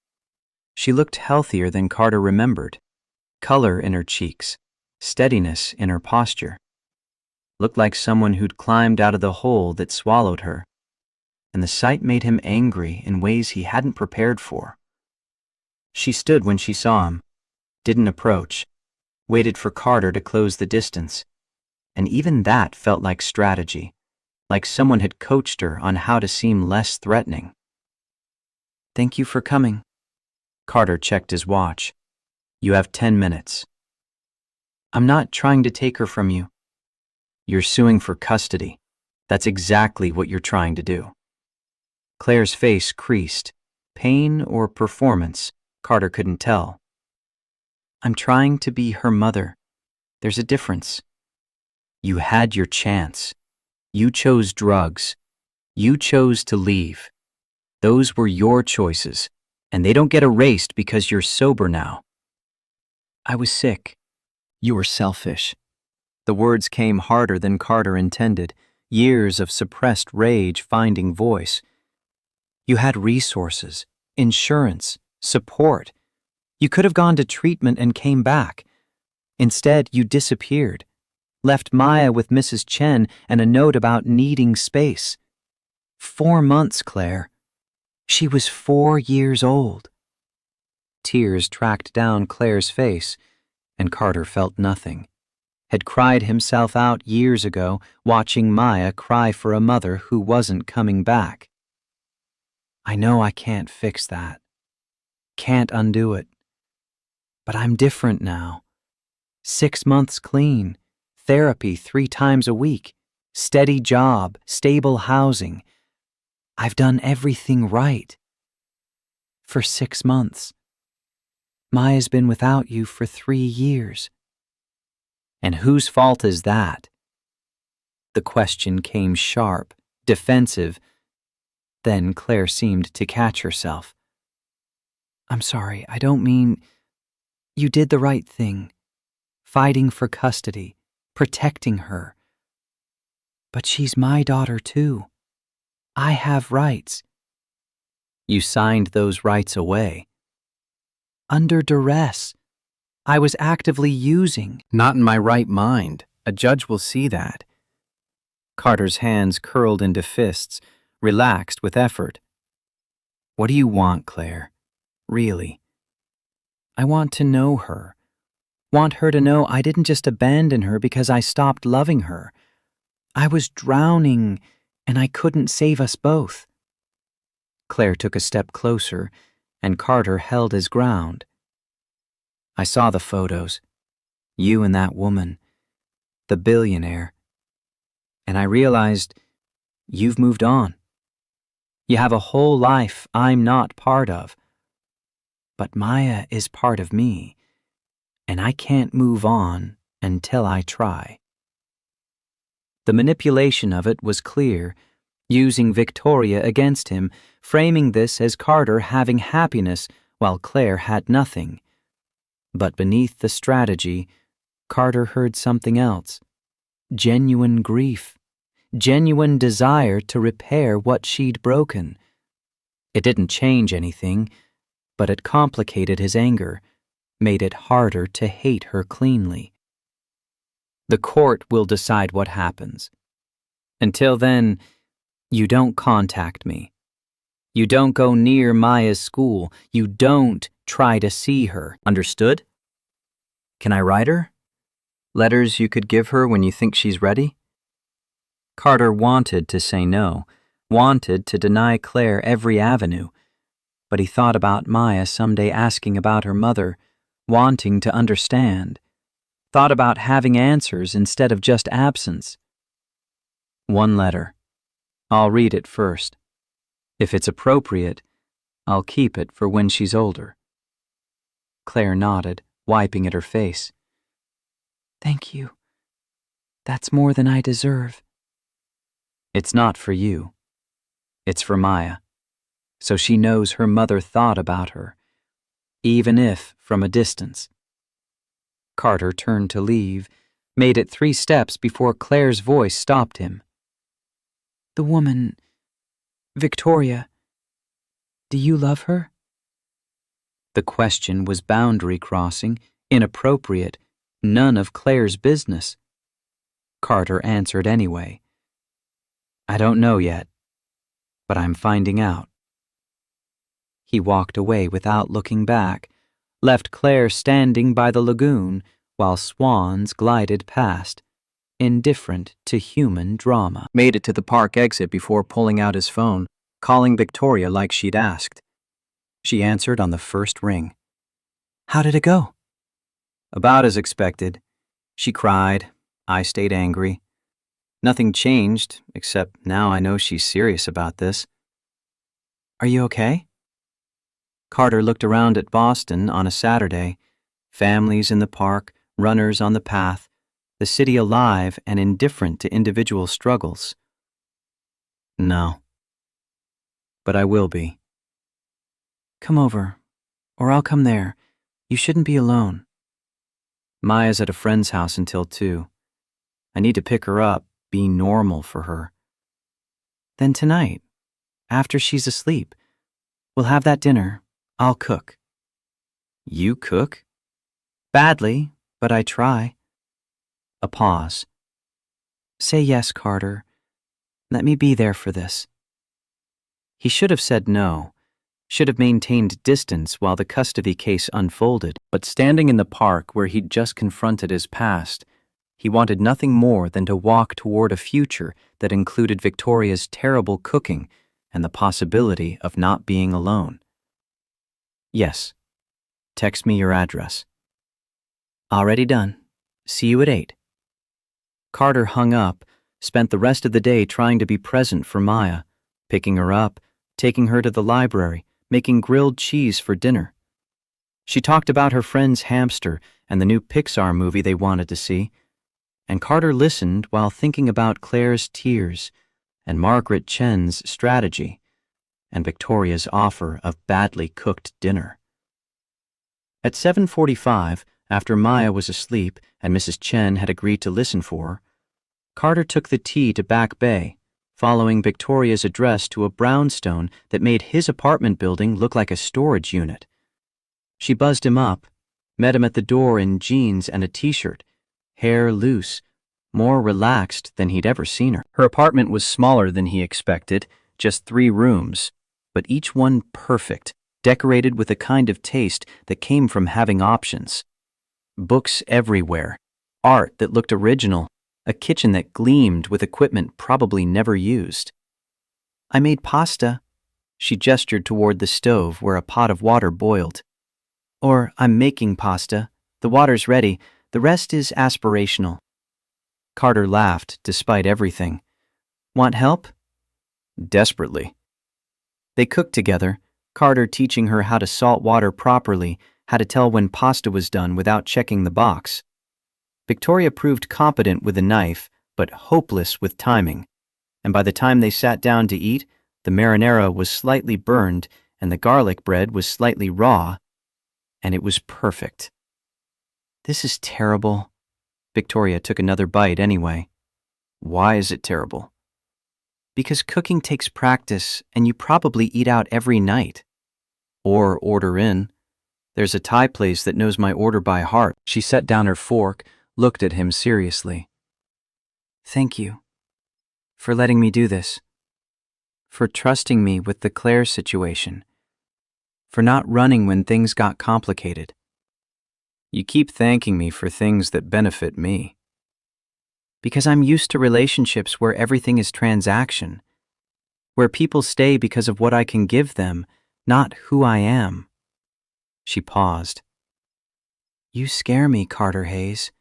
She looked healthier than Carter remembered, color in her cheeks, steadiness in her posture. Looked like someone who'd climbed out of the hole that swallowed her, and the sight made him angry in ways he hadn't prepared for. She stood when she saw him, didn't approach, waited for Carter to close the distance, and even that felt like strategy, like someone had coached her on how to seem less threatening. "Thank you for coming." Carter checked his watch. "You have 10 minutes. "I'm not trying to take her from you." "You're suing for custody. That's exactly what you're trying to do." Claire's face creased. Pain or performance, Carter couldn't tell. "I'm trying to be her mother. There's a difference." "You had your chance. You chose drugs. You chose to leave. Those were your choices, and they don't get erased because you're sober now." "I was sick." "You were selfish." The words came harder than Carter intended, years of suppressed rage finding voice. "You had resources, insurance, support. You could have gone to treatment and came back. Instead, you disappeared, left Maya with Mrs. Chen and a note about needing space. 4 months, Claire. She was 4 years old." Tears tracked down Claire's face, and Carter felt nothing. Had cried himself out years ago, watching Maya cry for a mother who wasn't coming back. "I know I can't fix that. Can't undo it. But I'm different now. 6 months clean, therapy 3 times a week, steady job, stable housing. I've done everything right. For 6 months. Maya's been without you for 3 years. And whose fault is that? The question came sharp, defensive. Then Claire seemed to catch herself. I'm sorry, I don't mean... You did the right thing, fighting for custody, protecting her. But she's my daughter too. I have rights. You signed those rights away. Under duress. I was actively using. Not in my right mind. A judge will see that. Carter's hands curled into fists, relaxed with effort. What do you want, Claire? Really? I want to know her. Want her to know I didn't just abandon her because I stopped loving her. I was drowning, and I couldn't save us both. Claire took a step closer, and Carter held his ground. I saw the photos. You and that woman. The billionaire. And I realized you've moved on. You have a whole life I'm not part of. But Maya is part of me, and I can't move on until I try. The manipulation of it was clear, using Victoria against him, framing this as Carter having happiness while Claire had nothing. But beneath the strategy, Carter heard something else. Genuine grief. Genuine desire to repair what she'd broken. It didn't change anything, but it complicated his anger, made it harder to hate her cleanly. The court will decide what happens. Until then, you don't contact me. You don't go near Maya's school. You don't try to see her. Understood? Can I write her? Letters you could give her when you think she's ready? Carter wanted to say no, wanted to deny Claire every avenue, but he thought about Maya someday asking about her mother, wanting to understand, thought about having answers instead of just absence. One letter. I'll read it first. If it's appropriate, I'll keep it for when she's older. Claire nodded, wiping at her face. Thank you. That's more than I deserve. It's not for you. It's for Maya, so she knows her mother thought about her, even if from a distance. Carter turned to leave, made it 3 steps before Claire's voice stopped him. The woman, Victoria, do you love her? The question was boundary crossing, inappropriate, none of Claire's business. Carter answered anyway. I don't know yet, but I'm finding out. He walked away without looking back, left Claire standing by the lagoon while swans glided past, indifferent to human drama. Made it to the park exit before pulling out his phone, calling Victoria like she'd asked. She answered on the first ring. How did it go? About as expected. She cried. I stayed angry. Nothing changed, except now I know she's serious about this. Are you okay? Carter looked around at Boston on a Saturday. Families in the park, runners on the path, the city alive and indifferent to individual struggles. No. But I will be. Come over, or I'll come there. You shouldn't be alone. Maya's at a friend's house until 2. I need to pick her up, be normal for her. Then tonight, after she's asleep, we'll have that dinner. I'll cook. You cook? Badly, but I try. A pause. Say yes, Carter. Let me be there for this. He should have said no, should have maintained distance while the custody case unfolded, but standing in the park where he'd just confronted his past, he wanted nothing more than to walk toward a future that included Victoria's terrible cooking and the possibility of not being alone. Yes. Text me your address. Already done. See you at 8. Carter hung up, spent the rest of the day trying to be present for Maya, picking her up, taking her to the library, making grilled cheese for dinner. She talked about her friend's hamster and the new Pixar movie they wanted to see, and Carter listened while thinking about Claire's tears and Margaret Chen's strategy and Victoria's offer of badly cooked dinner. At 7:45, after Maya was asleep and Mrs. Chen had agreed to listen for her, Carter took the tea to Back Bay, following Victoria's address to a brownstone that made his apartment building look like a storage unit. She buzzed him up, met him at the door in jeans and a t-shirt, hair loose, more relaxed than he'd ever seen her. Her apartment was smaller than he expected, just 3 rooms, but each one perfect, decorated with a kind of taste that came from having options. Books everywhere, art that looked original, a kitchen that gleamed with equipment probably never used. "I made pasta." She gestured toward the stove where a pot of water boiled. "Or I'm making pasta. The water's ready. The rest is aspirational." Carter laughed despite everything. "Want help?" "Desperately." They cooked together, Carter teaching her how to salt water properly, how to tell when pasta was done without checking the box. Victoria proved competent with a knife, but hopeless with timing, and by the time they sat down to eat, the marinara was slightly burned and the garlic bread was slightly raw, and it was perfect. "This is terrible." Victoria took another bite anyway. "Why is it terrible?" "Because cooking takes practice, and you probably eat out every night." "Or order in. There's a Thai place that knows my order by heart." She set down her fork, looked at him seriously. "Thank you for letting me do this, for trusting me with the Claire situation, for not running when things got complicated." "You keep thanking me for things that benefit me." "Because I'm used to relationships where everything is transaction, where people stay because of what I can give them, not who I am." She paused. "You scare me, Carter Hayes.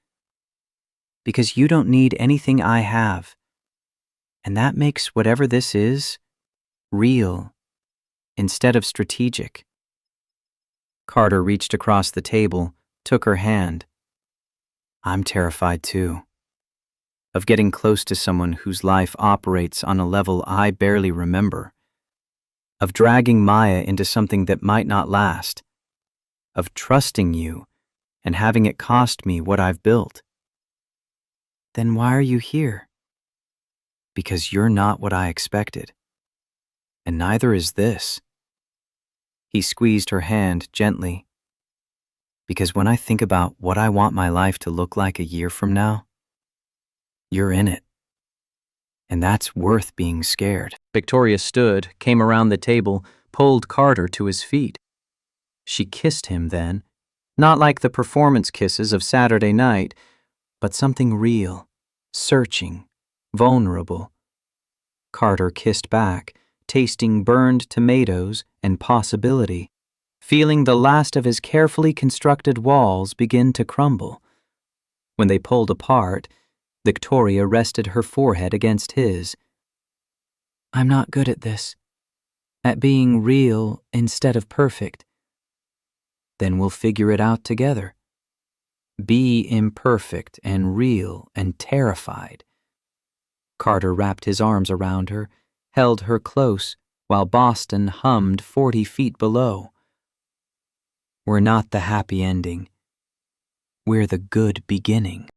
Because you don't need anything I have. And that makes whatever this is real instead of strategic." Carter reached across the table, took her hand. "I'm terrified too. Of getting close to someone whose life operates on a level I barely remember. Of dragging Maya into something that might not last. Of trusting you and having it cost me what I've built." "Then why are you here?" "Because you're not what I expected. And neither is this." He squeezed her hand gently. "Because when I think about what I want my life to look like a year from now, you're in it. And that's worth being scared." Victoria stood, came around the table, pulled Carter to his feet. She kissed him then, not like the performance kisses of Saturday night, but something real, searching, vulnerable. Carter kissed back, tasting burned tomatoes and possibility, feeling the last of his carefully constructed walls begin to crumble. When they pulled apart, Victoria rested her forehead against his. "I'm not good at this, at being real instead of perfect." "Then we'll figure it out together. Be imperfect and real and terrified." Carter wrapped his arms around her, held her close, while Boston hummed 40 feet below. "We're not the happy ending. We're the good beginning."